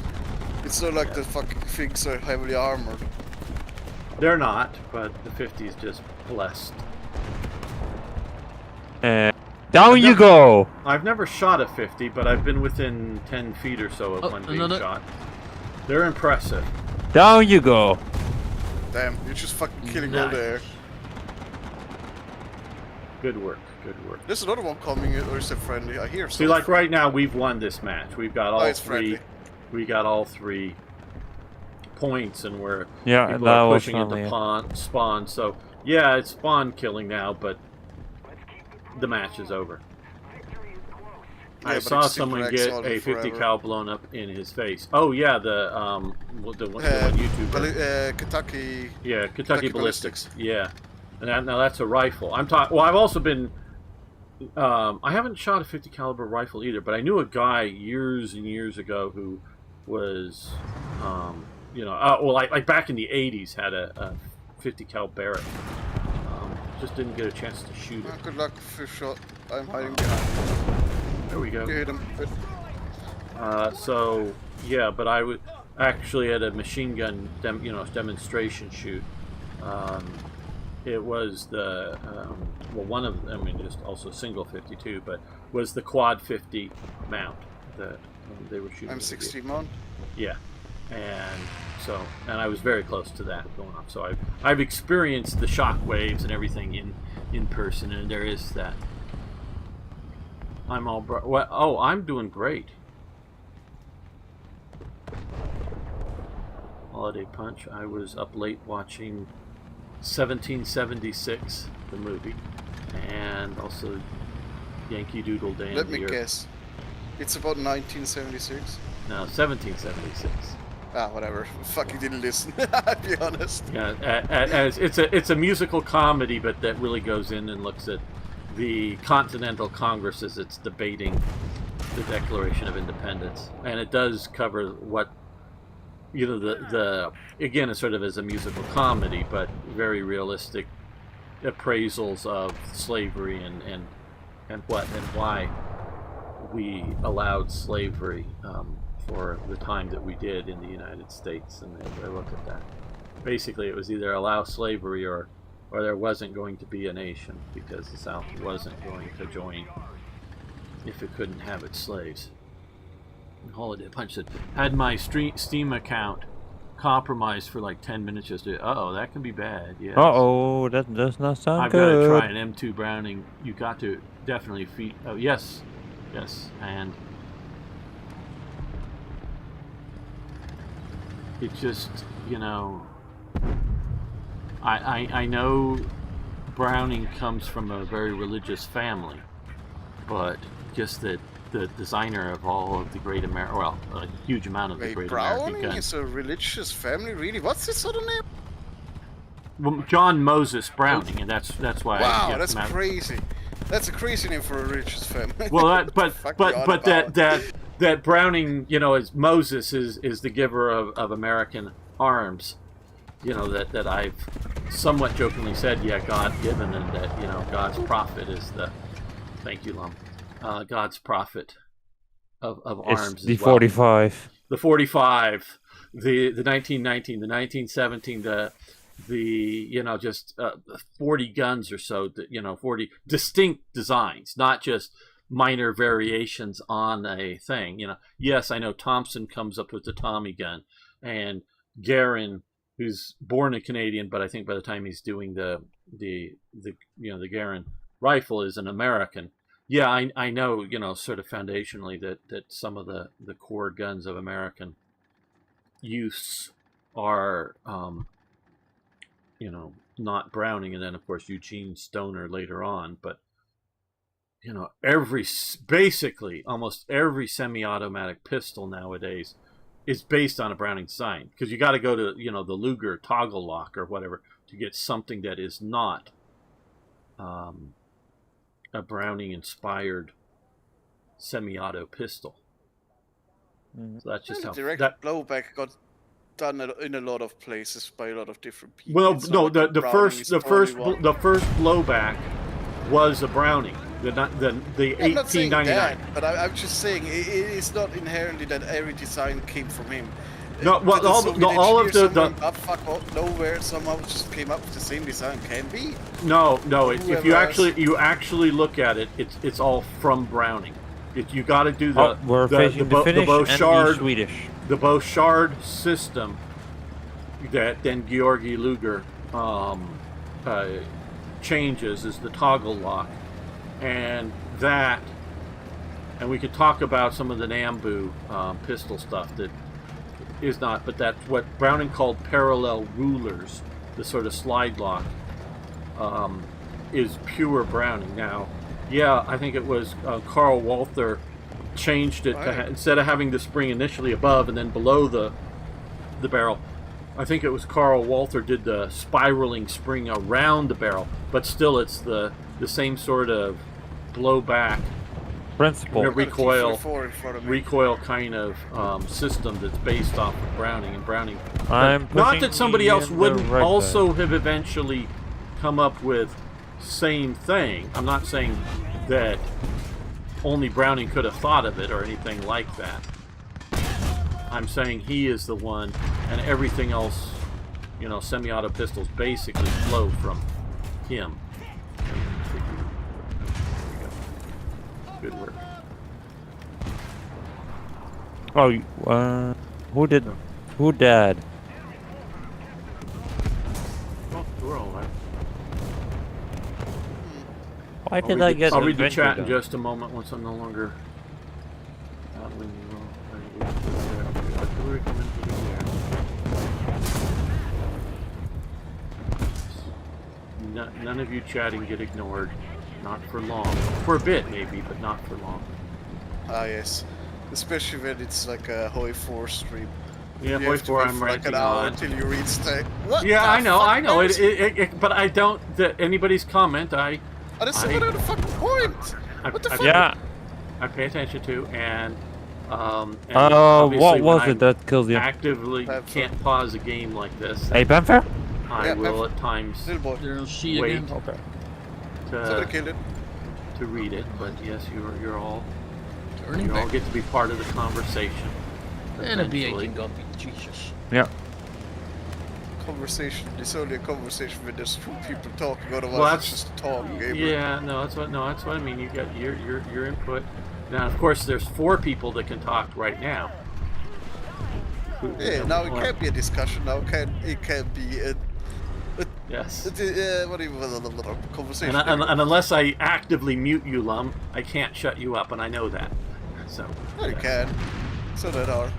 It's not like the fucking things are heavily armored. They're not, but the 50 is just blessed. Down you go! I've never shot a 50, but I've been within 10 feet or so of one being shot. They're impressive. Down you go! Damn, you're just fucking killing all the air. Good work. Good work. There's another one coming, or is it friendly? I hear. See, like right now, we've won this match. We've got all three. Friendly. We got all 3 points, and we're that are pushing was into spawn. So yeah, it's spawn killing now, but the match is over. Yeah, I saw someone get a 50 cal blown up in his face. Oh yeah, the one YouTuber. Kentucky. Yeah, Kentucky Ballistics. Yeah, and now that's a rifle. I'm talking. Well, I've also been. I haven't shot a 50 caliber rifle either, but I knew a guy years and years ago who was, like back in the 80s, had a 50 cal Barrett. Just didn't get a chance to shoot it. Good luck, fish shot. I'm hiding behind. There we go. You hit him. So yeah, but I would actually at a machine gun, demonstration shoot. It was the one of them. I mean, just also single 52, but was the quad 50 mount that they were shooting. M60 mount. Yeah, and I was very close to that going on. So I've experienced the shock waves and everything in person, and there is that. I'm I'm doing great. Holiday Punch. I was up late watching 1776, the movie, and also Yankee Doodle Dandy. Let me guess. It's about 1976. No, 1776. Ah, whatever. Fucking didn't listen. I'll be honest. Yeah, it's a musical comedy, but that really goes in and looks at the Continental Congress as it's debating the Declaration of Independence, and it does cover what the again, it's sort of as a musical comedy, but very realistic appraisals of slavery and why we allowed slavery for the time that we did in the United States, and they look at that. Basically, it was either allow slavery or there wasn't going to be a nation, because the South wasn't going to join if it couldn't have its slaves. And Holiday Punch said, had my Steam account compromised for like 10 minutes yesterday. Uh-oh, that can be bad. Yes. Uh-oh, that does not sound good. I've got to try an M2 Browning. You got to definitely feed... Oh, yes. Yes, and... it just, I know Browning comes from a very religious family, but just that the designer of all of the great a huge amount of the great American guns. Browning is a religious family, really? What's his other name? Well, John Moses Browning, and that's why. Wow, that's crazy. That's a crazy name for a religious family. Well, that Browning, is Moses is the giver of American arms. That I've somewhat jokingly said, yeah, God given, and that God's prophet is the. Thank you, Lum. God's prophet of arms. It's the 45. The 45, the 1919, the 1917, the just 40 guns or so, 40 distinct designs, not just minor variations on a thing. Yes, I know Thompson comes up with the Tommy gun, and Garand, who's born a Canadian, but I think by the time he's doing the Garand rifle, is an American. Yeah, I know, sort of foundationally that some of the core guns of American use are, not Browning, and then of course Eugene Stoner later on, but basically almost every semi-automatic pistol nowadays is based on a Browning design, because you got to go to the Luger toggle lock or whatever to get something that is not a Browning inspired semi-auto pistol. So that's just how direct blowback got done in a lot of places by a lot of different people. Well, no, the first blowback was a Browning. The 1899. But I'm just saying it's not inherently that every design came from him. No, well, all of the nowhere somehow just came up with the same design. Can be. No. If you actually look at it, it's all from Browning. You got to do the Swedish. The Bouchard system that then Georgi Luger changes is the toggle lock, and that, and we could talk about some of the Nambu pistol stuff that is not, but that's what Browning called parallel rulers, the sort of slide lock, is pure Browning. Now, yeah, I think it was Carl Walther changed it to instead of having the spring initially above and then below the barrel, I think it was Carl Walther did the spiraling spring around the barrel, but still it's the same sort of blowback principle, recoil kind of system that's based off of Browning. And Browning, not that somebody else wouldn't also have eventually come up with same thing. I'm not saying that only Browning could have thought of it or anything like that. I'm saying he is the one, and everything else, you know, semi-auto pistols basically flow from him. Good work. Oh, who died? Oh, we're all right. Why did I get? I'll read the chat in just a moment once I'm no longer. None of you chatting get ignored. Not for long. For a bit, maybe, but not for long. Ah, yes. Especially when it's like a Hoi 4 stream. Yeah, Hoi 4 I'm like an hour until you reach the... What yeah, I know. Fuck, but I don't... anybody's comment, I... That's what the fucking point! What the fuck? Yeah. I pay attention to, and what was it that killed you? Actively can't pause a game like this. Hey, Panther? I will at times wait Somebody killed it. to read it, but yes, you all get to be part of the conversation. And a B18 got me, Jesus. Yeah. Conversation. It's only a conversation when there's two people talking. Otherwise, it's just a talk game. Yeah, that's what I mean. You got your input. Now, of course, there's 4 people that can talk right now. Yeah, now it can't be a discussion. Now it can be a yes. What do you conversation? And unless I actively mute you, Lum, I can't shut you up, and I know that. So. No, you can. So that are.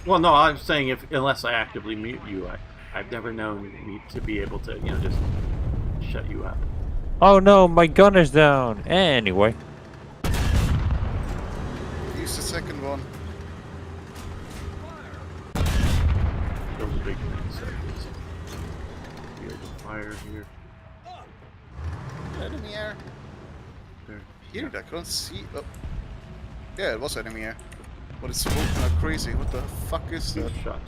Well, no, I'm saying unless I actively mute you, I've never known me to be able to, just shut you up. Oh no, my gun is down. Anyway. Use the second one. Those are big things. So we open fire here. Enemy air. There. Here, I can't see. Oh. Yeah, it was enemy air. But it's smoking like crazy. What the fuck is that? Two shot.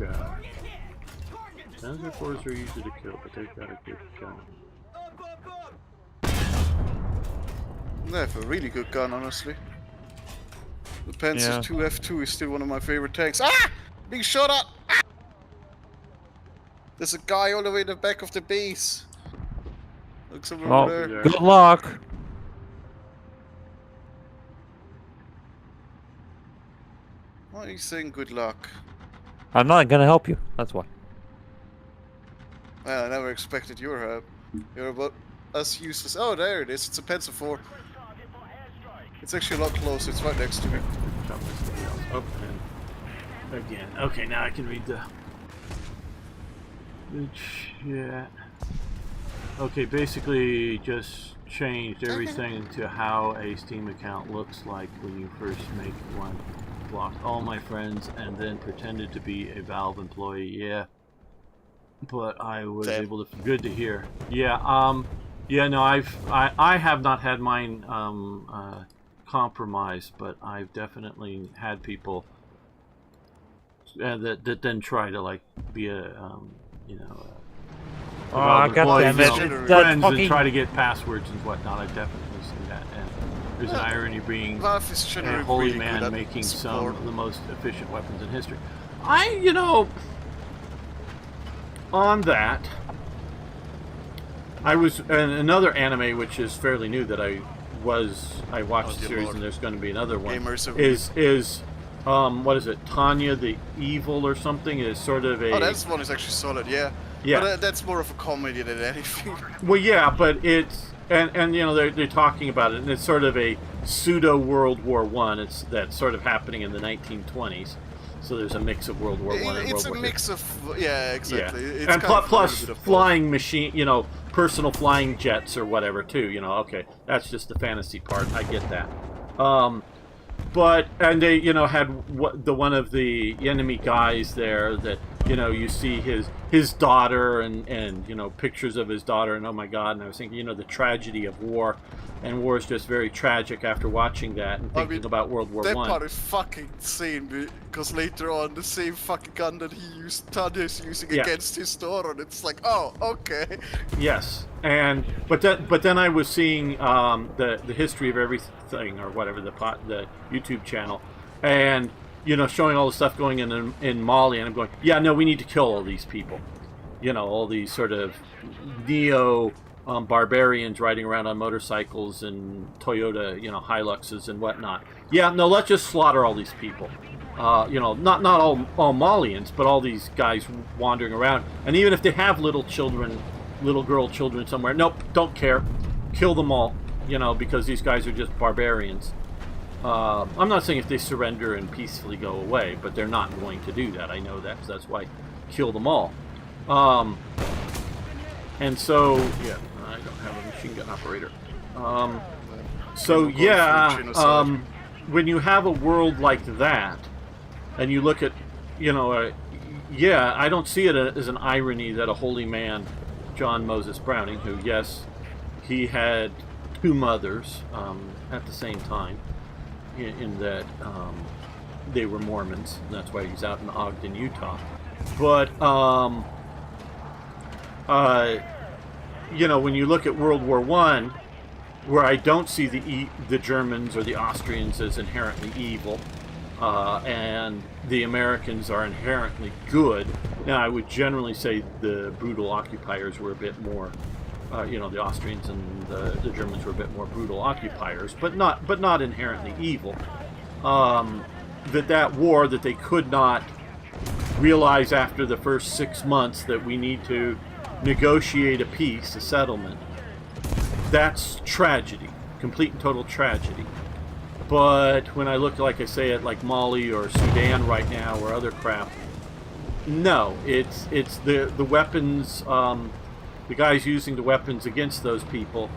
Yeah. Panzer IVs are easy to kill, but they've got a good gun. They have a really good gun, honestly. The Panzer II F2 is still one of my favorite tanks. Ah! Being shot at! Ah! There's a guy all the way in the back of the base. Look somewhere over there. Good luck. Why are you saying good luck? I'm not gonna help you. That's why. Well, I never expected your help. You're about as useless. Oh, there it is. It's a Panzer IV. It's actually a lot closer. It's right next to me. Oh, and again. Okay, now I can read the chat. Okay, basically just changed everything to how a Steam account looks like when you first make one. Blocked all my friends and then pretended to be a Valve employee. Yeah, but I was able to. Good to hear. Yeah. Yeah. No, I have not had mine compromised, but I've definitely had people that then try to like be a I got them. Friends and try to get passwords and whatnot. I've definitely seen that. And there's an irony being a holy really man making some of the most efficient weapons in history. On that, I was another anime which is fairly new that I watched the series, and there's going to be another one. Is what is it, Tanya the Evil or something, is sort of a... Oh, that one is actually solid, yeah. Yeah. But that's more of a comedy than anything. Well, yeah, but it's... And you know, they're talking about it, and it's sort of a pseudo-World War I. That's sort of happening in the 1920s. So there's a mix of World War I and World War II. It's a mix of... Yeah, exactly. Yeah. It's And plus flying machine, you know, personal flying jets or whatever, too. You know, okay, that's just the fantasy part. I get that. But, and they, you know, had one of the enemy guys there that, you know, you see his daughter and, you know, pictures of his daughter, and oh my God, and I was thinking, you know, the tragedy of war, and war is just very tragic after watching that and thinking about World War I. That part is fucking insane, because later on, the same fucking gun that Tanya is using against his daughter, and it's like, oh, okay. Yes, and but then I was seeing the history of everything or whatever, the YouTube channel, and you know, showing all the stuff going in Mali, and I'm going, yeah, no, we need to kill all these people, you know, all these sort of neo barbarians riding around on motorcycles and Toyota, you know, Hiluxes and whatnot. Yeah, no, let's just slaughter all these people. You know, not all Malians, but all these guys wandering around, and even if they have little girl children somewhere, nope, don't care, kill them all, you know, because these guys are just barbarians. I'm not saying if they surrender and peacefully go away, but they're not going to do that. I know that, because that's why kill them all. And so, yeah, I don't have a machine gun operator. So, yeah, when you have a world like that, and you look at, you know, yeah, I don't see it as an irony that a holy man, John Moses Browning, who, yes, he had two mothers at the same time, in that they were Mormons, and that's why he's out in Ogden, Utah. But, you know, when you look at World War I, where I don't see the Germans or the Austrians as inherently evil, and the Americans are inherently good, and I would generally say the brutal occupiers were a bit more, you know, the Austrians and the Germans were a bit more brutal occupiers, but not inherently evil. That war, that they could not realize after the first 6 months that we need to negotiate a peace, a settlement. That's tragedy, complete and total tragedy. But when I look, like I say, at like Mali or Sudan right now or other crap, no, it's the weapons. The guys using the weapons against those people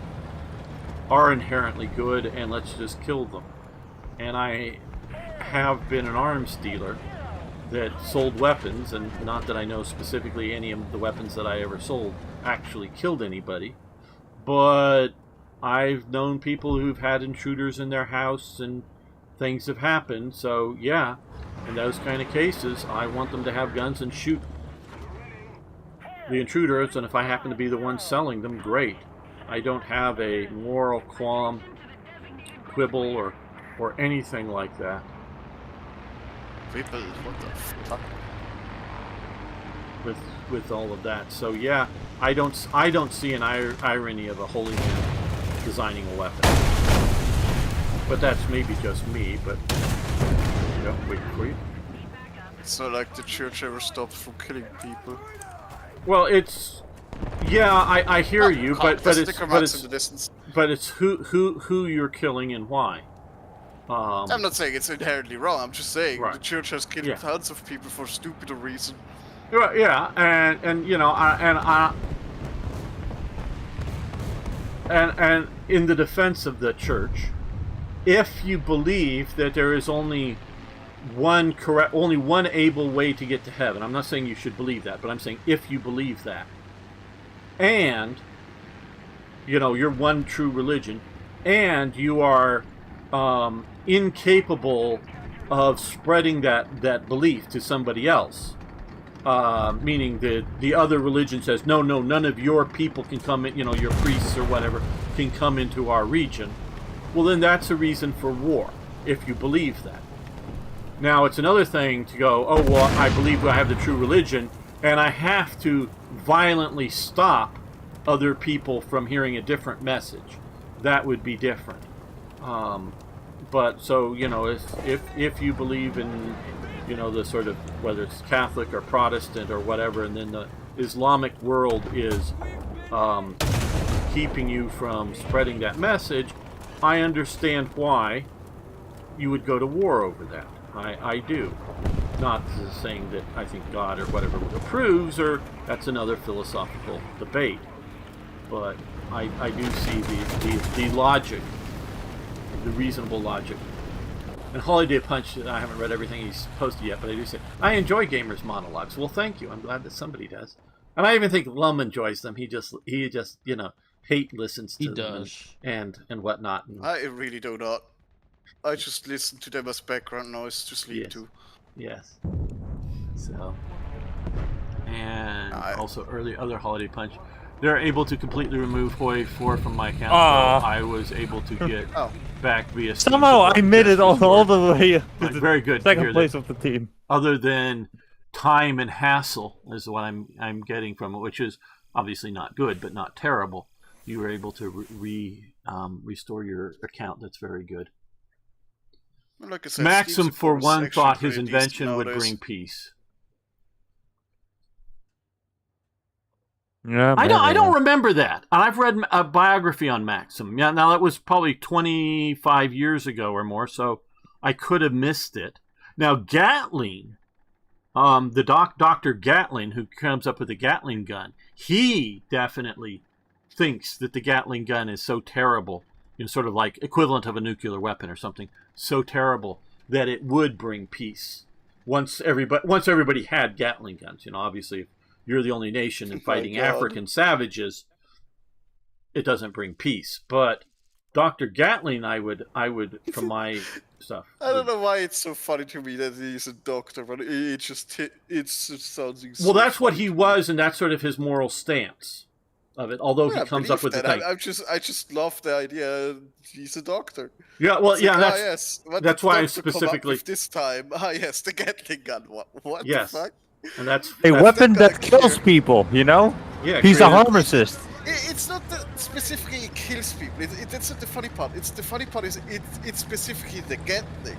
are inherently good, and let's just kill them. And I have been an arms dealer that sold weapons, and not that I know specifically any of the weapons that I ever sold actually killed anybody, but I've known people who've had intruders in their house and things have happened. So yeah, in those kind of cases, I want them to have guns and shoot the intruders, and if I happen to be the one selling them, great. I don't have a moral qualm, quibble, or anything like that. People, what the fuck? With all of that, so yeah, I don't see an irony of a holy man designing a weapon. But that's maybe just me. But yeah, wait for you. It's not like the church ever stopped from killing people. Well, it's I hear you, but it's who you're killing and why. I'm not saying it's inherently wrong. I'm just saying right. The church has killed tons of people for stupider reason. Right, yeah, and you know, and in the defense of the church, if you believe that there is only one able way to get to heaven, I'm not saying you should believe that, but I'm saying if you believe that, and you know, you're one true religion, and you are incapable of spreading that belief to somebody else, meaning that the other religion says, no, none of your people can come in, you know, your priests or whatever can come into our region, well, then that's a reason for war, if you believe that. Now, it's another thing to go, oh, well, I believe I have the true religion, and I have to violently stop other people from hearing a different message. That would be different. But so, you know, if you believe in, you know, the sort of, whether it's Catholic or Protestant or whatever, and then the Islamic world is keeping you from spreading that message, I understand why you would go to war over that. I do. Not saying that I think God or whatever approves, or that's another philosophical debate. But I do see the logic, the reasonable logic. And Holiday Punch, I haven't read everything he's posted yet, but I do say, I enjoy gamers' monologues. Well, thank you. I'm glad that somebody does. And I even think Lum enjoys them. He just you know, hate listens to them and whatnot. And, I really do not. I just listen to them as background noise to sleep to. Yes. So, and also other Holiday Punch. They're able to completely remove Hoi 4 from my account, so I was able to get back via Steam. Somehow I made it all the way to very good. Second place of the team. Other than time and hassle is what I'm getting from it, which is obviously not good, but not terrible. You were able to restore your account. That's very good. Like I said, Maxim, for one, thought his invention would bring peace. Yeah, I don't remember that. I've read a biography on Maxim. Yeah, now that was probably 25 years ago or more, so I could have missed it. Now Gatling, the Dr. Gatling, who comes up with the Gatling gun, he definitely thinks that the Gatling gun is so terrible, you know, sort of like equivalent of a nuclear weapon or something, so terrible that it would bring peace once everybody had Gatling guns. You know, obviously, if you're the only nation in fighting African savages, it doesn't bring peace. But Dr. Gatling, I would from my stuff. I don't know why it's so funny to me that he's a doctor, but it just sounds. Well, that's what he was, and that's sort of his moral stance of it. Although he comes up with that. the I just love the idea he's a doctor. Yeah, well, it's yeah, like, that's why I specifically this time. Yes, the Gatling gun. What yes. the fuck? And that's a weapon that kills people. You know. Yeah, he's a pharmacist. It's not that specifically it kills people. That's not the funny part. The funny part is it's specifically the Gatling.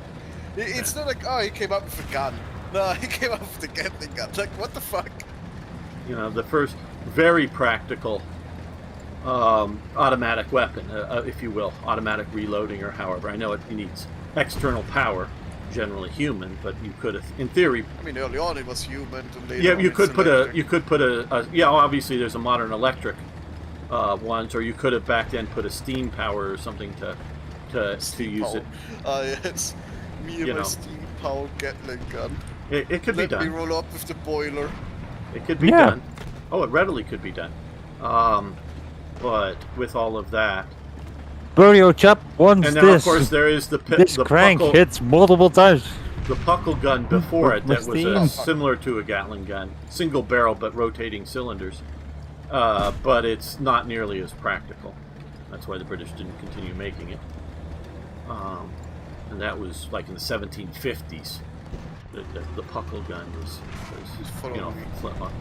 It's not like, oh, he came up with a gun. No, he came up with the Gatling gun. Like, what the fuck? You know, the first very practical automatic weapon, if you will, automatic reloading or however. I know it needs external power, generally human, but you could, in theory. I mean, early on it was human. Yeah, you could put a. Yeah, obviously there's a modern electric ones, or you could have back then put a steam power or something to use it. Yes, me and my steam power Gatling gun. It could be done. Let me roll up with the boiler. It could be done. Oh, it readily could be done. But with all of that, Burrio Chap wants and then of course there is the crank puckle, hits multiple times. The puckle gun before it that was similar to a Gatling gun, single barrel but rotating cylinders. But it's not nearly as practical. That's why the British didn't continue making it. And that was like in the 1750s. The puckle gun was you know, flintlock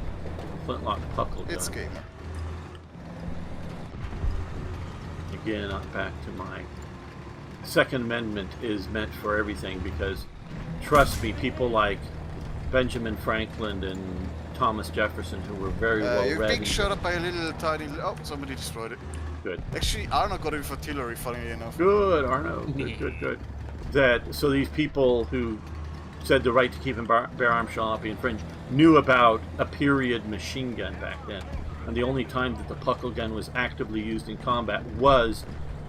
puckle gun. It's gamer. Again, back to my Second Amendment is meant for everything, because trust me, people like Benjamin Franklin and Thomas Jefferson, who were very well read. You're being shut up by a little tiny. Oh, somebody destroyed it. Good. Actually, Arno got it with artillery. Funny enough. Good, Arno. Good. So these people who said the right to keep and bear arms shall not be infringed knew about a period machine gun back then, and the only time that the puckle gun was actively used in combat was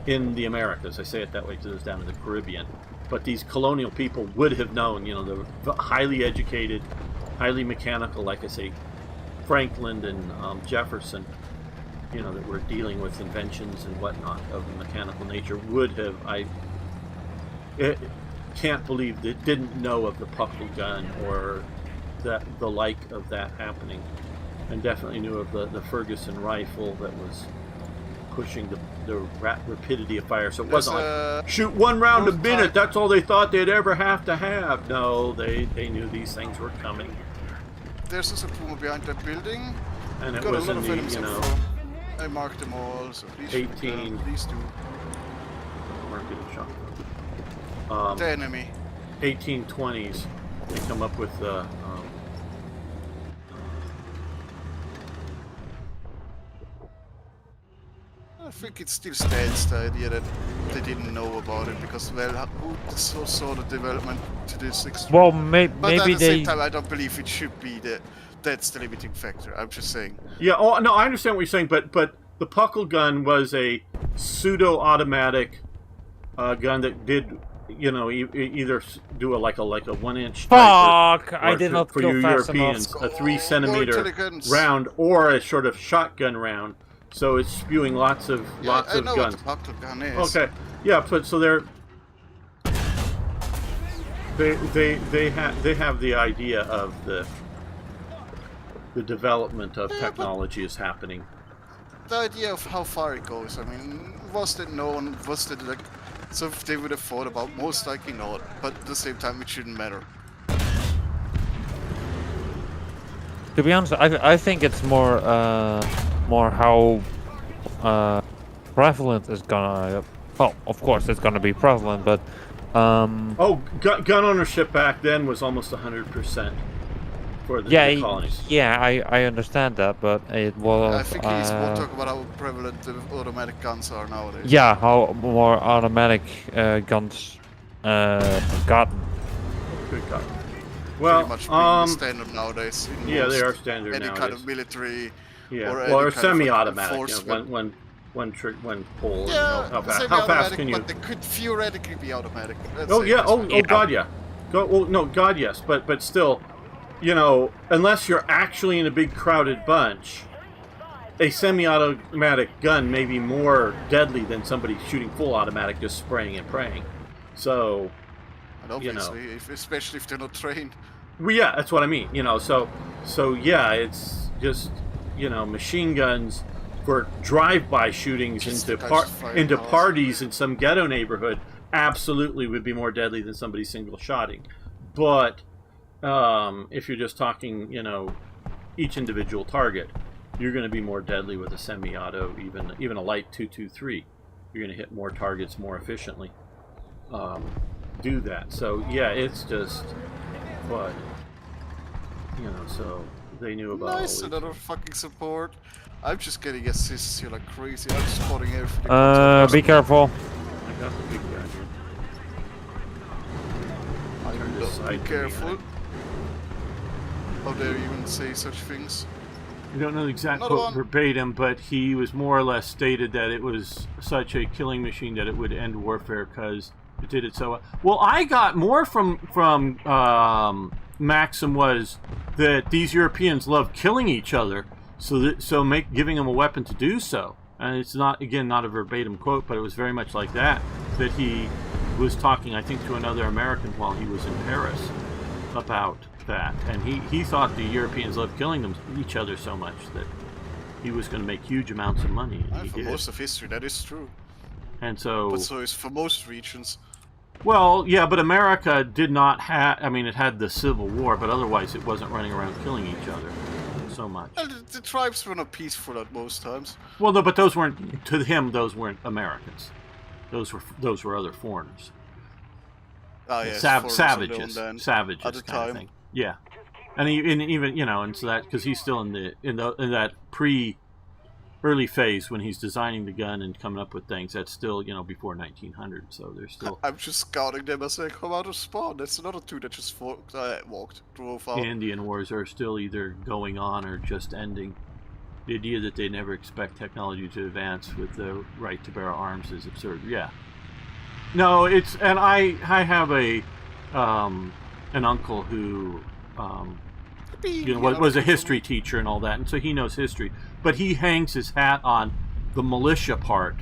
in the Americas. I say it that way because it was down in the Caribbean. But these colonial people would have known, you know, the highly educated, highly mechanical, like I say, Franklin and Jefferson, you know, that were dealing with inventions and whatnot of a mechanical nature would have. I can't believe they didn't know of the puckle gun or the like of that happening, and definitely knew of the Ferguson rifle that was pushing the rapidity of fire. So it wasn't like shoot one round a minute. That's all they thought they'd ever have to have. No, they knew these things were coming. There's also a Puma behind that building. And it was in the, you know, I marked them all, so please 18. Please do. Mark it shot. The enemy. 1820s. They come up with I think it still stands, the idea that they didn't know about it, because, well, who saw the development to this extreme? Well, But maybe at the they... same time, I don't believe it should be that's the limiting factor. I'm just saying. Yeah, oh, no, I understand what you're saying, but the Puckle gun was a pseudo-automatic gun that did, either do a 1-inch Fuck! or I did not for go you fast Europeans, enough. a 3-centimeter guns. round, or a sort of shotgun round. So it's spewing lots of guns. I know what the Puckle gun is. Okay, yeah, but so they have the idea of the development of technology is happening. The idea of how far it goes, I mean, was it known? Was it like something they would have thought about? Most likely not, but at the same time, it shouldn't matter. To be honest, I think it's more how prevalent is gonna. Well, of course it's gonna be prevalent, but gun ownership back then was almost 100% for the colonies. Yeah, I understand that, but it was. I think he's more talking about how prevalent the automatic guns are nowadays. Yeah, how more automatic guns gotten. Good God. Well, pretty much being standard nowadays. Yeah, they are standard any nowadays. kind of military. Yeah, or semi-automatic. One pull. Yeah, how fast can you? But they could theoretically be automatic. God, yeah. God, yes. But still, unless you're actually in a big crowded bunch, a semi-automatic gun may be more deadly than somebody shooting full automatic, just spraying and praying. So, and obviously, especially if they're not trained. Well, yeah, that's what I mean. So yeah, it's just machine guns for drive-by shootings into parties in some ghetto neighborhood absolutely would be more deadly than somebody single-shotting. But if you're just talking, each individual target, you're going to be more deadly with a semi-auto, even a light 223. You're going to hit more targets more efficiently. Do that. So yeah, it's just, but so they knew about. Nice, another fucking support. I'm just getting assists here like crazy. I'm just spotting everything. Be careful. I got the big guy here. Be careful. How dare you even say such things? I don't know the exact quote verbatim, but he was more or less stated that it was such a killing machine that it would end warfare because it did it so well. Well, I got more from Maxim was that these Europeans love killing each other, giving them a weapon to do so. And it's not a verbatim quote, but it was very much like that he was talking, I think, to another American while he was in Paris about that, and he thought the Europeans loved killing each other so much that he was going to make huge amounts of money. And for most of history, that is true. And so, but so is for most regions. Well, yeah, but America did not have. I mean, it had the Civil War, but otherwise, it wasn't running around killing each other so much. Well, the tribes were not peaceful at most times. Well, no, but those weren't to him. Those weren't Americans. Those were other foreigners. Ah, yes, savages at the time. Kind of thing. Yeah, and even and so that because he's still in that early phase when he's designing the gun and coming up with things. That's still before 1900. So there's still. I'm just scouting them as they come out of spawn. That's another two that just drove out. The Indian Wars are still either going on or just ending. The idea that they never expect technology to advance with the right to bear arms is absurd. Yeah. No, and I have an uncle who was a history teacher and all that, and so he knows history. But he hangs his hat on the militia part,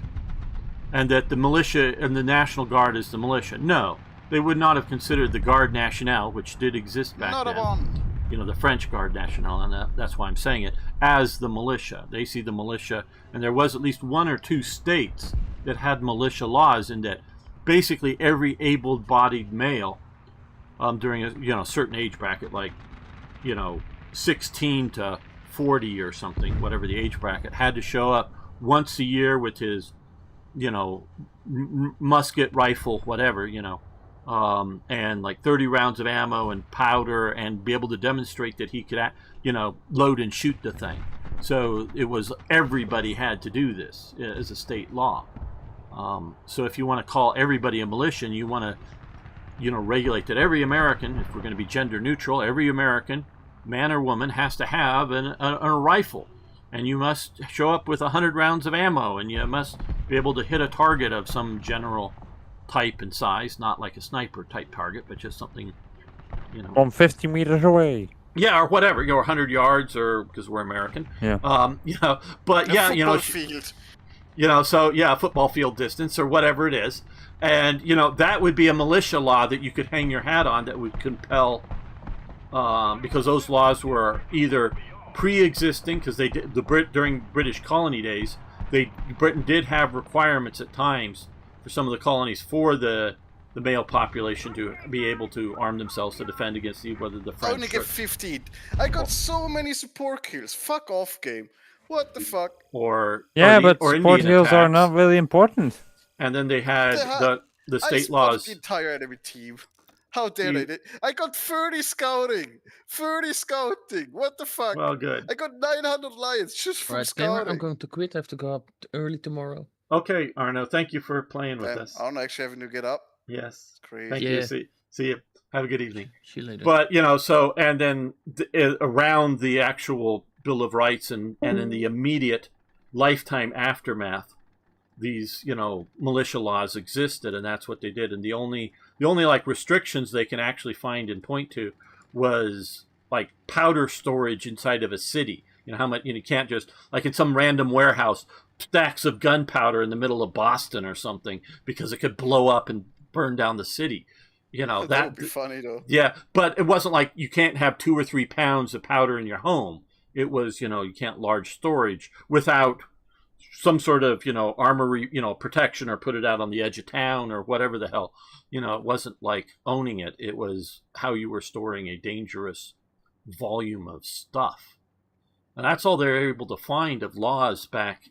and that the militia and the National Guard is the militia. No, they would not have considered the Garde Nationale, which did exist back then. The French Garde Nationale, and that's why I'm saying it, as the militia. They see the militia, and there was at least one or two states that had militia laws in that basically every able-bodied male during a certain age bracket, like 16 to 40 or something, whatever the age bracket, had to show up once a year with his musket, rifle, whatever, and like 30 rounds of ammo and powder, and be able to demonstrate that he could, load and shoot the thing. So it was everybody had to do this as a state law. So if you want to call everybody a militia, and you want to, regulate that every American, if we're going to be gender neutral, every American, man or woman, has to have a rifle. And you must show up with 100 rounds of ammo, and you must be able to hit a target of some general type and size, not like a sniper type target, but just something, from 50 meters away. Yeah, or whatever, or 100 yards, or because we're American. Yeah. But yeah, field. So yeah, football field distance or whatever it is, and that would be a militia law that you could hang your hat on, that would compel, because those laws were either pre-existing, because they did during British colony days, Britain did have requirements at times for some of the colonies for the male population to be able to arm themselves to defend against whether the French. I only get 15. I got so many support kills. Fuck off, game. What the fuck? But or support kills are not really important. And then they had the state laws. The entire enemy team. How dare they? I got 30 scouting. 30 scouting. What the fuck? Well, good. I got 900 lions just from scouting. Gamer, I'm going to quit. I have to go up early tomorrow. Okay, Arno. Thank you for playing with us. Arno actually having to get up. Yes. It's crazy. Thank you. See you. Have a good evening. See you later. But and then around the actual Bill of Rights and in the immediate lifetime aftermath, these militia laws existed, and that's what they did. And the only like restrictions they can actually find and point to was like powder storage inside of a city. How much you can't just, like, in some random warehouse, stacks of gunpowder in the middle of Boston or something, because it could blow up and burn down the city. That would be funny though. Yeah, but it wasn't like you can't have 2 or 3 pounds of powder in your home. It was, you can't large storage without some sort of, armory, protection, or put it out on the edge of town or whatever the hell. It wasn't like owning it. It was how you were storing a dangerous volume of stuff. And that's all they're able to find of laws back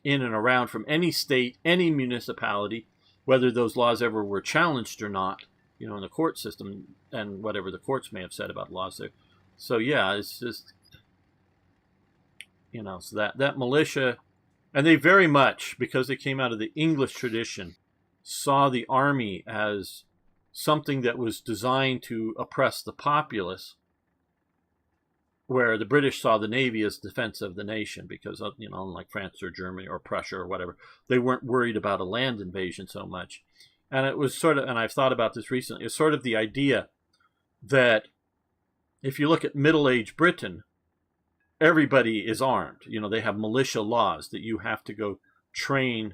in and around from any state, any municipality, whether those laws ever were challenged or not, in the court system, and whatever the courts may have said about laws there. So yeah, it's just, so that militia, and they very much, because they came out of the English tradition, saw the army as something that was designed to oppress the populace, where the British saw the Navy as defense of the nation, because, unlike France or Germany or Prussia or whatever, they weren't worried about a land invasion so much. And it was sort of, and I've thought about this recently, it's sort of the idea that if you look at middle-aged Britain, everybody is armed. They have militia laws that you have to go train.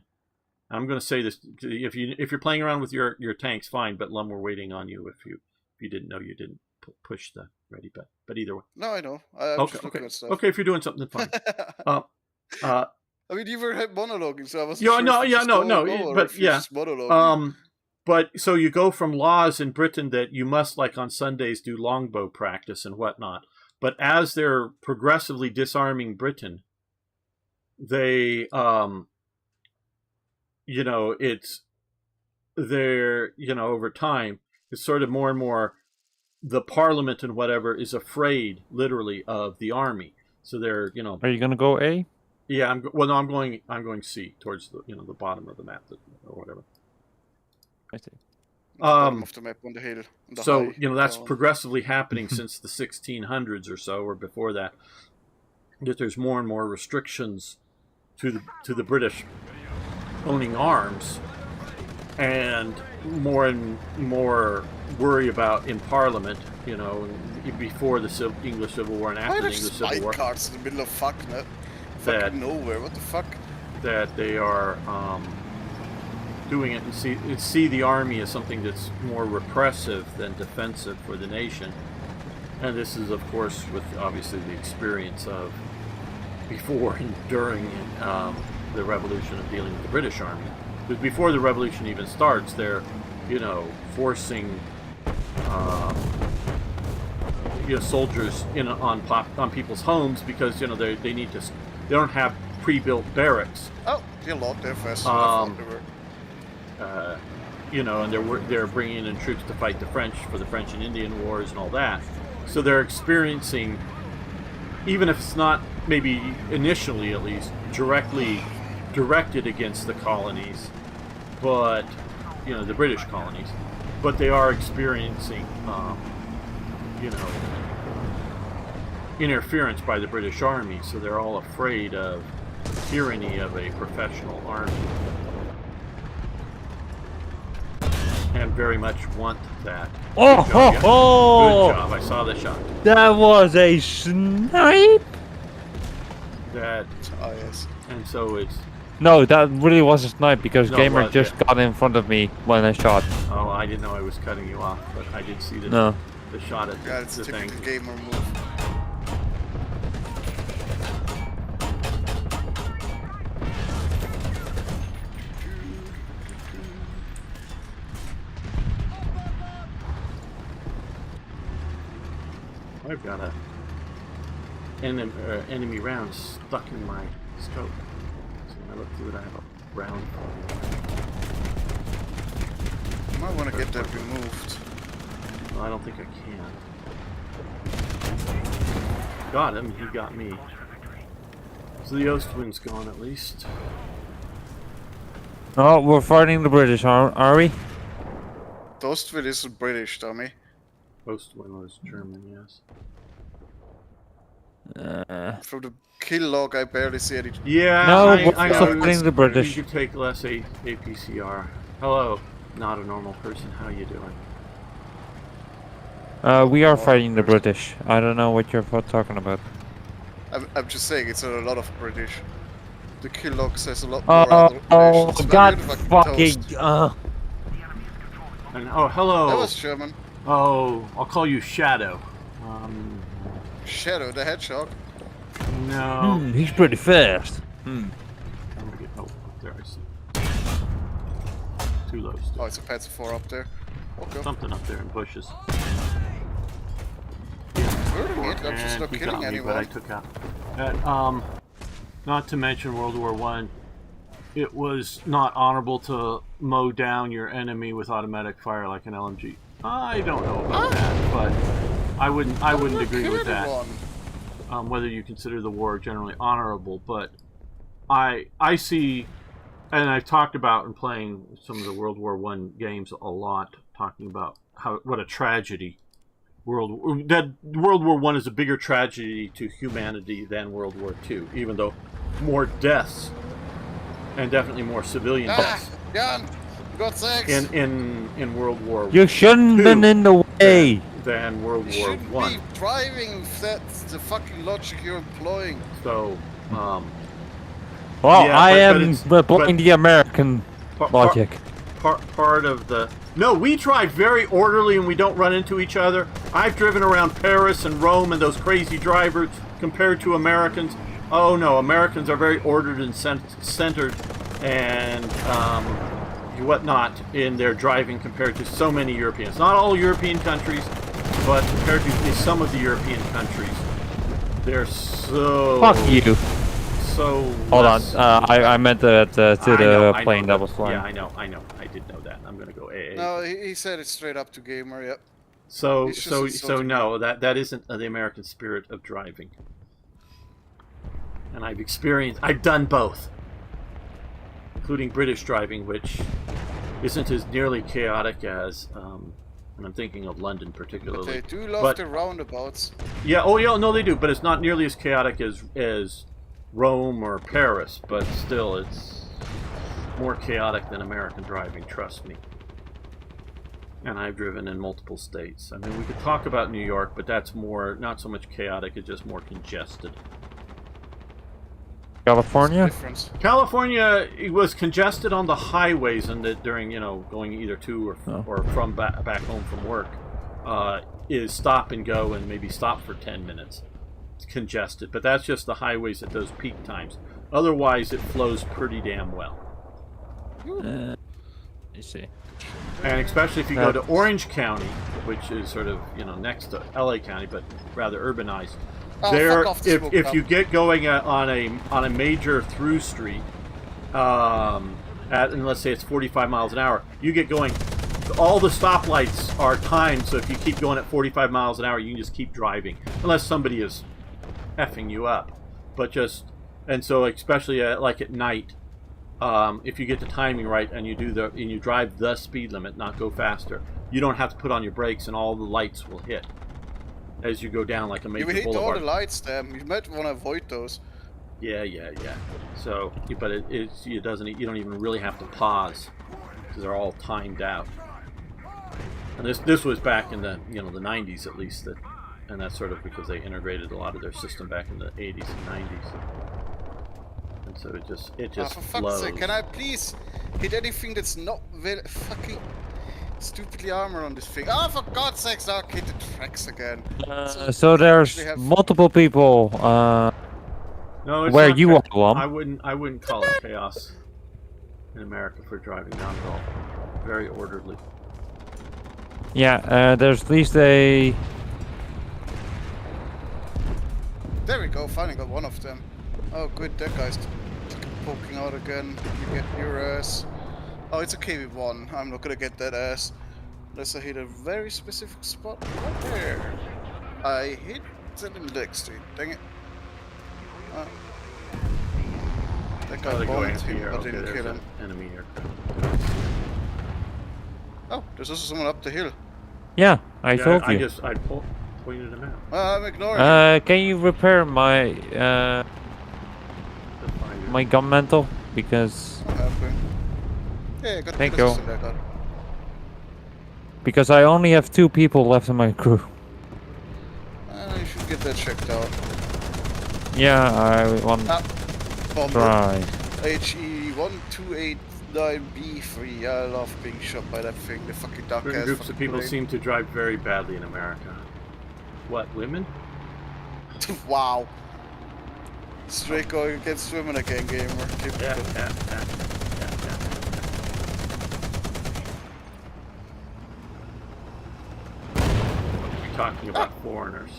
I'm going to say this, if you're playing around with your tanks, fine, but Lum, we're waiting on you if you didn't know you didn't push the ready button. But either way. No, I know. I'm just looking at stuff. Okay, if you're doing something, fine. I mean, you were monologuing, so I was. But so you go from laws in Britain that you must, like on Sundays, do longbow practice and whatnot. But as they're progressively disarming Britain, they, over time, it's sort of more and more, the Parliament and whatever is afraid, literally, of the army. So they're, Are you gonna go A? Yeah, I'm going C, towards the, the bottom of the map, or whatever. I see. Bottom of the map on the hill. So that's progressively happening since the 1600s or so, or before that. That there's more and more restrictions to the British owning arms, and more worry about in Parliament. Before the English Civil War and after the English Civil War. Cards in the middle of fucking nowhere. What the fuck? That they are doing it and see the army as something that's more repressive than defensive for the nation. And this is, of course, with obviously the experience of before and during the revolution of dealing with the British Army. Because before the revolution even starts, they're, forcing soldiers in on people's homes because they need to. They don't have pre-built barracks. Oh, you locked there fast. you know, and they're bringing in troops to fight the French for the French and Indian Wars and all that. So they're experiencing, even if it's not maybe initially at least directly directed against the colonies, but you know, the British colonies, but they are experiencing, you know, interference by the British Army. So they're all afraid of tyranny of a professional army, and very much want that. Oh, Good job, ho, ho! Good job. I saw the shot. That was a snipe. That, Oh, yes. and so it's. No, that really was a snipe because No, Gamer what? just Yeah. got in front of me when I shot. Oh, I didn't know I was cutting you off, but I did see the No. the shot at Yeah, it's the a thing. typical gamer move. I've got a enemy round stuck in my scope. So when I look through it, I have a round. You might want to get that removed. Well, I don't think I can. Got him. He got me. So the Ostwind's gone at least. Oh, we're fighting the British, are we? Dostwind isn't British, dummy. Ostwind was German, yes. From the kill log, I barely see any. Yeah, No, I we're know. fighting the British. You could take less APCR. Hello, not a normal person. How you doing? We are fighting the British. I don't know what you're talking about. I'm just saying, it's a lot of British. The kill log says a lot more. Oh, nations. God You're fucking... toast. And oh, hello. That was German. Oh, I'll call you Shadow. Shadow the Hedgehog. No. he's pretty fast. I'm gonna get, oh, up there I see. Too low still. Oh, it's a Panzer 4 up there. Okay. Something up there in bushes. Hurting it, I'm just And not he killing got me, anyone. but I took out. That, not to mention World War I, it was not honorable to mow down your enemy with automatic fire like an LMG. I don't know about that, but I wouldn't agree with that. Whether you consider the war generally honorable, but I see, and I've talked about in playing some of the World War I games a lot, talking about what a tragedy World War I is a bigger tragedy to humanity than World War II, even though more deaths and definitely more civilian deaths Jan, you got sex. in World War You shouldn't been in the way. than World You War shouldn't I. be driving if that's the fucking logic you're employing. So, Well, yeah, I but am it's- applying the American logic. part of the... No, we drive very orderly and we don't run into each other. I've driven around Paris and Rome and those crazy drivers compared to Americans. Oh no, Americans are very ordered and centered and whatnot in their driving compared to so many Europeans. Not all European countries, but compared to some of the European countries, they're so... Fuck you. So... Hold on, less- I meant that to I know, the I plane know that was flying. Yeah, I know. I did know that. I'm gonna go AA. No, he said it straight up to gamer, yep. So It's just so insulting. no, that isn't the American spirit of driving. And I've done both, including British driving, which isn't as nearly chaotic as, and I'm thinking of London But particularly. they do love But- the roundabouts. Yeah, oh yeah, no, they do, but it's not nearly as chaotic as Rome or Paris. But still, it's more chaotic than American driving. Trust me. And I've driven in multiple states. I mean, we could talk about New York, but that's more, not so much chaotic, it's just more congested. California? Difference. California, it was congested on the highways, and that during, you know, going either to or from back home from work, is stop and go and maybe stop for 10 minutes. It's congested, but that's just the highways at those peak times. Otherwise, it flows pretty damn well. I see. And especially if you go to Orange County, which is sort of, you know, next to LA County, but rather urbanized. Oh, There, fuck off the smoke if cup. you get going on a major through street, and let's say it's 45 miles an hour, you get going. All the stoplights are timed, so if you keep going at 45 miles an hour, you can just keep driving, unless somebody is effing you up. But just, and so especially like at night, if you get the timing right and you drive the speed limit, not go faster, you don't have to put on your brakes, and all the lights will hit as you go down like a major hit boulevard. all the lights, damn. You might want to avoid those. Yeah. So, but it doesn't. You don't even really have to pause because they're all timed out. And this was back in the the 90s at least, and that's sort of because they integrated a lot of their system back in the 80s and 90s. And so it just for fuck's flows. sake, can I please hit anything that's not very fucking stupidly armor on this thing? Oh, for God's sakes, I'll hit the tracks again. So there's multiple people No, it's where not you are, Lum. I wouldn't call it chaos in America for driving, not at all. Very orderly. Yeah, there's at least a... There we go, finally got one of them. Oh good, that guy's poking out again. You get your ass. Oh, it's a KV1. I'm not gonna get that ass. Unless I hit a very specific spot. Right there. I hit the leg street. Dang it. That guy bombed him, but didn't kill him. Enemy here. Oh, there's also someone up the hill. Yeah, I told you. I pointed him out. I'm ignoring Can you repair my my gun mantle? Because... Yeah, got thank you. There, because I only have 2 people left in my crew. You should get that checked out. Yeah, I want to try. HE1289B3. I love being shot by that thing. The fucking dark Certain ass. groups of people seem to drive very badly in America. What, women? Wow. Straight going against women again, gamer. Typical. Yeah. We're talking about foreigners.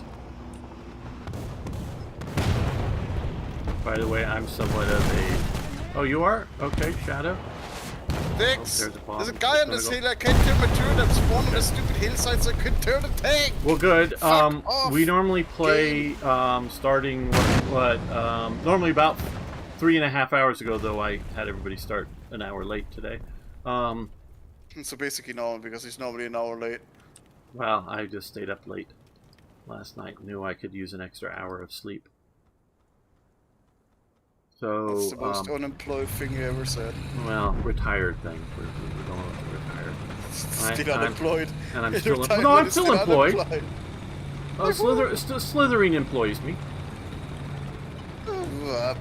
By the way, I'm somewhat of a... Oh, you are? Okay, Shadow. Dix! Oh, there's a guy on this hill. I can't turn my turret. I'm spawned on the stupid hillside, so I couldn't turn the tank. Well, good. Fuck off. We normally play starting normally about 3.5 hours ago. Though I had everybody start an hour late today. So basically no, because he's normally an hour late. Well, I just stayed up late last night. Knew I could use an extra hour of sleep. So that's the most unemployed thing you ever said. Well, retired thing. We're going to retire. Still unemployed. And I'm still employed. No, I'm still employed. Slithering employs me.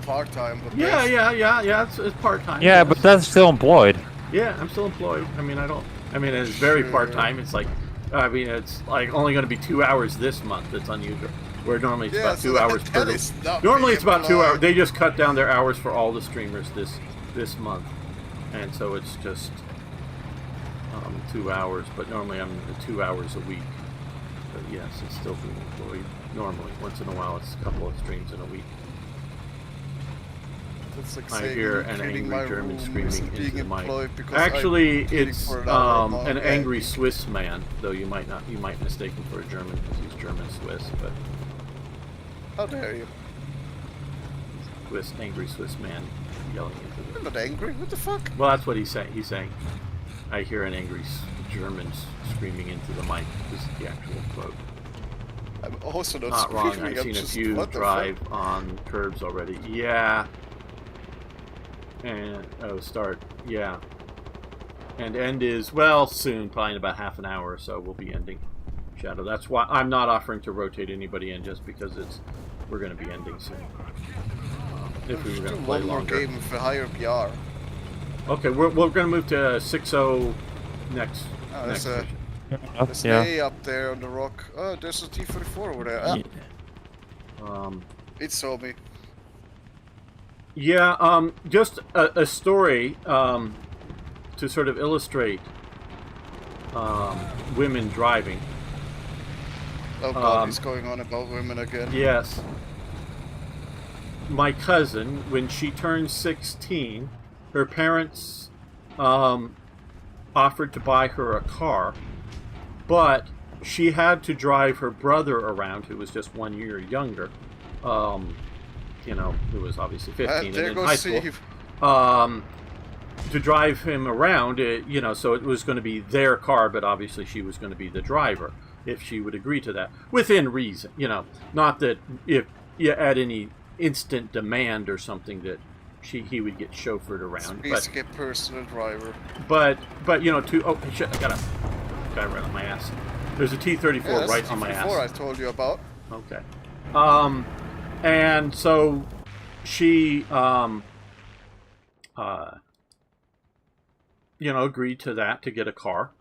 Part-time. Yeah. It's part-time. Yeah, but that's still employed. Yeah, I'm still employed. I mean, it's very part-time. It's like, it's like only going to be 2 hours this month. It's unusual. Where normally it's about 2 hours per day. Normally it's about 2 hours. They just cut down their hours for all the streamers this month, and so it's just 2 hours. But normally I'm 2 hours a week. But yes, it's still being employed. Normally, once in a while, it's a couple of streams in a week. Like I hear an angry German screaming into the mic. Actually, it's an angry Swiss man, though you might mistake him for a German because he's German Swiss, but. How dare you? Angry Swiss man yelling into the... I'm not angry, what the fuck? Well, that's what he's saying. He's saying, I hear an angry German screaming into the mic. This is the actual quote. I'm also not wrong. I've seen a few drive on curbs already. Yeah. And, start. Yeah. And end is, well, soon. Probably in about half an hour or so we'll be ending Shadow. That's why I'm not offering to rotate anybody in, just because we're going to be ending soon. If we were going to play one more longer. game for higher PR. Okay, we're going to move to 6-0 next. There's That's A up there on the rock. Oh, there's a T-44 over there. It saw me. Yeah, just a story to sort of illustrate women driving. Oh god, he's going on about women again. Yes. My cousin, when she turned 16, her parents offered to buy her a car, but she had to drive her brother around, who was just 1 year younger, you know, who was obviously 15 and in high school, to drive him around, you know, so it was going to be their car, but obviously she was going to be the driver if she would agree to that, within reason, you know, not that if you had any instant demand or something that he would get chauffeured around. It's basically a personal driver. But you know, oh shit, I got a guy right on my ass. There's a T-34 right on my ass. I told you about. Okay. And so she you know, agreed to that, to get a car.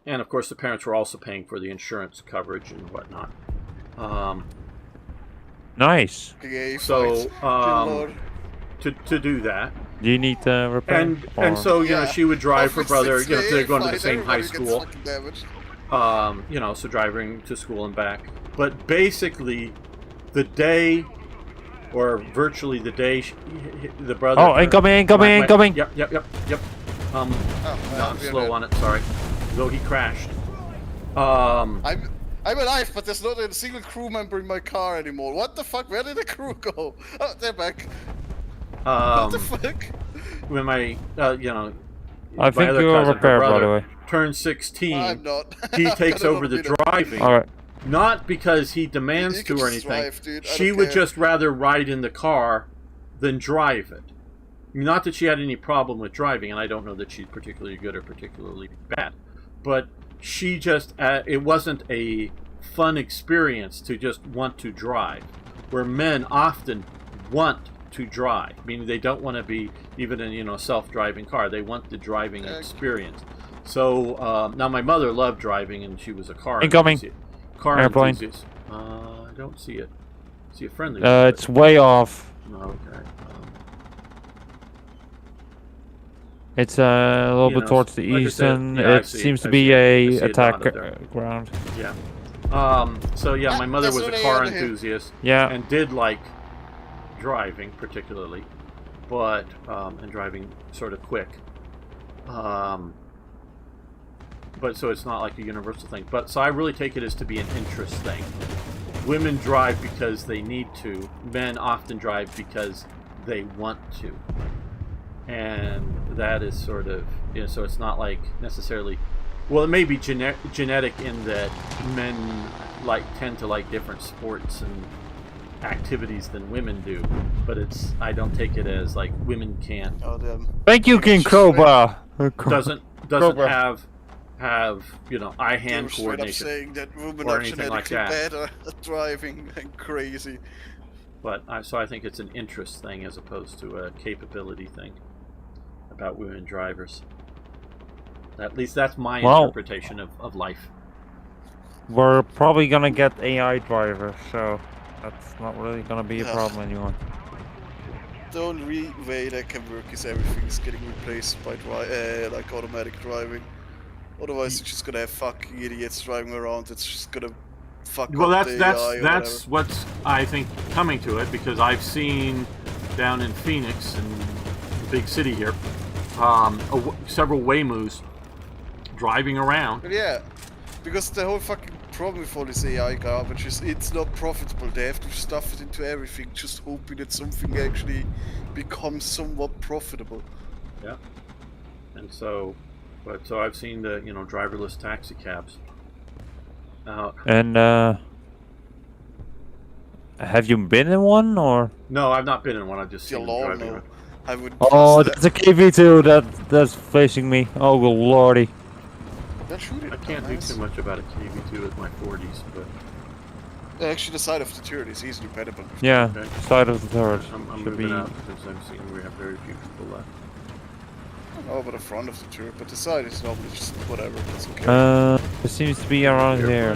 And of course the parents were also paying for the insurance coverage and whatnot. Nice. So to do that. Do you need repair? And so, you know, she would drive her brother, you know, they're going to the same high school. You know, so driving to school and back. But basically, the day, or virtually the day, the brother... Oh, incoming! Yep. No, I'm slow on it, sorry. Though he crashed. I'm alive, but there's not a single crew member in my car anymore. What the fuck? Where did the crew go? Oh, they're back. What the fuck? When my, you know... I think you're a repair, by the way. Turns 16, I'm not. he takes over the driving. Alright. Not because he demands to or anything. Drive, she would just rather ride in the car than drive it. Not that she had any problem with driving, and I don't know that she's particularly good or particularly bad. But she just, it wasn't a fun experience to just want to drive. Where men often want to drive. Meaning they don't want to be even in, you know, a self-driving car. They want the driving experience. So, now my mother loved driving, and she was a car enthusiast. Airplane. Enthusiast. I don't see it. See a friendly. It's way off. Okay. It's a little bit towards the east, and it seems to be a attack ground. Yeah. So yeah, my mother was a car enthusiast. Yeah. And did like driving particularly, but and driving sort of quick. But so it's not like a universal thing. But so I really take it as to be an interest thing. Women drive because they need to. Men often drive because they want to. And that is sort of, you know, so it's not like necessarily, well, it may be genetic in that men tend to like different sports and activities than women do, but it's, I don't take it as like women can't. Oh, damn. Thank you, King Cobra. Doesn't have you know, eye-hand coordination. Saying that women or are anything like genetically that. better at driving and crazy. But so I think it's an interest thing as opposed to a capability thing about women drivers. At least that's my interpretation of life. We're probably gonna get AI drivers, so that's not really gonna be a problem anymore. The only way that can work is everything is getting replaced by like automatic driving. Otherwise, you're just gonna have fucking idiots driving around. It's just gonna fuck up the AI that's what's I think coming to it, because I've seen down in Phoenix, in the big city here, several Waymoos driving around. But yeah, because the whole fucking problem with all this AI garbage is it's not profitable. They have to stuff it into everything, just hoping that something actually becomes somewhat profitable. Yeah, and so, but so I've seen the, you know, driverless taxi cabs. And have you been in one, or? No, I've not been in one. I've just seen them driving around. I would. Oh, that's a KV2 that's facing me. Oh, good lordy. I can't do too much about a KV2 with my 40s, but actually the side of the turret is easily bettable. Yeah, side of the turret. I'm moving out because I'm seeing we have very few people left. Oh, but the front of the turret, but the side is normally just whatever. It's okay. It seems to be around here.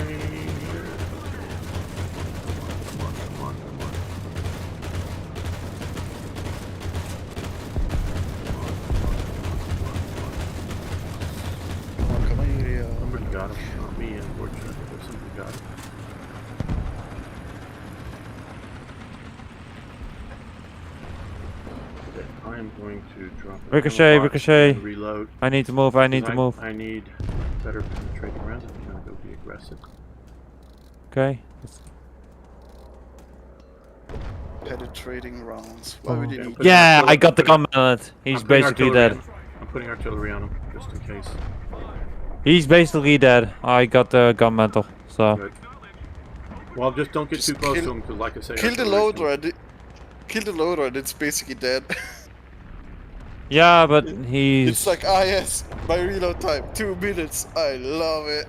Somebody got him. Not me, unfortunately, but somebody got him. Okay, I I'm going to drop a Ricochet, box ricochet. and reload. I need to move. I need to move. I need better penetrating rounds. I'm going to go be aggressive. Okay. Penetrating rounds. Why would you need? Yeah, I got the gun mallet. He's basically dead. I'm putting artillery on him just in case. He's basically dead. I got the gun mantle, so. Good. Well, just don't get too close to him, because like I say, kill the loader. Kill the loader, and it's basically dead. Yeah, but he's. It's like, yes, my reload time, 2 minutes. I love it.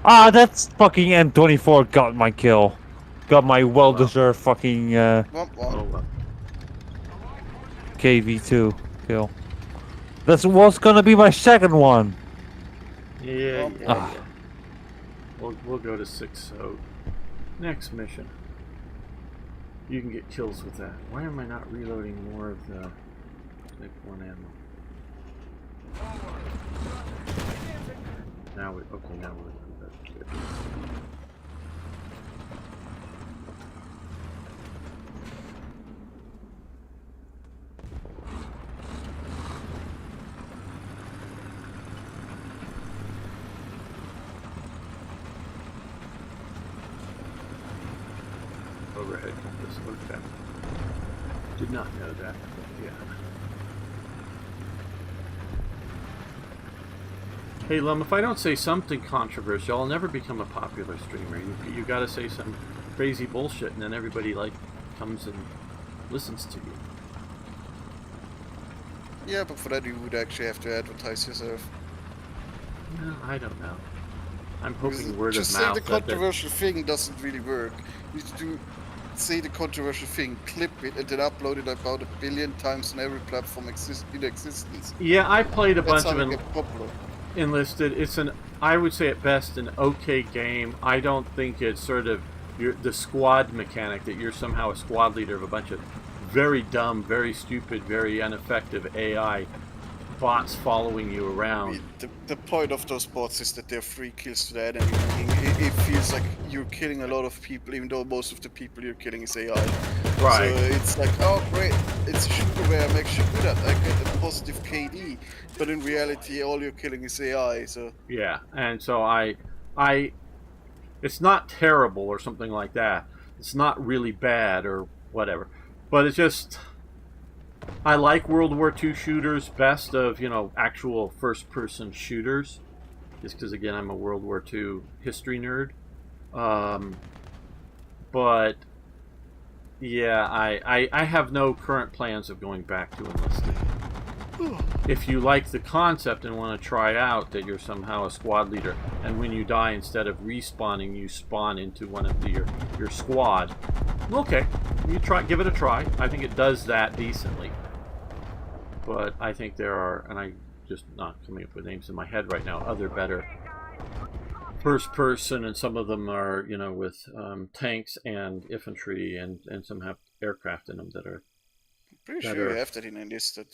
Ah, that's fucking M24 got my kill. Got my well-deserved fucking KV2 kill. That was gonna be my second one. Yeah. We'll go to 6. So next mission. You can get kills with that. Why am I not reloading more of the Type 1 ammo? Now we now we're that's good. Overhead compass. Okay. Did not know that. But yeah. Hey Lum, if I don't say something controversial, I'll never become a popular streamer. You gotta say some crazy bullshit, and then everybody like comes and listens to you. Yeah, but for that you would actually have to advertise yourself. No, I don't know. I'm hoping word of mouth. Just say the controversial thing doesn't really work. You need to say the controversial thing, clip it, and then upload it about 1 billion times on every platform in existence. Yeah, I played a bunch of popular. Enlisted. It's I would say at best an okay game. I don't think it's sort of the squad mechanic, that you're somehow a squad leader of a bunch of very dumb, very stupid, very ineffective AI bots following you around. The point of those bots is that they're free kills to the enemy. It feels like you're killing a lot of people, even though most of the people you're killing is AI. Right. So it's like, oh great, it's a shooter where I'm actually good at. I get a positive KD, but in reality, all you're killing is AI. So yeah, and so I, it's not terrible or something like that. It's not really bad or whatever, but it's just. I like World War II shooters best of, actual first-person shooters. Just because, again, I'm a World War II history nerd. But, yeah, I have no current plans of going back to enlisting. If you like the concept and want to try out that you're somehow a squad leader, and when you die, instead of respawning, you spawn into one of your squad, okay, give it a try. I think it does that decently. But I think there are, and I'm just not coming up with names in my head right now, other better first person, and some of them are, with tanks and infantry, and some have aircraft in them that are pretty sure you have that in enlisted.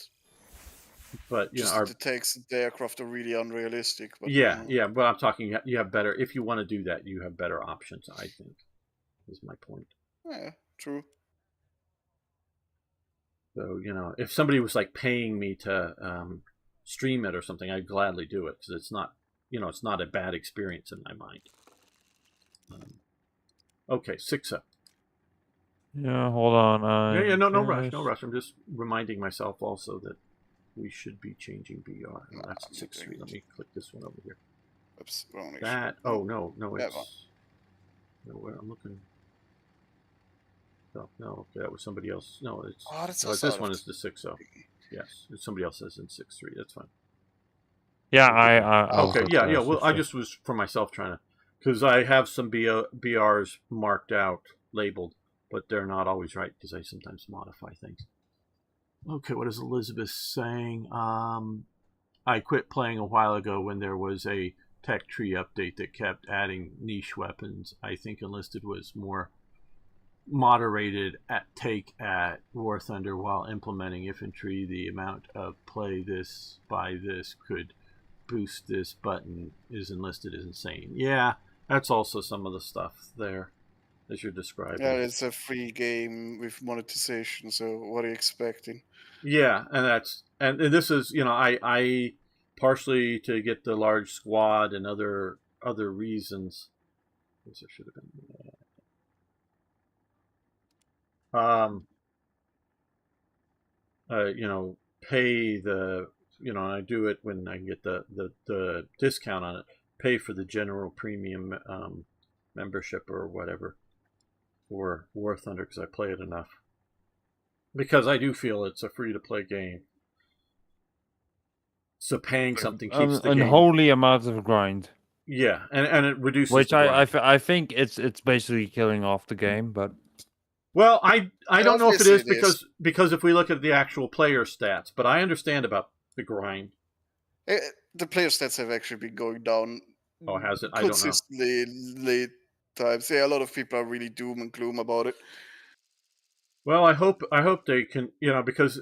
But the tanks and the aircraft are really unrealistic. But yeah. But I'm talking, you have better. If you want to do that, you have better options. I think is my point. Yeah, true. So if somebody was like paying me to stream it or something, I'd gladly do it, because it's not, it's not a bad experience in my mind. Okay, 6-up. Yeah, hold on. No rush. I'm just reminding myself also that we should be changing BR. No, that's 6-3. Let me click this one over here. Oops, wrong. That. Oh no, it's. No, where I'm looking. No, okay, that was somebody else. No, it's. Oh, that's this one is the 6-0. Yes, somebody else says in 6-3. That's fine. Yeah, I okay, yeah. Well, I just was for myself trying to, because I have some BRs marked out, labeled, but they're not always right because I sometimes modify things. Okay, what is Elizabeth saying? I quit playing a while ago when there was a tech tree update that kept adding niche weapons. I think Enlisted was more moderated take at War Thunder while implementing infantry. The amount of play this by this could boost this button is Enlisted is insane. Yeah, that's also some of the stuff there. as you're describing. Yeah, it's a free game with monetization. So what are you expecting? Yeah, and this is, you know, I partially to get the large squad and other reasons. I guess I should have been. You know, pay the, you know, and I do it when I get the discount on it. Pay for the general premium membership or whatever for War Thunder because I play it enough. Because I do feel it's a free-to-play game. So paying something keeps the game. Unholy amount of grind. Yeah, and it reduces. Which I think it's basically killing off the game, but. Well, I don't know if it is because if we look at the actual player stats, but I understand about the grind. The player stats have actually been going down. Oh, has it? I don't know. Consistently late times. Yeah, a lot of people are really doom and gloom about it. Well, I hope they can, you know, because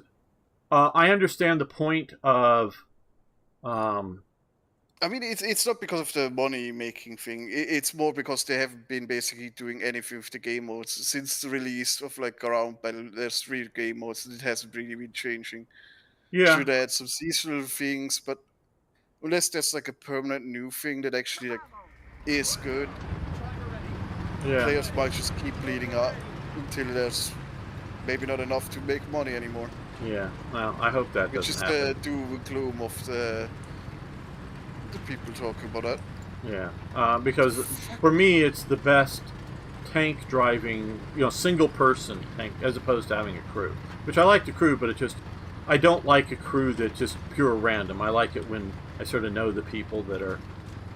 I understand the point of. I mean, it's not because of the money making thing. It's more because they haven't been basically doing anything with the game modes since the release of like around Battle. There's 3 game modes. And it hasn't really been changing. Yeah. Should add some seasonal things, but unless there's like a permanent new thing that actually like is good, players might just keep bleeding up until there's maybe not enough to make money anymore. Yeah. Well, I hope that doesn't happen. Which is the doom and gloom of the people talking about that. Yeah, because for me, it's the best tank driving, you know, single person tank as opposed to having a crew. Which I like the crew, but I don't like a crew that's just pure random. I like it when I sort of know the people that are,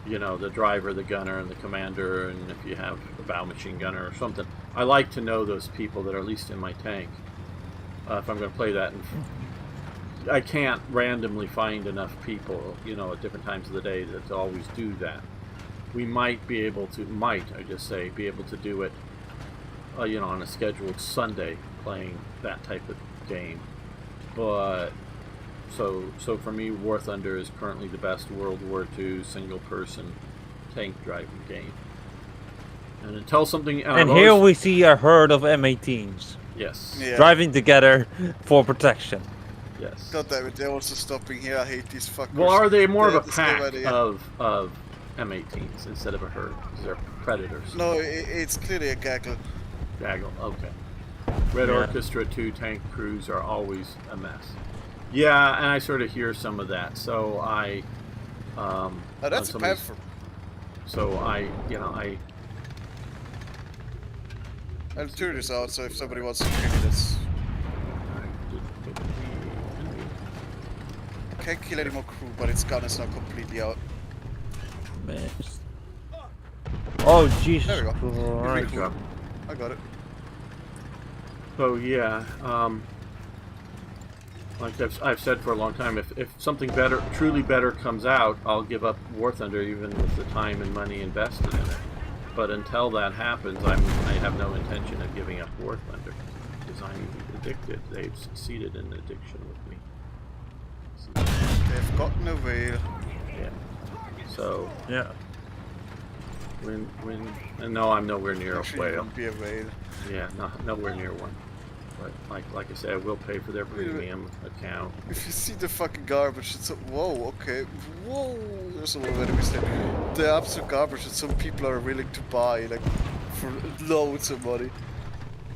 you know, the driver, the gunner, and the commander, and if you have a bow machine gunner or something. I like to know those people that are at least in my tank. If I'm going to play that. And I can't randomly find enough people, you know, at different times of the day to always do that. We might be able to, be able to do it, you know, on a scheduled Sunday, playing that type of game. But, so for me, War Thunder is currently the best World War II single-person tank driving game. And until something... And here we see a herd of M18s. Yes. Yeah. Driving together for protection. Yes. God damn it, they're also stopping here. I hate these fuckers. Well, are they more of a pack of M18s instead of a herd? Because they're predators. No, it's clearly a gaggle. Gaggle, okay. Red Orchestra 2 tank crews are always a mess. Yeah, and I sort of hear some of that. So I... oh, that's a Panther. So I'll turn this out, so if somebody wants to kill it, it's... Can't kill any more crew, but its gun is not completely out. Man. Oh, Jesus. There we go. Right. Cool. I got it. So yeah, like I've said for a long time, if something better, truly better comes out, I'll give up War Thunder even with the time and money invested in it. But until that happens, I have no intention of giving up War Thunder because I'm addicted. They've succeeded in addiction with me. They've gotten a whale. Yeah. So. Yeah. And no, I'm nowhere near a whale. Be a whale. Yeah, nowhere near one. But like I said, I will pay for their premium account. If you see the fucking garbage, it's whoa, okay, whoa. There's a lot of enemies there. The absolute garbage that some people are willing to buy, like for loads of money.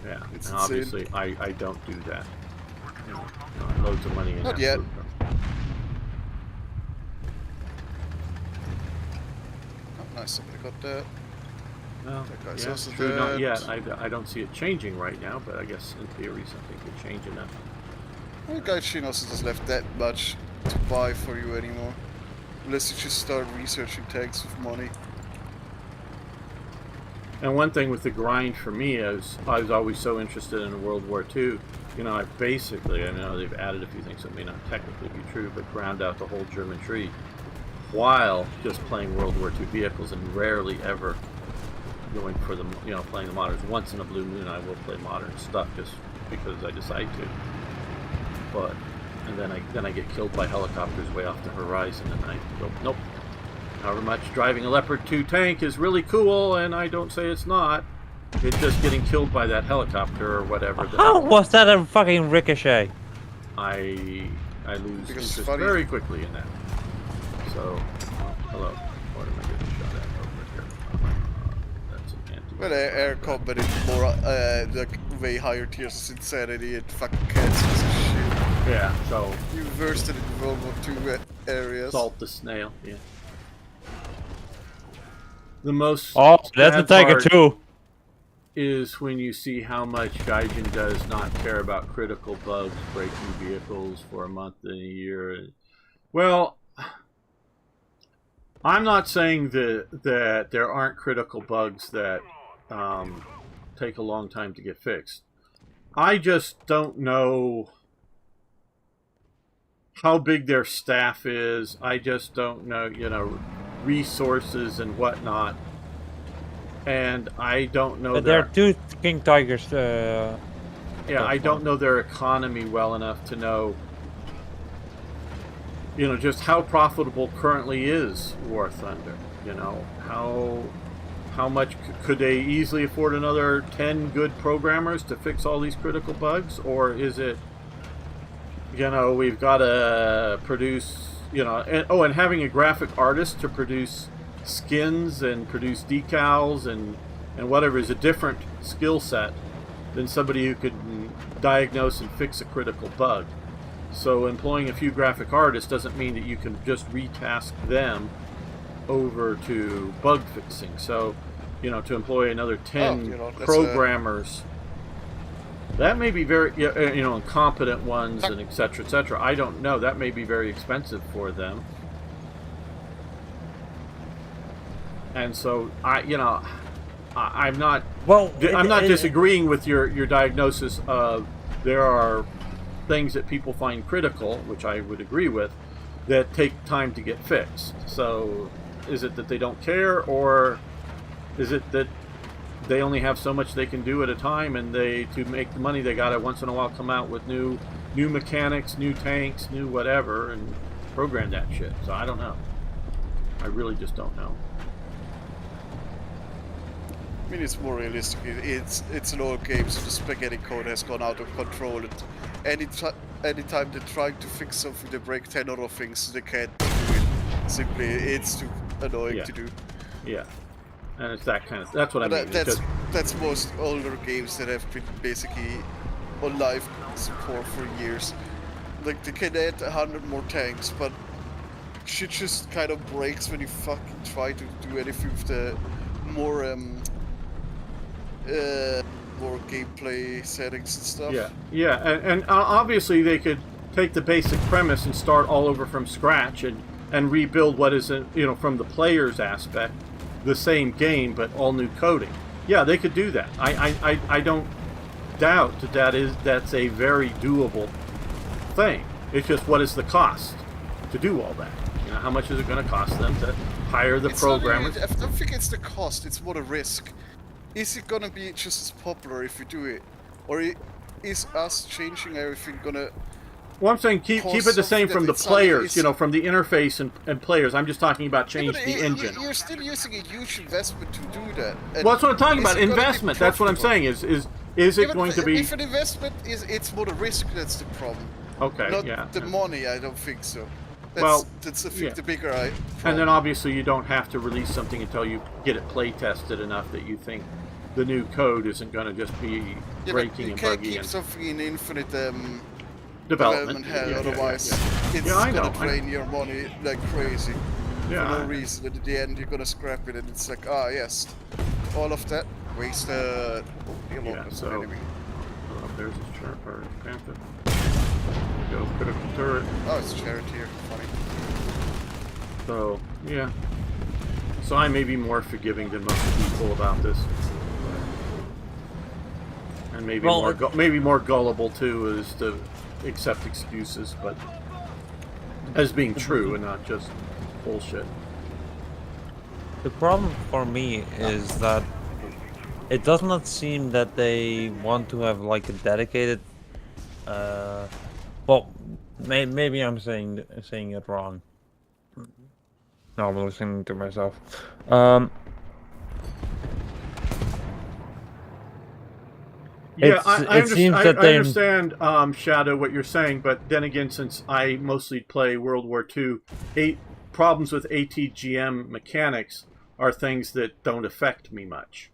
Yeah, it's and obviously I don't do that. You know, loads of money in Not that yet. group. Oh, nice, somebody got that. Well, That guy's yeah, also true, not dead. yet. I don't see it changing right now, but I guess in theory something could change enough. Well, guy Chinos doesn't left that much to buy for you anymore. Unless you just start researching tanks with money. And one thing with the grind for me is I was always so interested in World War II. You know, I know they've added a few things that may not technically be true, but ground out the whole German tree while just playing World War II vehicles and rarely ever going for the, you know, playing the moderns. Once in a blue moon I will play modern stuff just because I decide to. But, and then I get killed by helicopters way off the horizon and I go, nope. However much driving a Leopard 2 tank is really cool, and I don't say it's not, It's just getting killed by that helicopter or whatever. How was that a fucking ricochet? I lose Because it's interest funny. very quickly in that. So, hello. What am I getting shot at over here? That's an anti. Well, air combat is more like way higher tiers of insanity and fucking cats and shit. Yeah. So You reversed it in World War II areas. salt the snail. Yeah. The most Oh, that's a sad Tiger part too. is when you see how much Gaijin does not care about critical bugs breaking vehicles for a month and a year. Well, I'm not saying that there aren't critical bugs that take a long time to get fixed. I just don't know how big their staff is. I just don't know, resources and whatnot. And I don't know There are two King Tigers. yeah, I don't know their economy well enough to know, just how profitable currently is War Thunder. How much could they easily afford another 10 good programmers to fix all these critical bugs, or is it, we've got to produce, and having a graphic artist to produce skins and produce decals and whatever is a different skill set than somebody who could diagnose and fix a critical bug. So employing a few graphic artists doesn't mean that you can just retask them over to bug fixing. So, to employ another 10 programmers, that may be very, incompetent ones and et cetera, I don't know. That may be very expensive for them. And so I'm not. Well, I'm not disagreeing with your diagnosis of there are things that people find critical, which I would agree with, that take time to get fixed. So, is it that they don't care, or is it that they only have so much they can do at a time, and to make the money they gotta once in a while come out with new mechanics, new tanks, new whatever, and program that shit. So I don't know. I really just don't know. I mean, it's more realistic. It's an old game, so the spaghetti code has gone out of control. And anytime they're trying to fix something, they break 10 other things, so they can't do it. Simply, it's too annoying to do. Yeah, and it's that kind of. That's what I mean. That's most older games that have been basically on live support for years. Like they can add 100 more tanks, but shit just kind of breaks when you fucking try to do anything with the more gameplay settings and stuff. Yeah, and obviously they could take the basic premise and start all over from scratch and rebuild what is, from the player's aspect, the same game but all new coding. Yeah, they could do that. I don't doubt that's a very doable thing. It's just, what is the cost to do all that? How much is it going to cost them to hire the programmers? I don't think it's the cost, it's more the risk. Is it gonna be just as popular if we do it? Or is us changing everything gonna... Well, I'm saying keep it the same from the players, from the interface and players. I'm just talking about change the engine. You're still using a huge investment to do that. Well, that's what I'm talking about, investment. That's what I'm saying is it going to be... If an investment it's more the risk that's the problem. Okay, Not the money, I don't think so. That's I think the bigger problem. And then obviously you don't have to release something until you get it play tested enough that you think the new code isn't going to just be breaking and bugging. You can't keep something in infinite development hell, otherwise it's gonna drain your money like crazy for no reason. And at the end you're gonna scrap it, and it's like, yes, all of that wasted. So there's a sharp or panther. Go critical turret. Oh, it's Chariot here. Funny. So so I may be more forgiving than most people about this, and maybe more gullible too, as to accept excuses, but as being true and not just bullshit. The problem for me is that it does not seem that they want to have like a dedicated. Well, maybe I'm saying it wrong. No, I'm listening to myself. Yeah, I seems that I understand, Shadow, what you're saying, but then again, since I mostly play World War II, problems with ATGM mechanics are things that don't affect me much,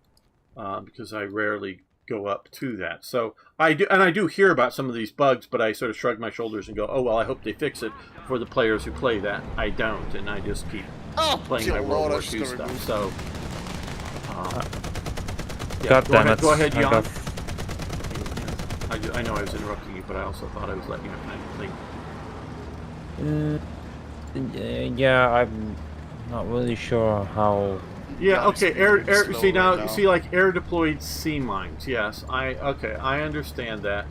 because I rarely go up to that. So I do hear about some of these bugs, but I sort of shrug my shoulders and go, oh well, I hope they fix it for the players who play that. I don't, and I just keep playing my World War II stuff. So, yeah, go ahead, Jan. I know I was interrupting you, but I also thought I was letting you think. Yeah, I'm not really sure how. Yeah, okay. Air. See now, you see, like air deployed sea mines. Yes, I understand that,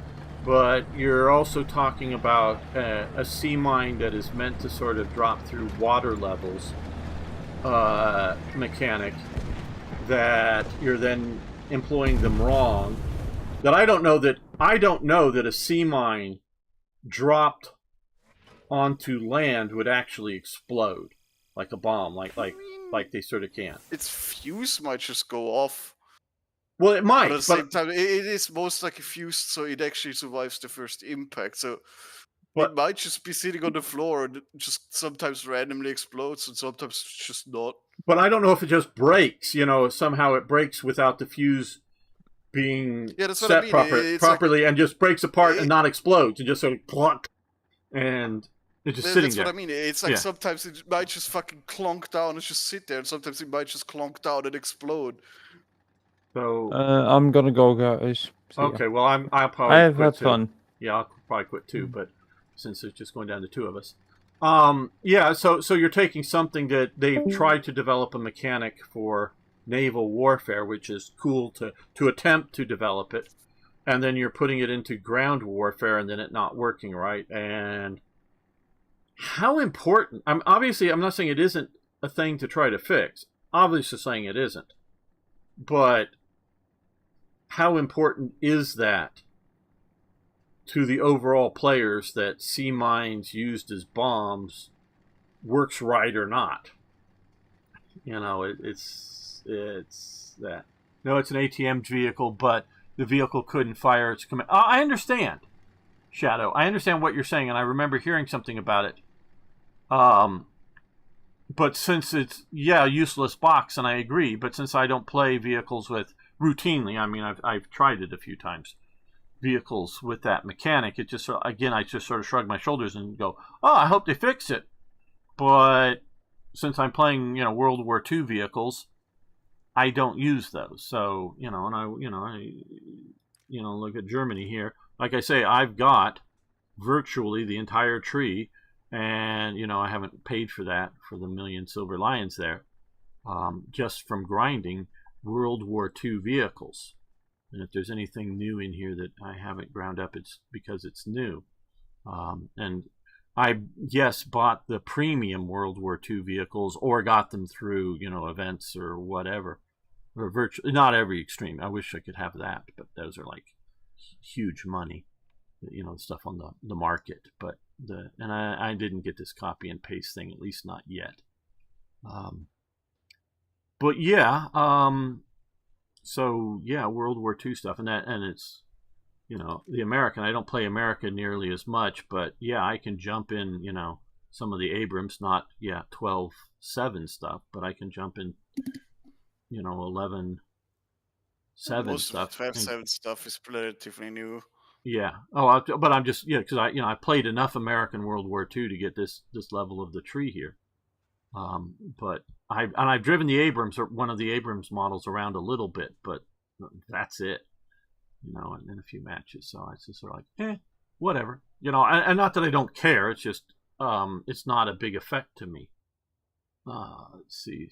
but you're also talking about a sea mine that is meant to sort of drop through water levels, mechanic, that you're then employing them wrong. That I don't know that a sea mine dropped onto land would actually explode like a bomb, like they sort of can. Its fuse might just go off. Well, it might. But at the same time, it is most like a fuse, so it actually survives the first impact. So it might just be sitting on the floor and just sometimes randomly explodes and sometimes just not. But I don't know if it just breaks. Somehow it breaks without the fuse being set properly, and just breaks apart and not explodes, and just sort of clunk, and it's just sitting there. That's what I mean. It's like sometimes it might just fucking clonk down and just sit there, and sometimes it might just clonk down and explode. So I'm gonna go, guys. Okay, well I'll probably I've had fun. Yeah, I'll probably quit too, but since it's just going down to two of us. Yeah, so you're taking something that they've tried to develop a mechanic for naval warfare, which is cool to attempt to develop it, and then you're putting it into ground warfare and then it not working right. And how important, I'm not saying it isn't a thing to try to fix, obviously saying it isn't, but how important is that to the overall players that sea mines used as bombs works right or not? It's that. No, it's an ATM vehicle, but the vehicle couldn't fire its command. I understand, Shadow. I understand what you're saying, and I remember hearing something about it. But since it's a useless box, and I agree. But since I don't play vehicles with routinely, I mean, I've tried it a few times. Vehicles with that mechanic, it just I just sort of shrug my shoulders and go, "Oh, I hope they fix it." But since I'm playing, World War II vehicles, I don't use those. So, and I look at Germany here. Like I say, I've got virtually the entire tree, and I haven't paid for that for the million silver lions there, just from grinding World War II vehicles. And if there's anything new in here that I haven't ground up, it's because it's new. And I, bought the premium World War II vehicles or got them through, events or whatever. Or not every extreme. I wish I could have that, but those are like huge money, stuff on the market. But I didn't get this copy and paste thing, at least not yet. But yeah, so yeah, World War II stuff, and it's, the American. I don't play America nearly as much, but yeah, I can jump in, some of the Abrams, not 12-7 stuff, but I can jump in, 11-7 stuff. 12-7 stuff is relatively new. Yeah. Oh, but I'm just because I played enough American World War II to get this level of the tree here. But I've driven the Abrams, or one of the Abrams models, around a little bit, but that's it. And in a few matches, so it's just sort of like, whatever. And not that I don't care. It's just it's not a big effect to me. Let's see.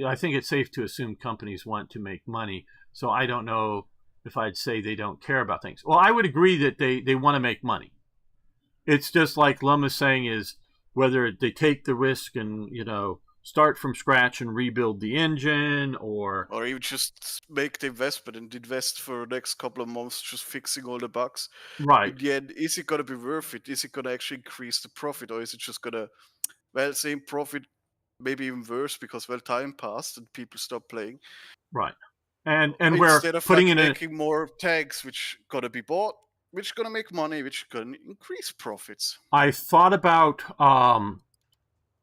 I think it's safe to assume companies want to make money, so I don't know if I'd say they don't care about things. Well, I would agree that they want to make money. It's just like Lum is saying, is whether they take the risk and, start from scratch and rebuild the engine, or you just make the investment and invest for the next couple of months just fixing all the bugs. Right. In the end, is it going to be worth it? Is it going to actually increase the profit, or is it just going to, same profit, maybe even worse because, time passed and people stopped playing? Right. and we're instead of putting like in making more tanks, which gotta be bought, which gonna make money, which gonna increase profits. I thought about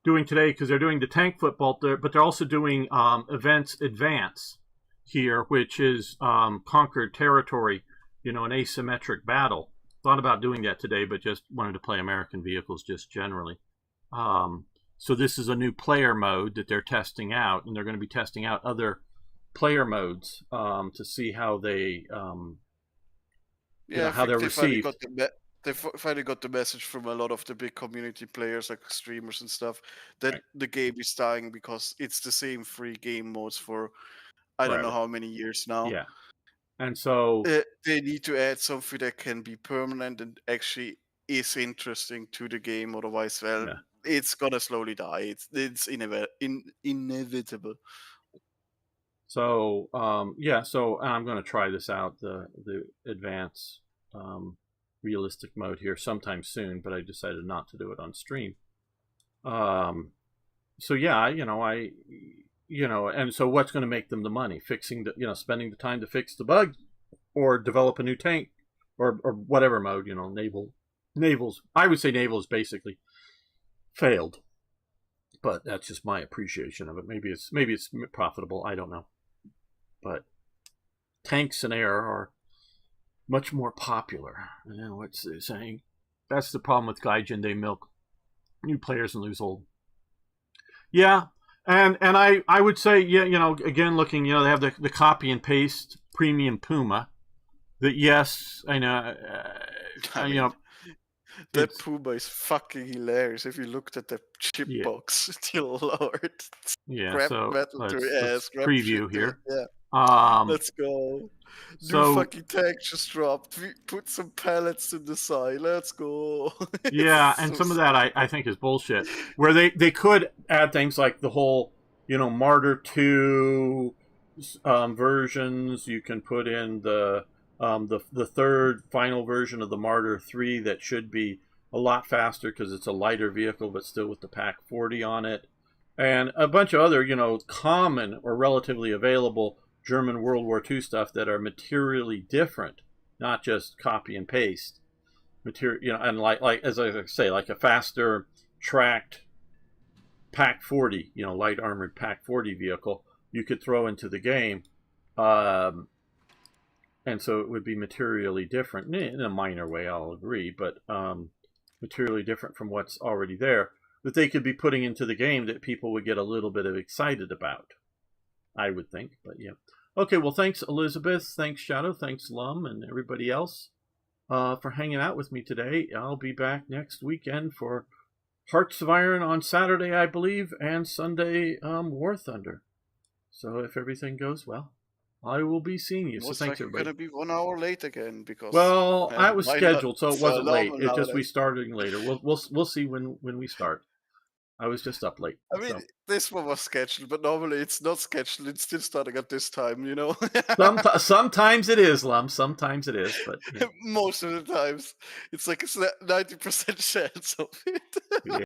doing today because they're doing the tank football there, but they're also doing events advance here, which is conquered territory, an asymmetric battle. Thought about doing that today, but just wanted to play American vehicles just generally. So this is a new player mode that they're testing out, and they're going to be testing out other player modes to see how they, how they're received. They finally got the message from a lot of the big community players, like streamers and stuff, that the game is dying because it's the same free game modes for I don't know how many years now. Yeah. And so they need to add something that can be permanent and actually is interesting to the game. Otherwise, it's gonna slowly die. It's inevitable. So so I'm going to try this out, the advanced realistic mode here sometime soon, but I decided not to do it on stream. So yeah, and so what's going to make them the money? Fixing the, spending the time to fix the bug, or develop a new tank, or whatever mode, navals. I would say navals basically failed, but that's just my appreciation of it. Maybe it's profitable. I don't know, but tanks and air are much more popular. What's they saying? That's the problem with Gaijin. They milk new players and lose old. Yeah. And I would say, again, looking, they have the copy and paste premium Puma. That, yes, I know, that Puma is fucking hilarious. If you looked at the chip box, dear Lord. Yeah, so let's preview here. Let's go. New fucking tank just dropped. We put some pallets to the side. Let's go. Yeah, and some of that I think is bullshit. Where they could add things like the whole, Martyr 2 versions. You can put in the third final version of the Martyr 3 that should be a lot faster because it's a lighter vehicle, but still with the Pack 40 on it, and a bunch of other, common or relatively available German World War II stuff that are materially different, not just copy and paste material, and like as I say, like a faster tracked Pack 40, light armored Pack 40 vehicle you could throw into the game, and so it would be materially different in a minor way, I'll agree, but materially different from what's already there that they could be putting into the game that people would get a little bit of excited about, I would think. But yeah. Okay, well, thanks, Elizabeth. Thanks, Shadow. Thanks, Lum, and everybody else for hanging out with me today. I'll be back next weekend for Hearts of Iron on Saturday, I believe, and Sunday, War Thunder. So if everything goes well, I will be seeing you. So thanks, everybody. It's going to be 1 hour late again because. Well, I was scheduled, so it wasn't late. It's just we started later. We'll see when we start. I was just up late. I mean, this one was scheduled, but normally it's not scheduled. It's still starting at this time, Sometimes it is, Lum. Sometimes it is, but most of the times it's like a 90% chance of it.